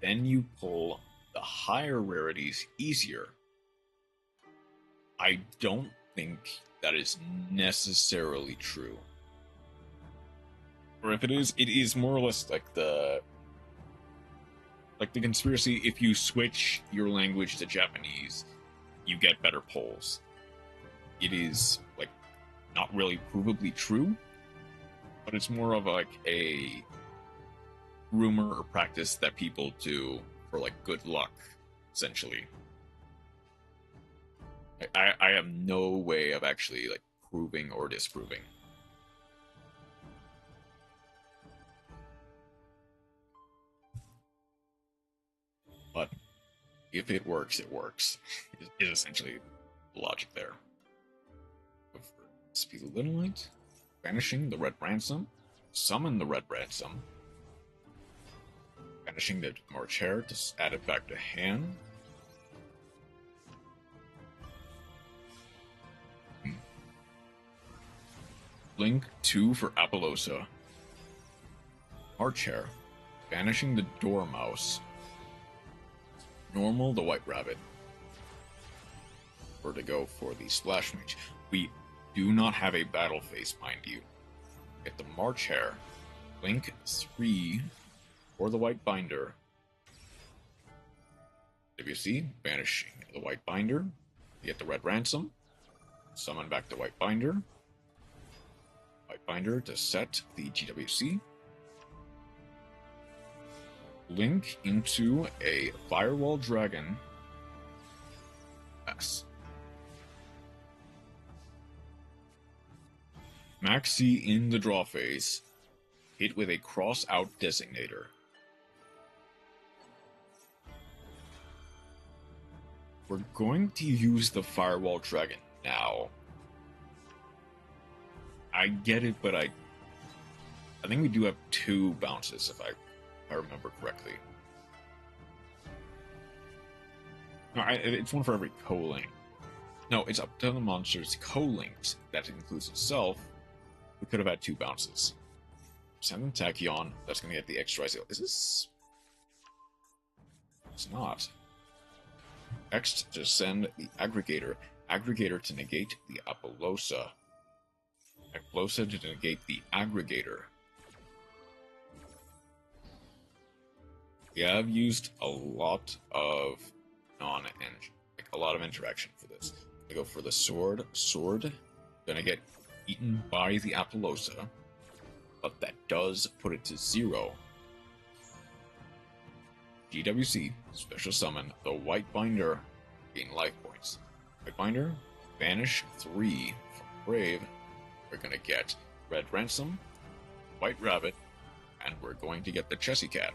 then you pull the higher rarities easier. I don't think that is necessarily true. Or if it is more or less like the conspiracy, if you switch your language to Japanese, you get better pulls. it is like not really provably true, but it's more of like a rumor or practice that people do for like good luck, essentially. I have no way of actually like proving or disproving. But if it works, it works. Is essentially the logic there. Speed the Little Light, banishing the Red Ransom, summon the Red Ransom, banishing the March Hare to add it back to hand. Link 2 for Appaloosa. March Hare, banishing the Dormouse. Normal the White Rabbit. Or to go for the Splash Mage. We do not have a battle phase, mind you. Get the March Hare. Link 3 for the White Binder. WC, banishing the White Binder. You get the Red Ransom. Summon back the White Binder. White Binder to set the GWC. Link into a Firewall Dragon. Yes. Maxi in the draw phase. Hit with a cross-out designator. We're going to use the Firewall Dragon now. I get it, but I think we do have 2 bounces, if I remember correctly. No, it's one for every co-link. No, it's up to the monster's co-links. That includes itself. We could have had 2 bounces. Send them Tachyon. That's going to get the extra ICL. Is this? It's not. Next, just send the Aggregator. Aggregator to negate the Appaloosa. Appaloosa to negate the Aggregator. We have used a lot of interaction for this. I go for the sword. Sword, gonna get eaten by the Appaloosa, but that does put it to 0. GWC, special summon, the White Binder, gain life points. White Binder, banish 3 from Brave. We're gonna get Red Ransom, White Rabbit, and we're going to get the Chessy Cat.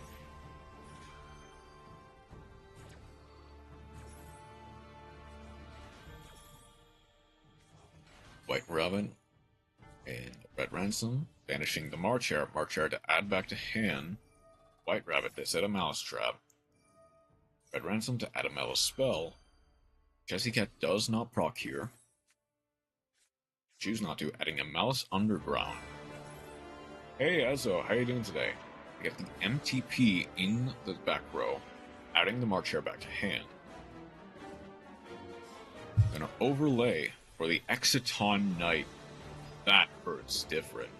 White Rabbit and Red Ransom, banishing the March Hare. March Hare to add back to hand. White Rabbit to set a Mouse Trap. Red Ransom to add a Mellow Spell. Chessy Cat does not proc here. Choose not to, adding a Malice Underground. Hey Ezo, how you doing today? We get the MTP in the back row, adding the March Hare back to hand. Gonna overlay for the Exciton Knight. That hurts different.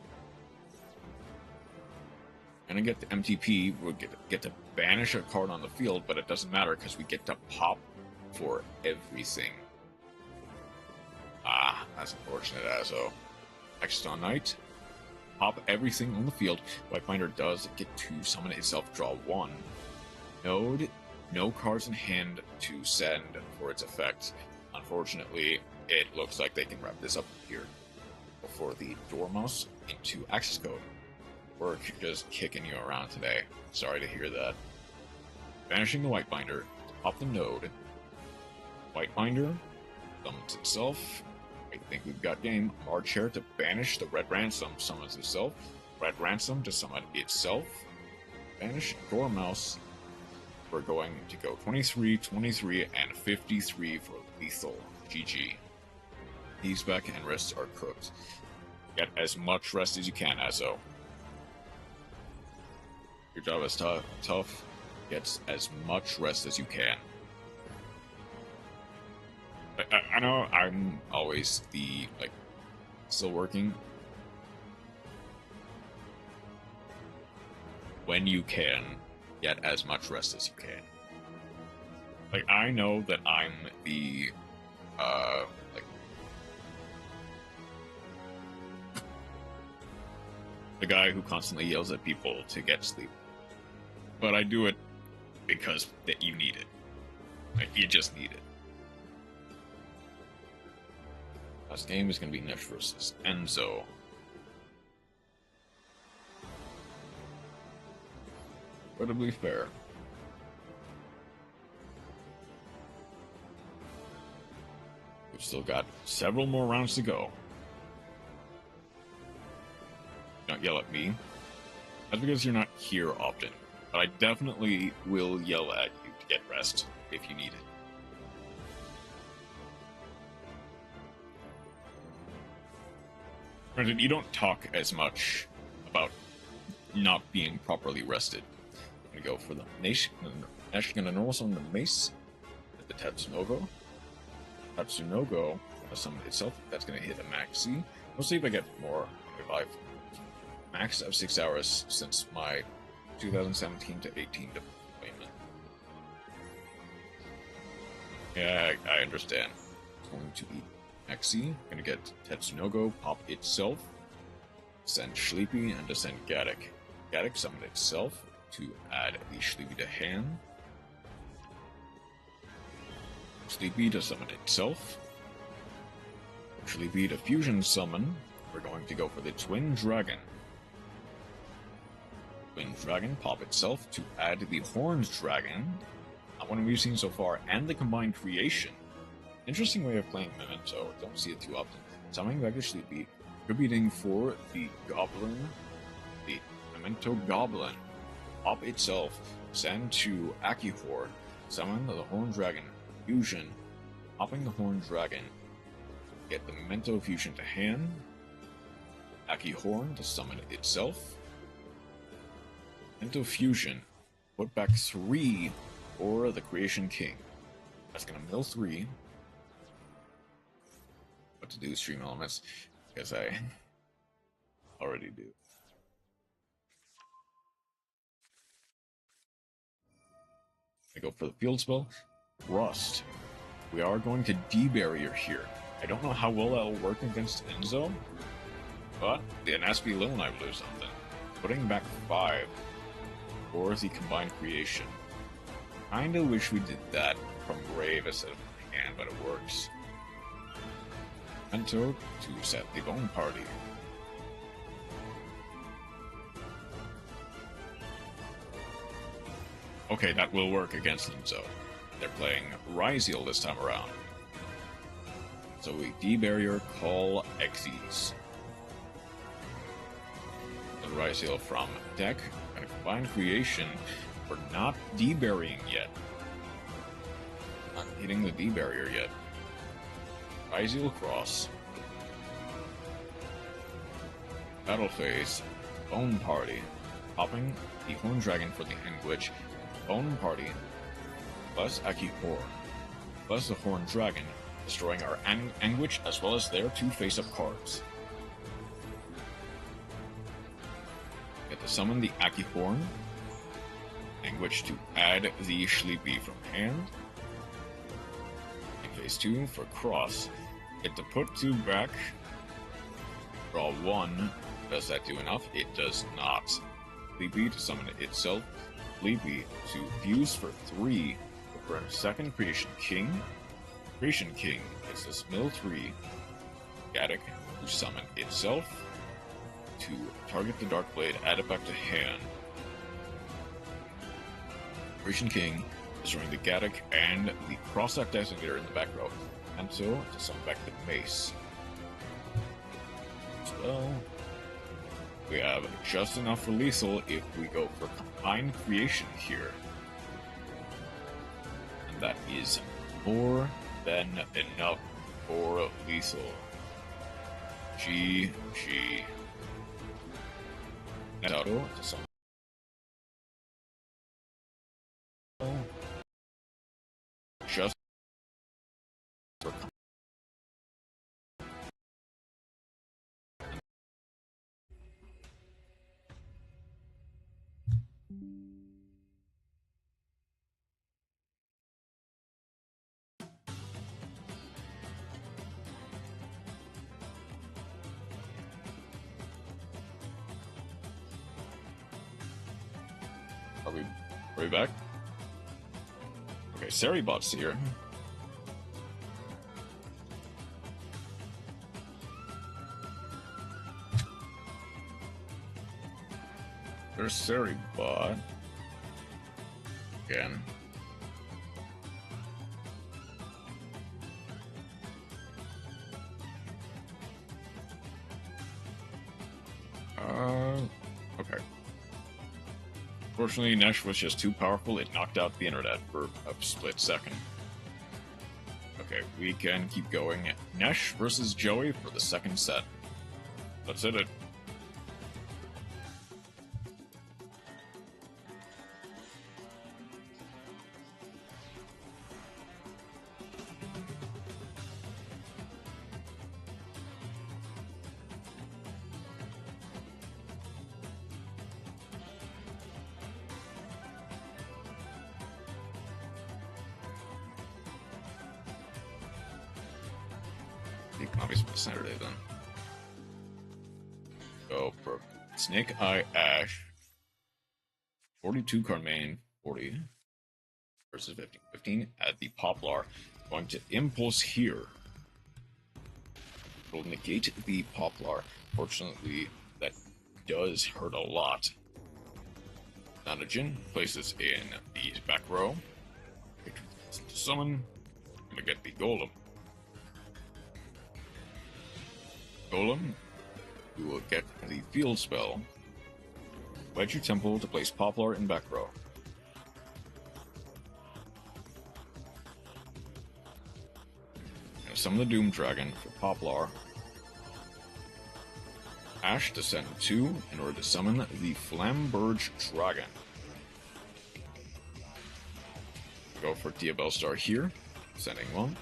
Gonna get the MTP, we'll get to banish a card on the field, but it doesn't matter because we get to pop for everything. Ah, that's unfortunate, Azo. Exciton Knight, pop everything on the field. White Binder does get to summon itself, draw 1. Node, no cards in hand to send for its effect. Unfortunately, it looks like they can wrap this up here. For the Dormouse into access code. We're just kicking you around today. Sorry to hear that. Banishing the White Binder to pop the node. White Binder summons itself. I think we've got game. March Hare to banish the Red Ransom, summons itself. Red Ransom to summon itself. Banish Dormouse. We're going to go 23, 23, and 53 for lethal. GG. He's back and rests are cooked. Get as much rest as you can, Azo. Your job is tough. Get as much rest as you can. I know I'm always still working. When you can, get as much rest as you can. I know that I'm the the guy who constantly yells at people to get sleep. But I do it because that you need it. Like, you just need it. Last game is going to be Nesh versus Enzo. Incredibly fair. We've still got several more rounds to go. Don't yell at me. That's because you're not here often. But I definitely will yell at you to get rest if you need it. Granted, you don't talk as much about not being properly rested. I'm gonna go for the Nation. Actually gonna normal summon the Mace at the Tatsunogo. Tatsunogo summon itself. That's gonna hit a max C. We'll see if I get more. If I've maxed of 6 hours since my 2017 to 18 deployment. Yeah, I understand. Going to eat Maxi. Gonna get Tatsunogo pop itself. Send Sleepy and descend Gaddock. Gaddock summon itself to add the Sleepy to hand. Sleepy to summon itself. Sleepy to fusion summon. We're going to go for the Twin Dragon. Twin Dragon pop itself to add the Horned Dragon. Not one we've seen so far, and the Combined Creation. Interesting way of playing Memento. Don't see it too often. Summoning back to Sleepy, contributing for the Goblin, the Memento Goblin. Pop itself, send to Akihorn, summon the Horned Dragon, fusion, popping the Horned Dragon, get the Memento Fusion to hand, Akihorn to summon itself, Memento Fusion, put back 3 for the Creation King. That's gonna mill 3. What to do, stream elements, because I already do. I go for the field spell, Rust. We are going to D-barrier here. I don't know how well that will work against Enzo, but the Nasby Lil Knight will do something. Putting back 5 for the Combined Creation. Kinda wish we did that from Grave instead of hand, but it works. Mento to set the Bone Party. Okay, that will work against Enzo. They're playing Ryziel this time around. So we D-barrier, call Xyz. The Ryziel from deck, and a Combined Creation. We're not D-barrying yet. Not hitting the D-barrier yet. Ryziel cross. Battle phase. Bone Party. Popping the Horned Dragon for the Anguish. Bone Party. Plus Akihorn. Plus the Horned Dragon. Destroying our Anguish as well as their 2 face-up cards. Get to summon the Akihorn. Anguish to add the Sleepy from hand. In phase 2 for cross. Get to put 2 back. Draw 1. Does that do enough? It does not. Sleepy to summon itself. Sleepy to fuse for 3. For a second Creation King. Creation King gets this mill 3. Gaddock to summon itself. To target the Dark Blade, add it back to hand. Creation King destroying the Gaddock and the cross-up designator in the back row. And so to summon back the Mace. As well, we have just enough for lethal if we go for Combined Creation here. And that is more than enough for lethal. GG. Auto to summon. Just for Are we back? Okay, Seribot's here. There's Seribot. Again. Okay. Fortunately, Nesh was just too powerful, it knocked out the internet for a split second. Okay, we can keep going. Nesh versus Joey for the second set. Let's hit it. Konami's Saturday then. Go for Snake Eye Ash. 42 card main, 40 versus 15. 15 at the Poplar. Going to Impulse here. It'll negate the Poplar. Fortunately, that does hurt a lot. Nanogen places in the back row. Summon. I'm gonna get the Golem. Golem, you will get the field spell. Wedge your temple to place Poplar in back row. Now summon the Doom Dragon for Poplar. Ash to send 2 in order to summon the Flamberge Dragon. Go for Diabellstar here, sending 1.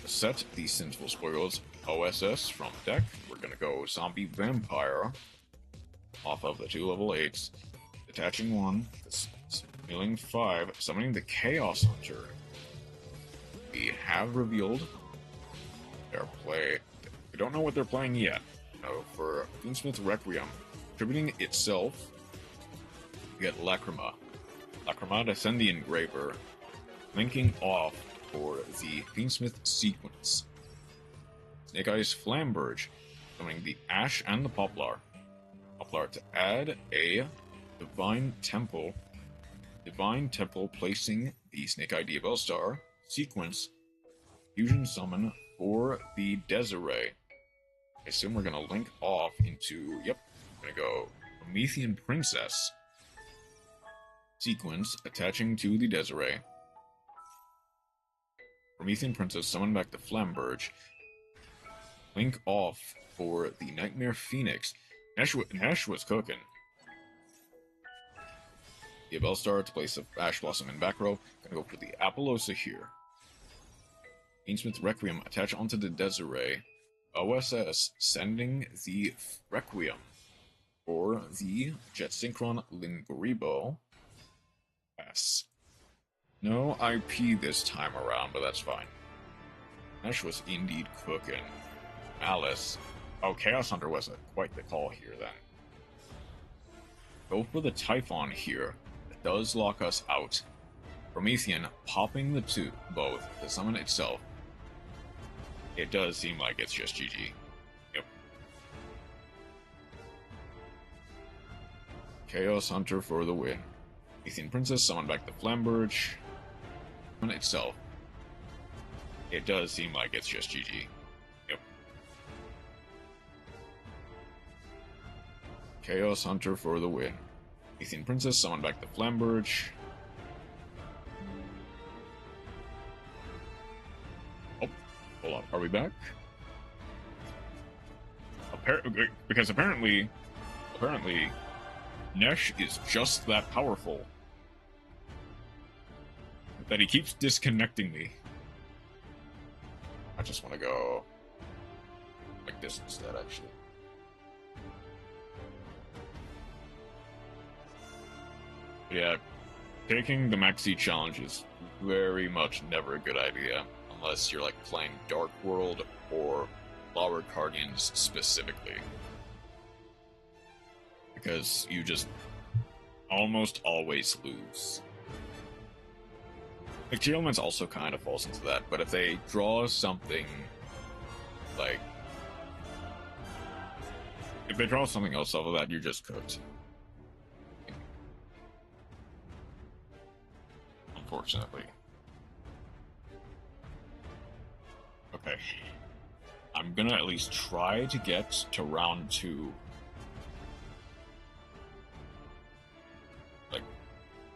Set the Sinful Spoils OSS from deck. We're gonna go Zombie Vampire off of the 2 level 8s, attaching 1, healing 5, summoning the Chaos Hunter. We have revealed their play. We don't know what they're playing yet. No, for Fiendsmith Requiem, contributing itself, we get Lacrima. Lacrima to send the Engraver, linking off for the Fiendsmith sequence. Snake Eyes Flamberge, summoning the Ash and the Poplar. Poplar to add a Divine Temple. Divine Temple placing the Snake Eye Diabellstar sequence. Fusion summon for the Desiree. I assume we're gonna link off into, yep, we're gonna go Promethean Princess. Sequence attaching to the Desiree. Promethean Princess summon back the Flamberge. Link off for the Nightmare Phoenix. Nash was cooking. Diabellstar to place of Ash Blossom in back row. Gonna go for the Apollosa here. Fiendsmith Requiem attach onto the Desiree. OSS sending the Requiem for the Jet Synchron Linguribo. Yes. No IP this time around, but that's fine. Nash was indeed cooking. Alice. Oh, Chaos Hunter was quite the call here then. Go for the Typhon here. It does lock us out. Promethean popping the both to summon itself. It does seem like it's just GG. Yep. Chaos Hunter for the win. Promethean Princess summon back the Flamberge. Summon itself. It does seem like it's just GG. Yep. Chaos Hunter for the win. Promethean Princess summon back the Flamberge. Hold on, are we back? Because apparently, Nesh is just that powerful that he keeps disconnecting me. I just want to go like this instead, actually. Yeah, taking the Maxi challenge is very much never a good idea. Unless you're like playing Dark World or Flower Guardians specifically. Because you just almost always lose. Like, Geomans also kind of falls into that, but if they draw something, like... If they draw something else off of that, you're just cooked. Unfortunately. Okay. I'm gonna at least try to get to round 2. Like,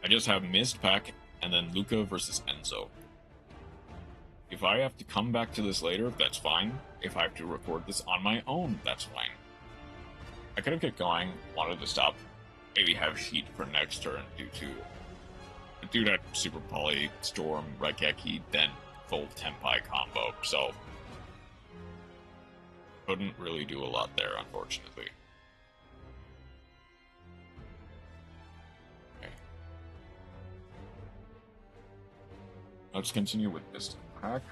I just have Mist Pack, and then Luca versus Enzo. If I have to come back to this later, that's fine. If I have to record this on my own, that's fine. I could have kept going, wanted to stop, maybe have Heat for next turn due to do that Super Poly, Storm, Raigeki, then full Tenpai combo, so couldn't really do a lot there, unfortunately. Okay. Let's continue with this pack.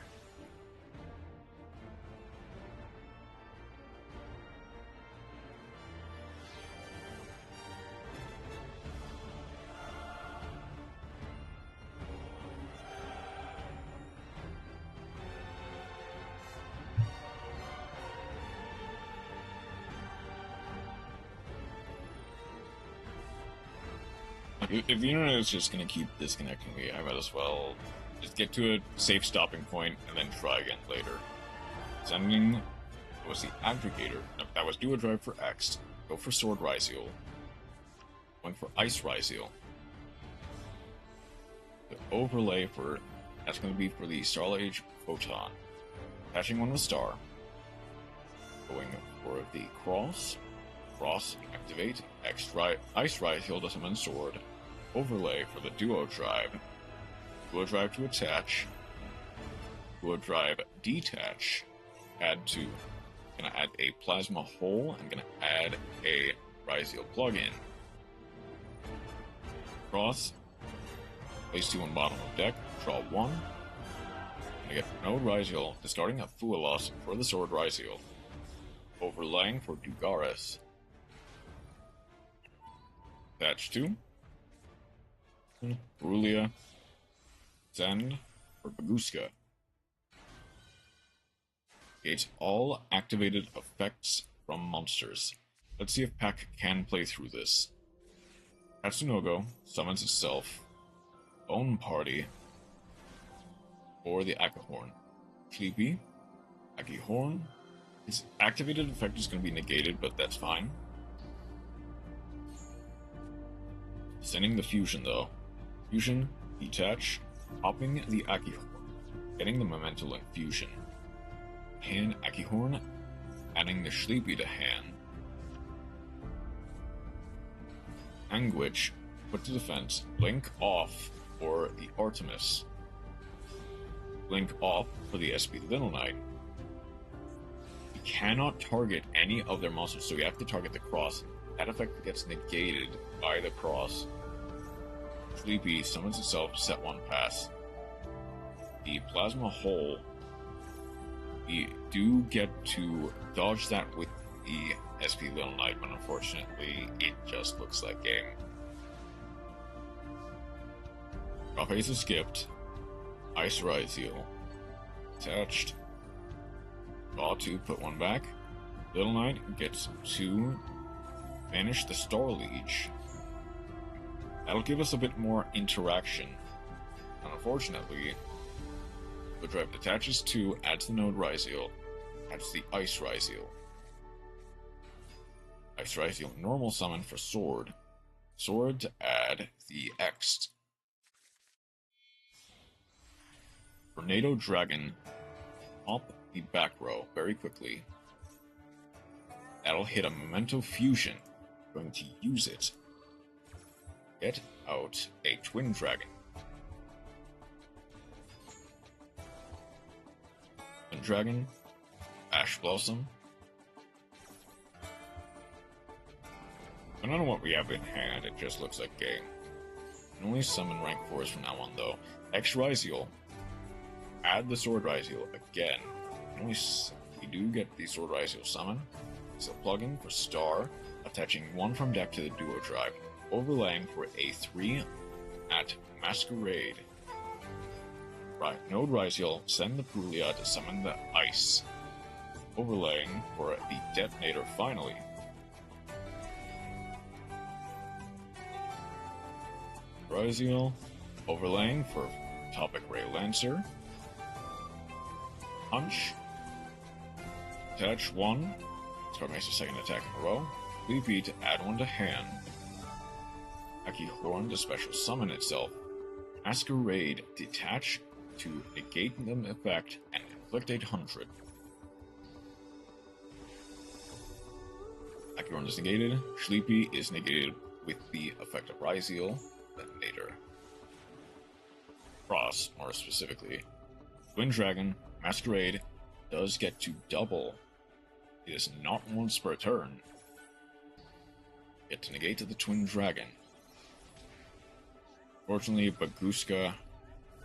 If the internet is just going to keep disconnecting me, I might as well just get to a safe stopping point and then try again later. Sending was the aggregator. No, that was Duo Drive for X. Go for Sword Ryziel. Going for Ice Ryziel. The overlay for that's going to be for the Starlight Age Photon. Attaching one with Star. Going for the Cross. Cross, activate. Ice Ryziel to summon Sword. Overlay for the Duo Drive. Duo Drive to attach. Duo Drive detach. Add to. Gonna add a Plasma Hole. I'm gonna add a Ryziel plugin. Cross. Place 2 on bottom of deck. Draw 1. I get no Ryziel, discarding a Fuelos for the Sword Ryziel. Overlaying for Dugaris. Attach 2. Brulia. Send for Baguska. Gates all activated effects from monsters. Let's see if Pack can play through this. Tatsunogo summons itself. Bone Party. Or the Akihorn. Sleepy. Akihorn. Its activated effect is going to be negated, but that's fine. Sending the Fusion, though. Fusion, detach, popping the Akihorn, getting the Memento Link Fusion. Hand Akihorn, adding the Sleepy to hand. Anguish, put to defense, Link off for the Artemis. Link off for the SP Little Knight. You cannot target any of their monsters, so you have to target the Cross. That effect gets negated by the Cross. Sleepy summons itself, set 1 pass. The Plasma Hole, we do get to dodge that with the SP Little Knight, but unfortunately, it just looks like game. Draw phase is skipped. Ice Ryziel. Attached. Draw 2, put 1 back. Little Knight gets 2. Banish the Star Liege. That'll give us a bit more interaction. Unfortunately, the drive attaches 2, adds the Node Ryziel, adds the Ice Ryziel. Ice Ryziel normal summon for Sword. Sword to add the X. Tornado Dragon, pop the back row very quickly. That'll hit a Memento Fusion. Going to use it. Get out a Twin Dragon. Twin Dragon, Ash Blossom. I don't know what we have in hand, it just looks like game. Can only summon rank 4s from now on though. X Ryziel. Add the Sword Ryziel again. We do get the Sword Ryziel summon. It's a plugin for Star, attaching 1 from deck to the Duo Drive. overlaying for a 3 at Masquerade. Right, Node Ryziel, send the Prulia to summon the Ice. Overlaying for the Detonator finally. Ryziel, overlaying for Topic Ray Lancer. Punch. Attach 1. Start makes a second attack in a row. Sleepy to add 1 to hand. Aki Horn to special summon itself. Masquerade, detach to negate the effect and inflict 800. Aki Horn is negated. Sleepy is negated with the effect of Ryziel, Detonator. Cross, more specifically. Twin Dragon, Masquerade, does get to double. It is not once per turn. Get to negate the Twin Dragon. Fortunately, Baguska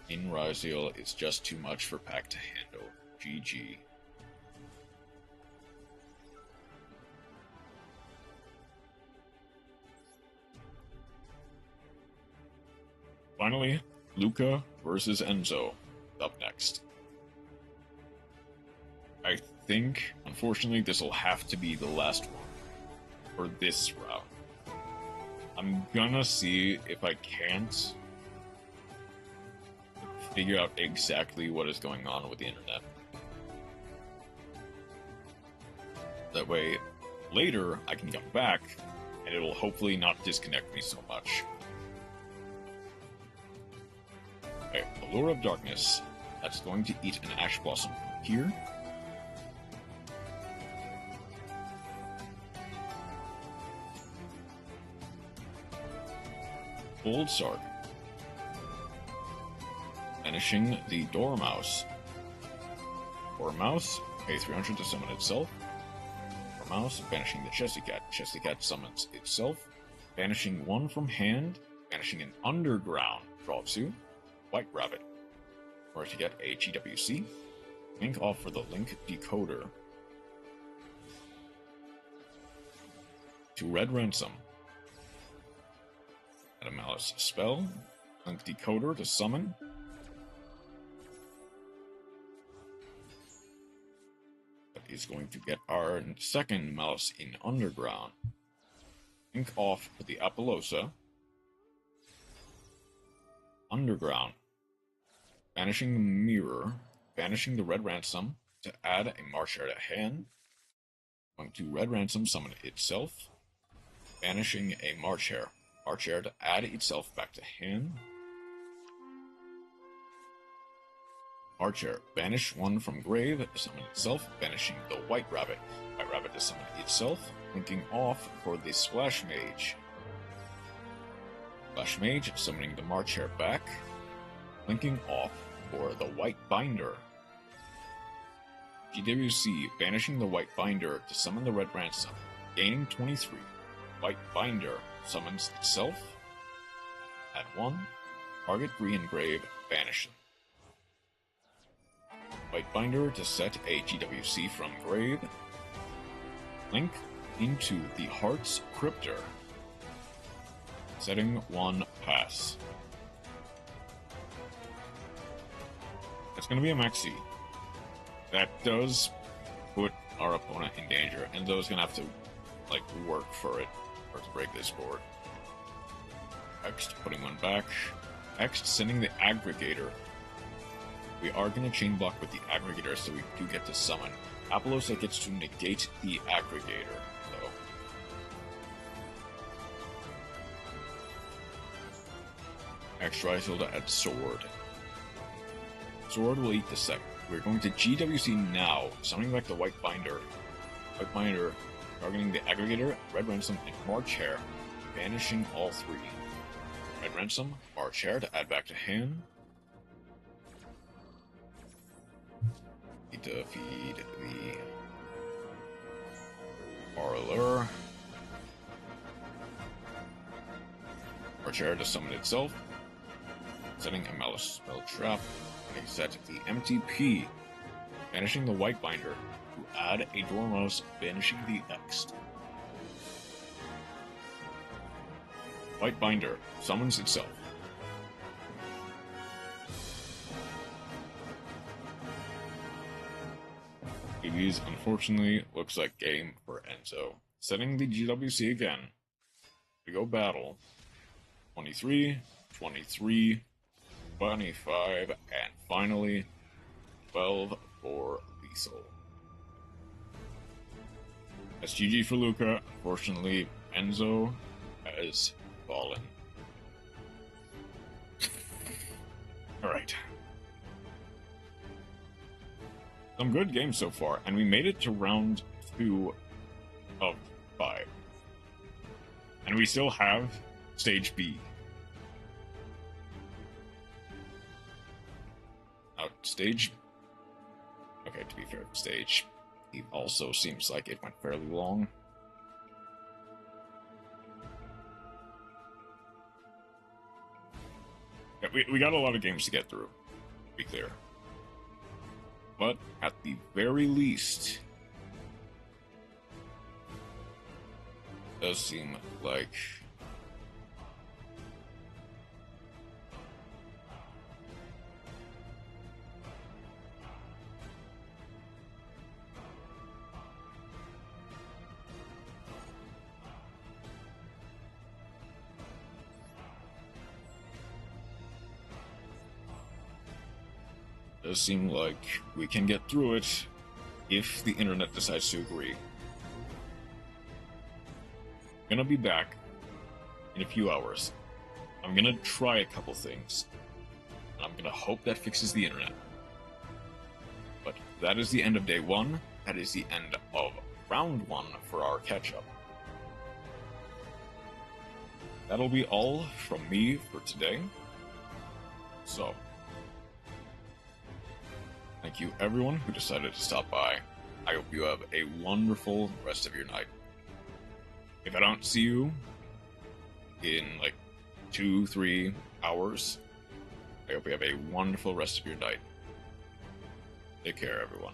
in Ryziel is just too much for Pack to handle. GG. Finally, Luca versus Enzo up next. I think, unfortunately, this will have to be the last one for this round. I'm gonna see if I can't figure out exactly what is going on with the internet. That way, later, I can come back, and it'll hopefully not disconnect me so much. Okay, Allure of Darkness. That's going to eat an Ash Blossom here. Old Sark. Banishing the Dormouse. Dormouse, pay 300 to summon itself. Dormouse, banishing the Chesty Cat. Chesty Cat summons itself. Banishing 1 from hand. Banishing an Underground. Draw 2. White Rabbit. In order to get a GWC. Link off for the Link Decoder. To Red Ransom. A Malice spell, Link Decoder to summon. That is going to get our second Malice in Underground. Link off for the Apollosa. Underground. Banishing the Mirror. Banishing the Red Ransom to add a March Hare to hand. Going to Red Ransom summon itself. Banishing a March Hare. March Hare to add itself back to hand. March Hare, banish 1 from grave, summon itself, banishing the White Rabbit. White Rabbit to summon itself, linking off for the Splash Mage. Splash Mage, summoning the March Hare back, linking off for the White Binder. GWC, banishing the White Binder to summon the Red Ransom, gaining 23. White Binder summons itself. Add 1. Target green grave, banish them. White Binder to set a GWC from grave. Link into the Heart's Cryptor. Setting 1 pass. That's going to be a Maxi. That does put our opponent in danger. Enzo's going to have to, work for it. Or to break this board. Next, putting 1 back. Next, sending the Aggregator. We are going to chain block with the Aggregator, so we do get to summon. Apollosa gets to negate the Aggregator, though. Next, Ryziel to add Sword. Sword will eat the second. We're going to GWC now, summoning back the White Binder. White Binder targeting the Aggregator, Red Ransom, and March Hare, banishing all 3. Red Ransom, March Hare to add back to hand. Need to feed the Parlor. March Hare to summon itself. Setting a Malice spell trap. And set the MTP, banishing the White Binder. To add a Dormouse, banishing the next. Lightbinder summons itself. GG's, unfortunately, looks like game for Enzo. Setting the GWC again. We go battle. 23, 23, 25, and finally 12 for Liesel. That's GG for Luca. Unfortunately, Enzo has fallen. Alright. Some good games so far, and we made it to round 2 of 5. And we still have Stage B. Stage... Okay, to be fair, Stage E also seems like it went fairly long. Yeah, we got a lot of games to get through, to be clear. But, at the very least, it does seem like we can get through it if the internet decides to agree. I'm gonna be back in a few hours. I'm gonna try a couple things. And I'm gonna hope that fixes the internet. But that is the end of day 1. That is the end of round 1 for our catch-up. That'll be all from me for today. So, thank you everyone who decided to stop by. I hope you have a wonderful rest of your night. If I don't see you in like 2-3 hours, I hope you have a wonderful rest of your night. Take care, everyone.